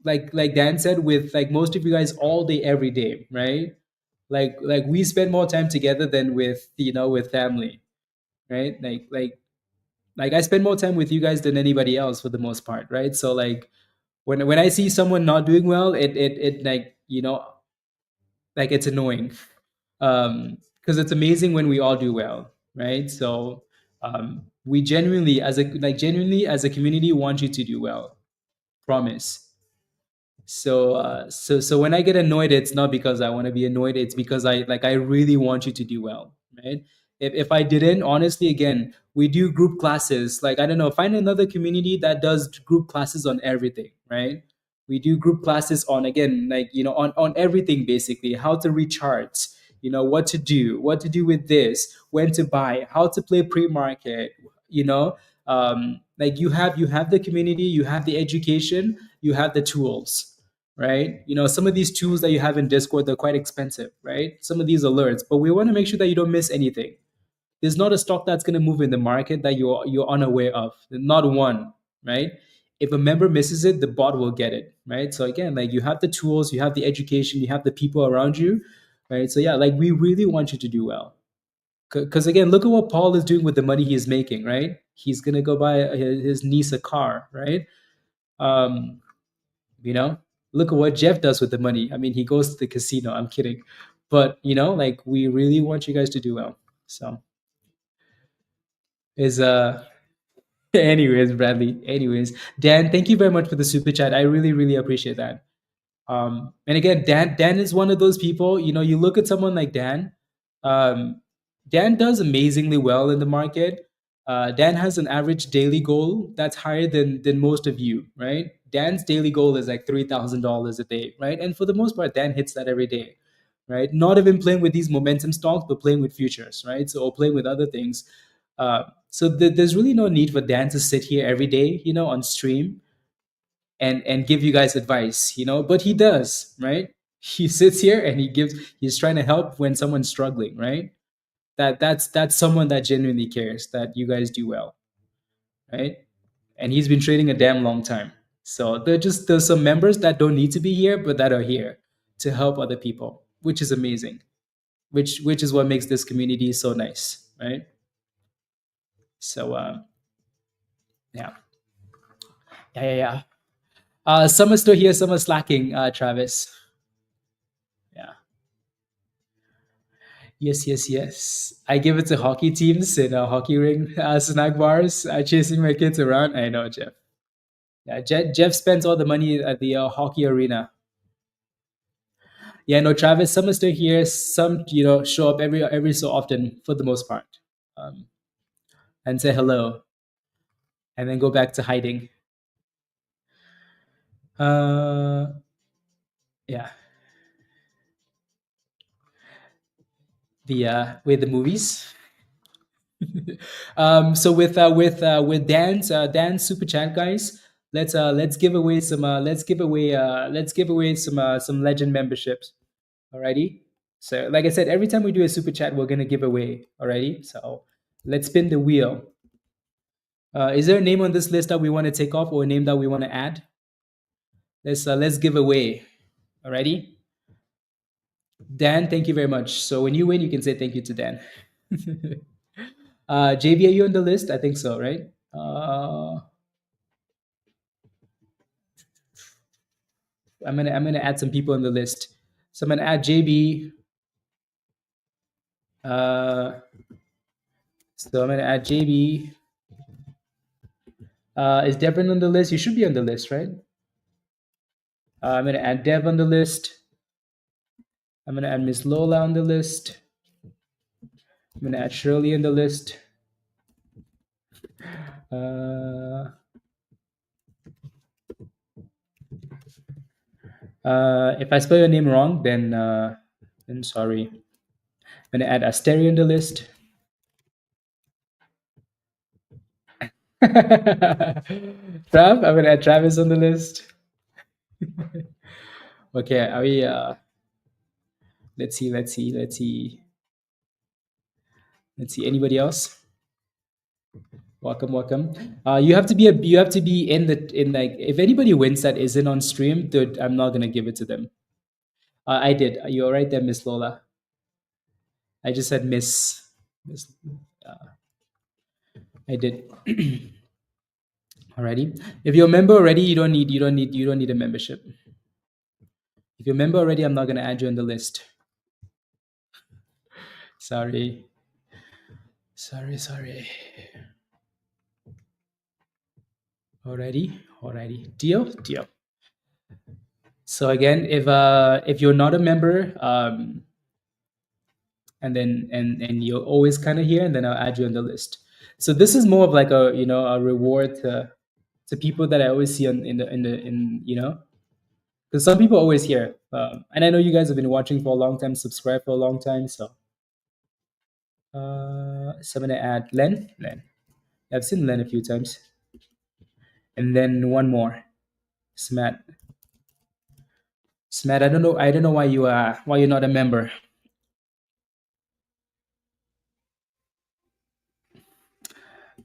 like Dan said, with like most of you guys all day, every day, right? Like we spend more time together than with with family, right? Like I spend more time with you guys than anybody else for the most part, right? So like when I see someone not doing well, it like like it's annoying, because it's amazing when we all do well, right? So we genuinely as a community want you to do well, promise. So when I get annoyed, it's not because I want to be annoyed. It's because I really want you to do well, right? If I didn't, honestly, again, we do group classes. Like I don't know, find another community that does group classes on everything, right? We do group classes on, again, like on everything, basically how to read charts, what to do with this, when to buy, how to play pre-market, you know like you have the community, you have the education, you have the tools, right? Some of these tools that you have in Discord, they're quite expensive, right? Some of these alerts, but we want to make sure that you don't miss anything. There's not a stock that's going to move in the market that you're unaware of. Not one, right? If a member misses it, the bot will get it, right? So again, like you have the tools, you have the education, you have the people around you, right? So yeah, like we really want you to do well. Because again, look at what Paul is doing with the money he's making, right? He's gonna go buy his niece a car, right? Um, you know, look at what Jeff does with the money. I mean, he goes to the casino. I'm kidding, but like we really want you guys to do well. So is anyways, Bradley. Anyways, Dan, thank you very much for the super chat. I really, really appreciate that. And again, Dan is one of those people. You look at someone like Dan. Um, Dan does amazingly well in the market. Dan has an average daily goal that's higher than most of you, right? Dan's daily goal is like $3,000 a day, right? And for the most part, Dan hits that every day, right? Not even playing with these momentum stocks, but playing with futures, right? So or playing with other things. So there's really no need for Dan to sit here every day, on stream and give you guys advice, but he does, right? He sits here and he's trying to help when someone's struggling, right? That's someone that genuinely cares that you guys do well, right? And he's been trading a damn long time. So there's some members that don't need to be here but that are here to help other people, which is amazing, which is what makes this community so nice, right? So yeah. Yeah. Some are still here, some are slacking, Travis. Yeah. Yes. I give it to hockey teams in a hockey ring, snack bars, chasing my kids around. I know, Jeff. Yeah, Jeff spends all the money at the hockey arena, Yeah, no, Travis, some are still here. Some, show up every so often for the most part, um, and say hello, and then go back to hiding. Yeah, with the movies. So with Dan's super chat, guys, let's give away some legend memberships. Alrighty. So like I said, every time we do a super chat, we're gonna give away. Alrighty. So let's spin the wheel. Is there a name on this list that we want to take off, or a name that we want to add? Let's give away. Alrighty. Dan, thank you very much. So when you win, you can say thank you to Dan. JB, are you on the list? I think so, right? I'm gonna add some people on the list. So I'm gonna add JB. So I'm gonna add JB. Is Devin on the list? You should be on the list, right? I'm gonna add Dev on the list. I'm gonna add Miss Lola on the list. I'm gonna add Shirley on the list. If I spell your name wrong, then sorry. I'm gonna add Asteri on the list. Trav, I'm gonna add Travis on the list. Okay, are we? Let's see. Anybody else? Welcome. You have to be in like, if anybody wins that isn't on stream, dude, I'm not gonna give it to them. I did. You're right there, Miss Lola. I just said Miss. I did. Alrighty. If you're a member already, you don't need a membership. If you're a member already, I'm not gonna add you on the list. Sorry. Alrighty. Deal. So again, if you're not a member, and then and you're always kind of here, and then I'll add you on the list. So this is more of like a a reward to people that I always see in because some people are always here, and I know you guys have been watching for a long time, subscribed for a long time. So I'm gonna add Len. I've seen Len a few times, and then one more, Smat. I don't know why you're not a member.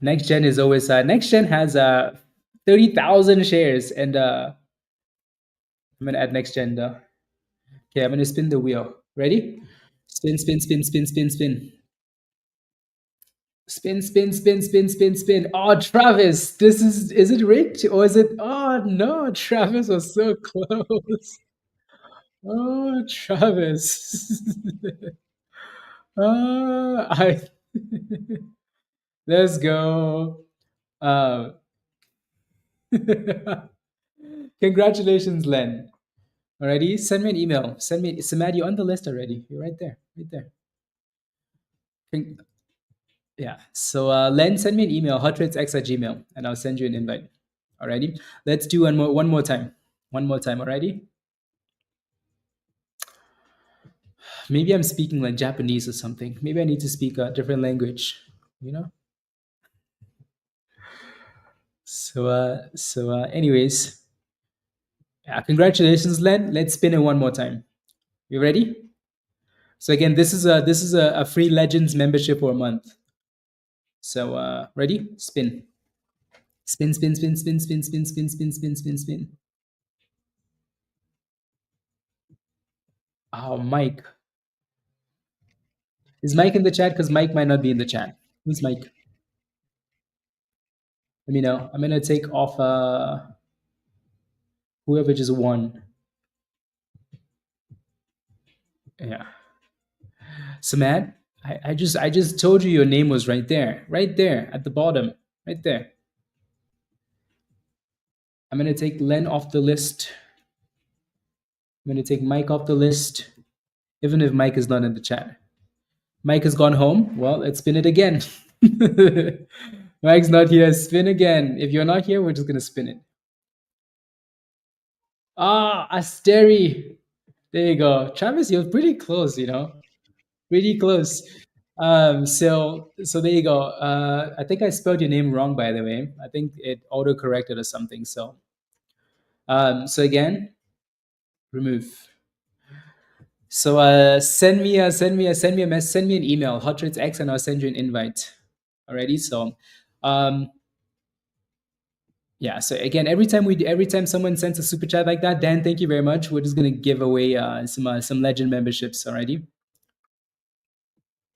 Next Gen is always Next Gen has 30,000 shares, and I'm gonna add Next Gen though. Okay, I'm gonna spin the wheel. Ready? Spin. Spin. Oh, Travis, is it rigged, or is it? Oh no, Travis was so close. Oh, Travis. I let's go. Congratulations, Len. Alrighty, send me an email. Samad, you're on the list already. You're right there. Yeah. So Len, send me an email, hotratesx@gmail, and I'll send you an invite. Alrighty. Let's do one more time. Alrighty. Maybe I'm speaking like Japanese or something. Maybe I need to speak a different language. Anyways, yeah, congratulations, Len. Let's spin it one more time. You ready? So again, this is a free Legends membership for a month. So ready? Spin. Spin. Oh, Mike. Is Mike in the chat? Because Mike might not be in the chat. Who's Mike? Let me know. I'm gonna take off whoever just won. Yeah. Samad, I just told you your name was right there at the bottom, right there. I'm gonna take Len off the list. I'm going to take Mike off the list, even if Mike is not in the chat. Mike has gone home. Well, let's spin it again. Mike's not here. Spin again. If you're not here, we're just going to spin it. Ah, Asteri. There you go. Travis, you're pretty close, pretty close. So there you go. I think I spelled your name wrong, by the way. I think it auto corrected or something. So again, remove. So send me an email, HotTradesX, and I'll send you an invite. Alrighty. So, um, yeah. So again, every time someone sends a super chat like that, Dan, thank you very much. We're just gonna give away some legend memberships. Alrighty.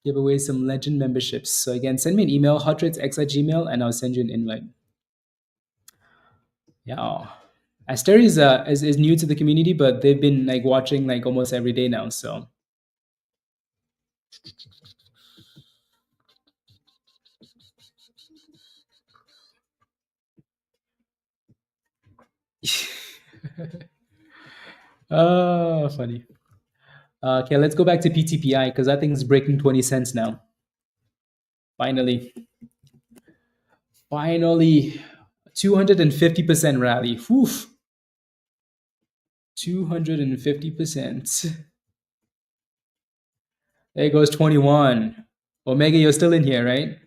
Give away some legend memberships. So again, send me an email, HotTradesX@gmail, and I'll send you an invite. Yeah. Aster is new to the community, but they've been like watching like almost every day now. So oh, funny. Okay, let's go back to PTPI because that thing is breaking 20 cents now. Finally. Finally. 250% rally. Whew. 250%. There goes 21. Omega, you're still in here, right?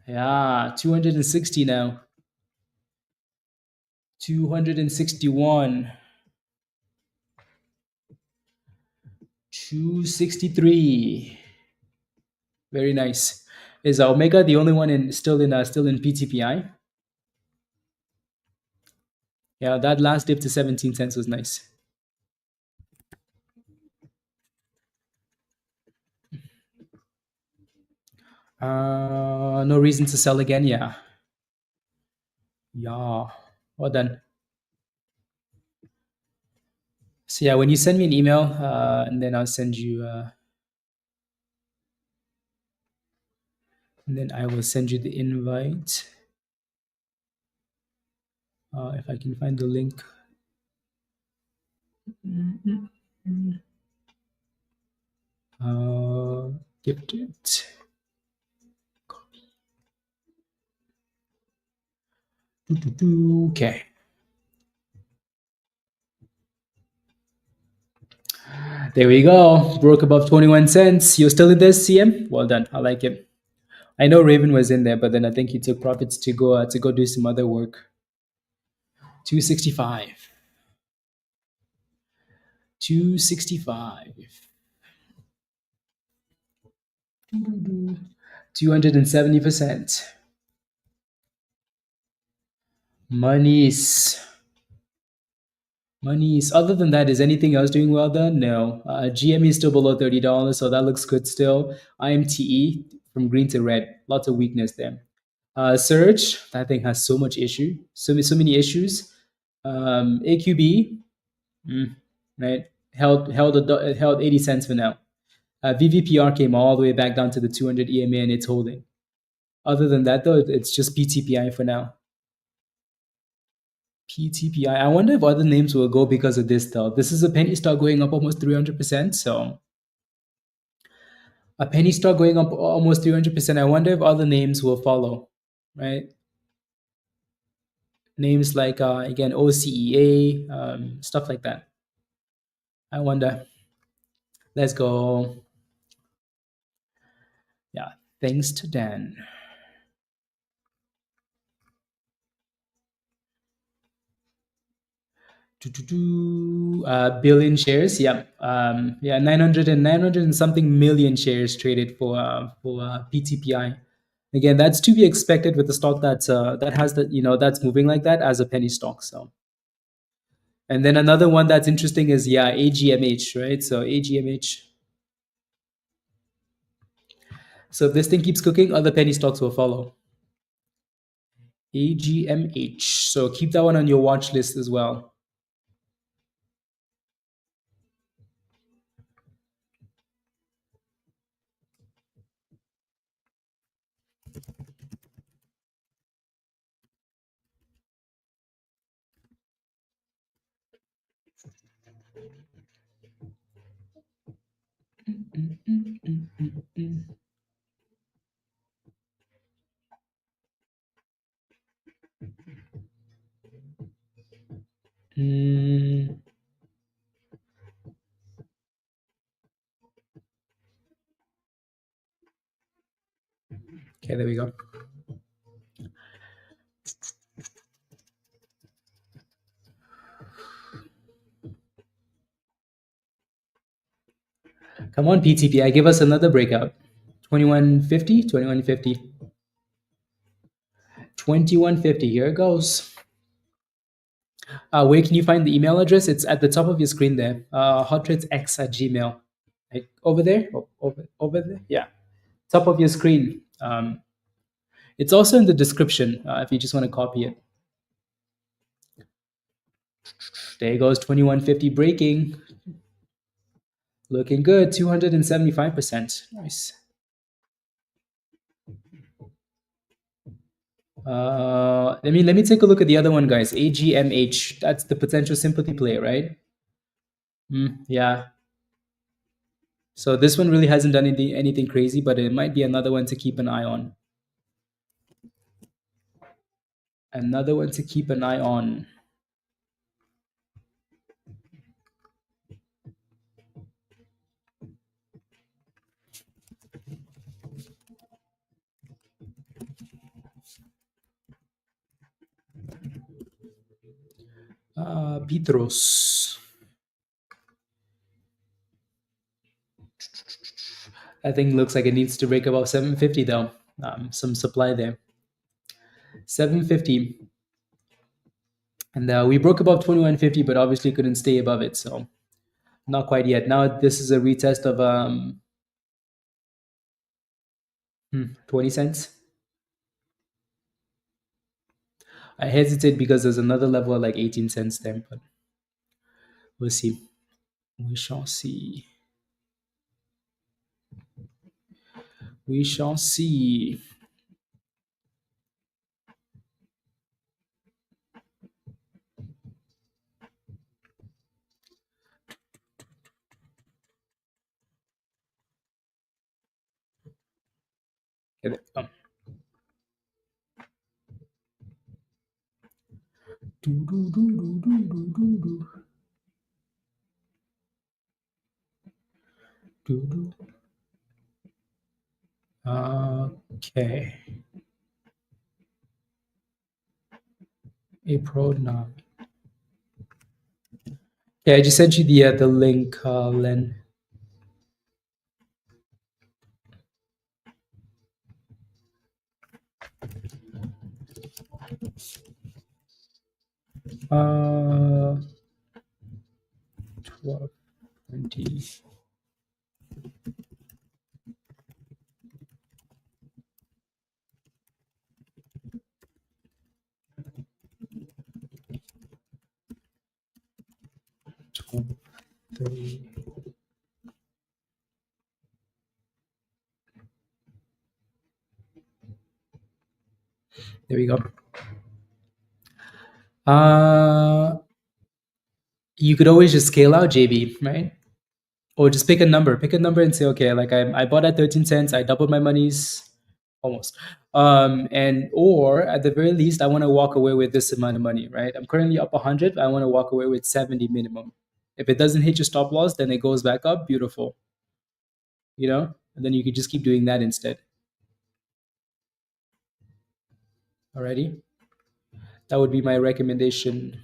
Yeah, 260 now. 261. 263. Very nice. Is Omega the only one still in PTPI? Yeah, that last dip to 17 cents was nice. No reason to sell again. Yeah. Yeah. Well done. So yeah, when you send me an email, and then I'll send you, and then I will send you the invite. If I can find the link. Gift it. Okay. There we go. Broke above 21 cents. You're still in this, CM? Well done. I like it. I know Raven was in there, but then I think he took profits to go do some other work. 265. 265. 270%. Monies. Monies. Other than that, is anything else doing well then? No. GME is still below $30, so that looks good still. IMTE from green to red. Lots of weakness there. Surge, that thing has so much issue. So many issues. AQB, right? Held 80 cents for now. VVPR came all the way back down to the 200 EMA and it's holding. Other than that, though, it's just PTPI for now. PTPI. I wonder if other names will go because of this, though. This is a penny stock going up almost 300%. So a penny stock going up almost 300%. I wonder if other names will follow, right? Names like, again, OCEA, stuff like that. I wonder. Let's go. Yeah, thanks to Dan. Billion shares. Yeah. Yeah, 900 and something million shares traded for PTPI. Again, that's to be expected with the stock that has that's moving like that as a penny stock. So, and then another one that's interesting is AGMH, right? So AGMH. So if this thing keeps cooking, other penny stocks will follow. AGMH. So keep that one on your watch list as well. Mm, okay, there we go. Come on, PTPI, give us another breakout. 2150, 2150. 2150, here it goes. Where can you find the email address? It's at the top of your screen there. Hotradesx at Gmail. Like over there? Over there? Yeah. Top of your screen. It's also in the description if you just want to copy it. There goes 2150 breaking. Looking good, 275%. Nice. Let me take a look at the other one, guys. AGMH. That's the potential sympathy play, right? Yeah. So this one really hasn't done anything crazy, but it might be another one to keep an eye on. Another one to keep an eye on. Petros. That thing looks like it needs to break above 750 though. Some supply there. 750. And we broke above 2150, but obviously couldn't stay above it. So not quite yet. Now this is a retest of 20 cents. I hesitate because there's another level at like 18 cents there, but we'll see. We shall see. We shall see. Okay, Okay. April 9. Yeah, I just sent you the link, Len. Uh, 12, 20. Three. There we go. You could always just scale out JB, right? Or just pick a number. Pick a number and say, okay, like I bought at 13 cents. I doubled my monies almost. And or at the very least, I want to walk away with this amount of money, right? I'm currently up 100. I want to walk away with 70 minimum. If it doesn't hit your stop loss, then it goes back up. Beautiful. And then you could just keep doing that instead. Alrighty. That would be my recommendation.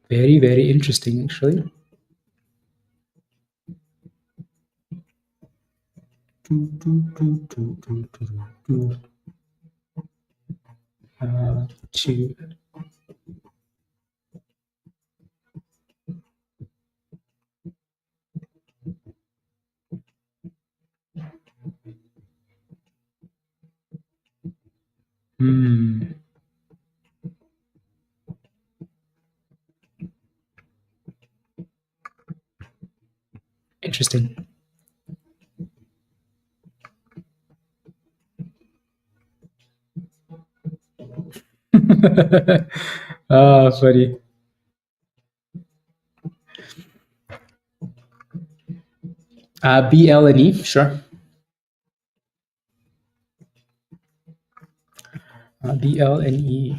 Very, very interesting, actually. Two. Hmm. Interesting. Funny. BL and E, sure. BL and E.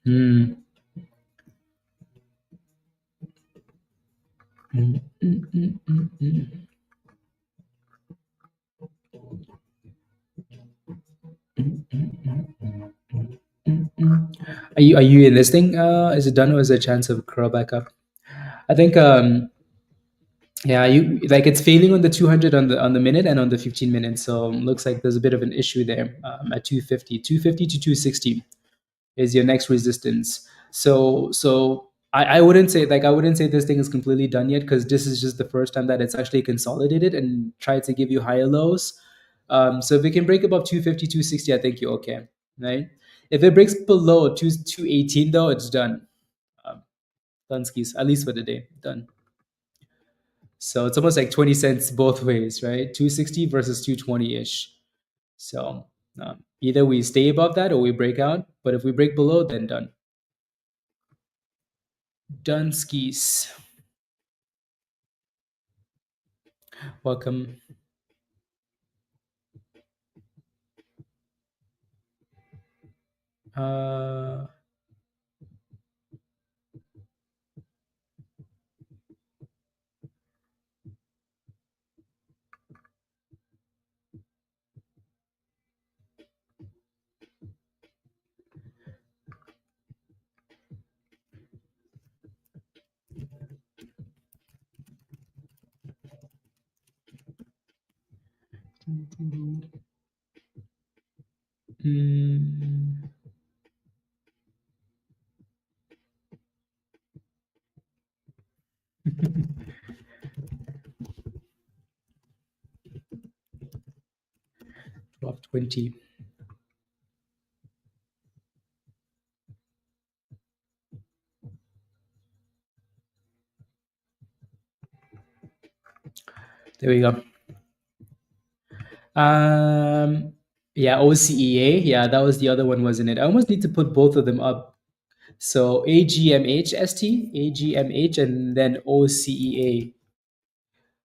Hmm. Mm, mm, mm, mm, mm. Are you in this thing? Is it done or is there a chance of curl back up? I think yeah, you like it's failing on the 200 on the minute and on the 15 minutes. So looks like there's a bit of an issue there at 250. 250 to 260 is your next resistance. So I wouldn't say this thing is completely done yet because this is just the first time that it's actually consolidated and tried to give you higher lows. So if it can break above 250, 260, I think you're okay, right? If it breaks below 218 though, it's done. Um, done skis, at least for the day. Done. So it's almost like 20 cents both ways, right? 260 versus 220 ish. So either we stay above that or we break out. But if we break below, then done. Done skis. Welcome. Uh, mm, 1220. There we go. Um, yeah, OCEA. Yeah, that was the other one, wasn't it? I almost need to put both of them up. So AGMHST, AGMH, and then OCEA.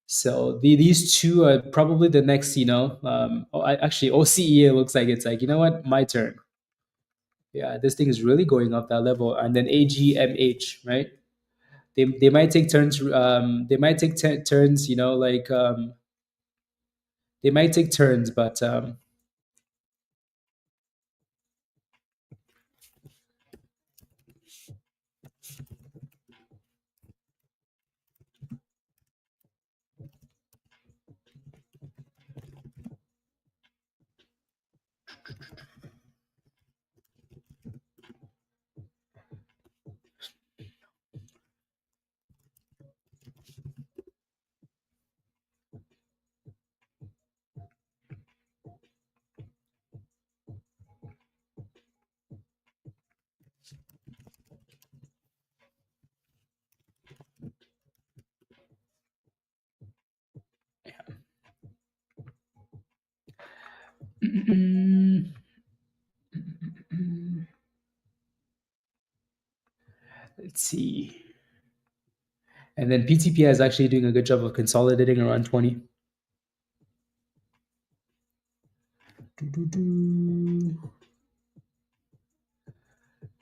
So these two are probably the next, actually OCEA looks like it's like, you know what, my turn. Yeah, this thing is really going up that level. And then AGMH, right? They might take turns. They might take turns. They might take turns, but let's see. And then PTPI is actually doing a good job of consolidating around 20.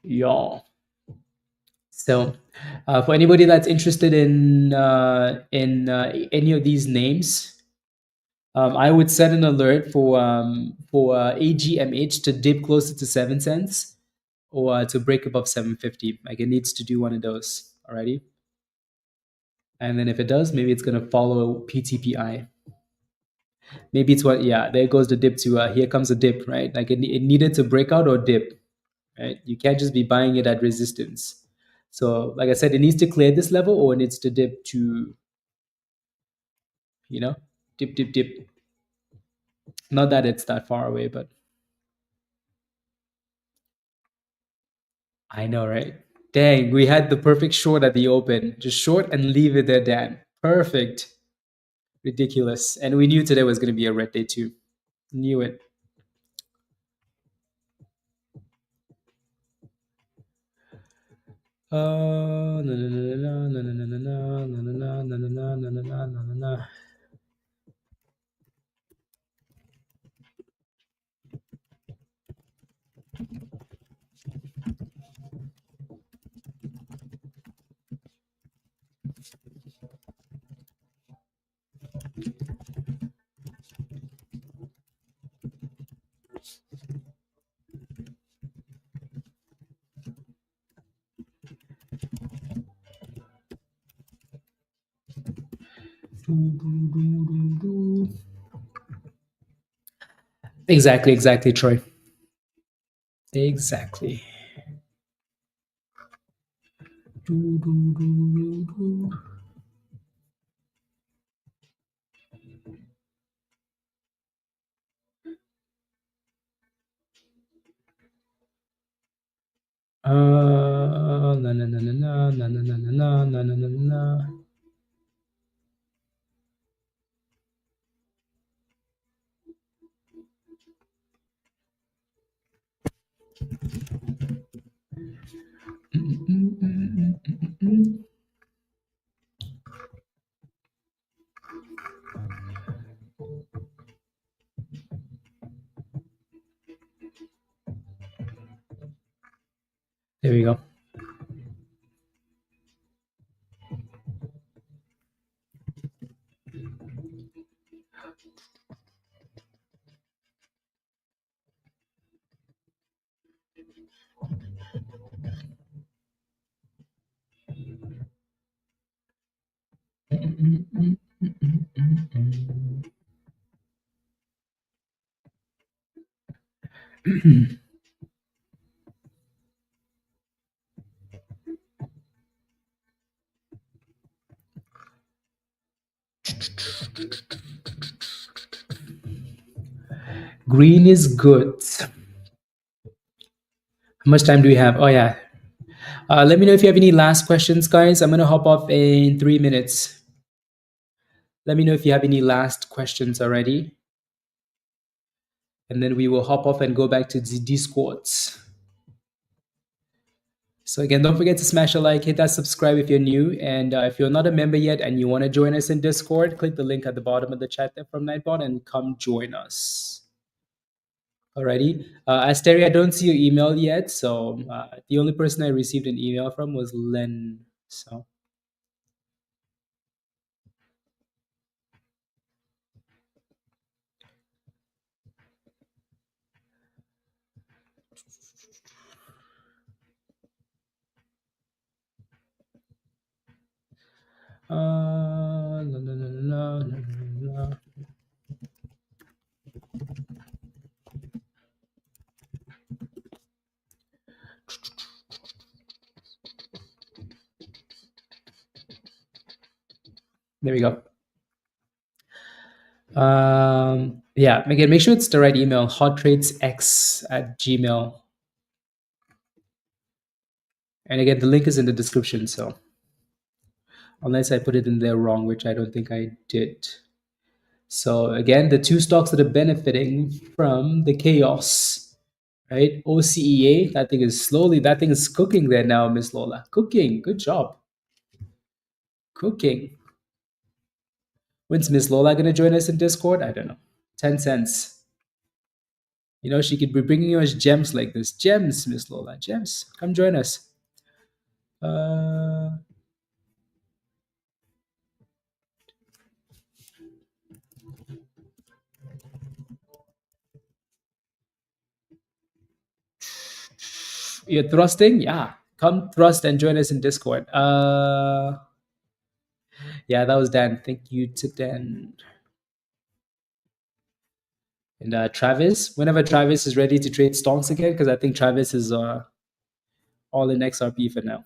Yeah. So, for anybody that's interested in any of these names, I would set an alert for AGMH to dip closer to 7 cents or to break above 750. Like it needs to do one of those. Alrighty. And then if it does, maybe it's gonna follow PTPI. Maybe it's what, yeah, there goes the dip to here comes a dip, right? Like it needed to break out or dip, right? You can't just be buying it at resistance. So like I said, it needs to clear this level or it needs to dip to, you know, dip. Not that it's that far away, but I know, right? Dang, we had the perfect short at the open. Just short and leave it there, Dan. Perfect. Ridiculous. And we knew today was going to be a red day too. Knew it. No, no, no, no, no, no, no, no, no, no, no, no, no, no, no, no, no, no. Exactly, Troy. Exactly. No, no, no, no, no, no, no, no, no, no, no, no, no. There we go. Green is good. How much time do we have? Oh, yeah. Let me know if you have any last questions, guys. I'm going to hop off in 3 minutes. Let me know if you have any last questions already. And then we will hop off and go back to the Discords. So again, don't forget to smash a like, hit that subscribe if you're new. And if you're not a member yet and you want to join us in Discord, click the link at the bottom of the chat there from Nightbot and come join us. Alrighty. Asteria, I don't see your email yet. So the only person I received an email from was Len. So no. There we go. Yeah, again, make sure it's the right email, hottradesx@gmail. And again, the link is in the description. So unless I put it in there wrong, which I don't think I did. So again, the two stocks that are benefiting from the chaos, right? OCEA, that thing is cooking there now, Miss Lola. Cooking, good job. Cooking. When's Miss Lola going to join us in Discord? I don't know. 10 cents. You know, she could be bringing us gems like this. Gems, Miss Lola. Gems. Come join us. Uh, You're thrusting? Yeah. Come thrust and join us in Discord. Yeah, that was Dan. Thank you to Dan. And Travis, whenever Travis is ready to trade stocks again, because I think Travis is all in XRP for now.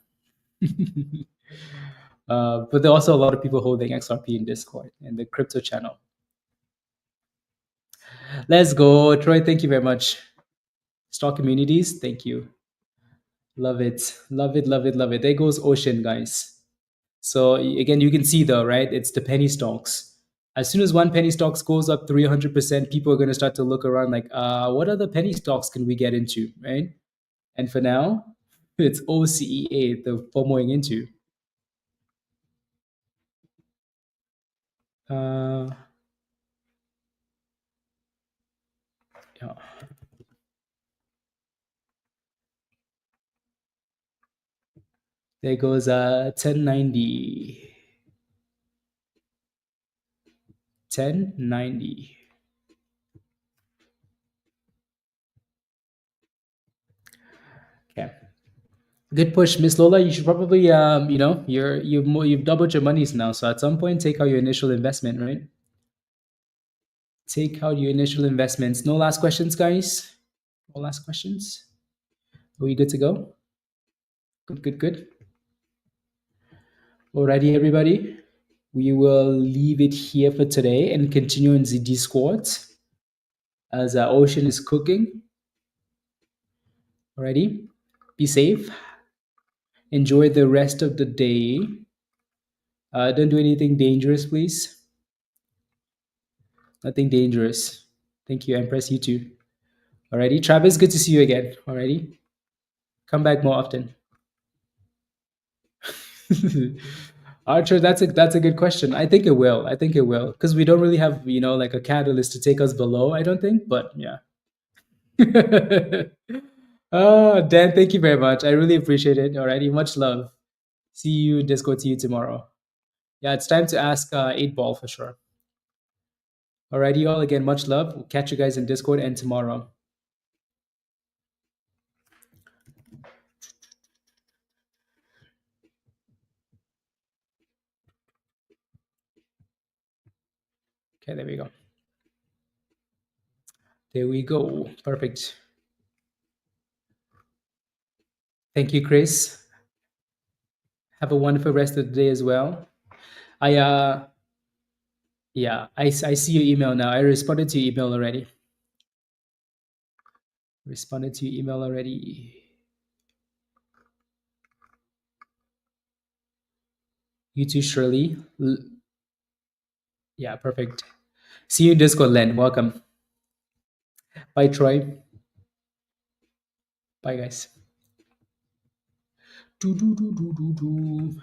But there are also a lot of people holding XRP in Discord and the crypto channel. Let's go. Troy, thank you very much. Stock communities, thank you. Love it. Love it, love it, love it. There goes Ocean, guys. So again, you can see though, right? It's the penny stocks. As soon as one penny stocks goes up 300%, people are going to start to look around like, what other penny stocks can we get into, right? And for now, it's OCEA the FOMOing into. Uh, yeah. There goes 1090. 1090. Okay. Good push, Miss Lola. You should probably, you've doubled your monies now. So at some point, take out your initial investment, right? Take out your initial investments. No last questions, guys. No last questions. Are we good to go? Good, good, good. Alrighty, everybody. We will leave it here for today and continue in the Discord as our ocean is cooking. Alrighty. Be safe. Enjoy the rest of the day. Don't do anything dangerous, please. Nothing dangerous. Thank you, Empress. You too. Alrighty. Travis, good to see you again. Alrighty. Come back more often. Archer, that's a good question. I think it will. I think it will because we don't really have like a catalyst to take us below. I don't think, but yeah. Oh, Dan, thank you very much. I really appreciate it. Alrighty, much love. See you, Discord. See you tomorrow. Yeah, it's time to ask 8 Ball for sure. Alrighty, all again, much love. We'll catch you guys in Discord and tomorrow. Okay, there we go. There we go. Perfect. Thank you, Chris. Have a wonderful rest of the day as well. I see your email now. I responded to your email already. Responded to your email already. You too, Shirley. Yeah, perfect. See you in Discord, Len. Welcome. Bye, Troy. Bye, guys. Do, do, do, do, do, do.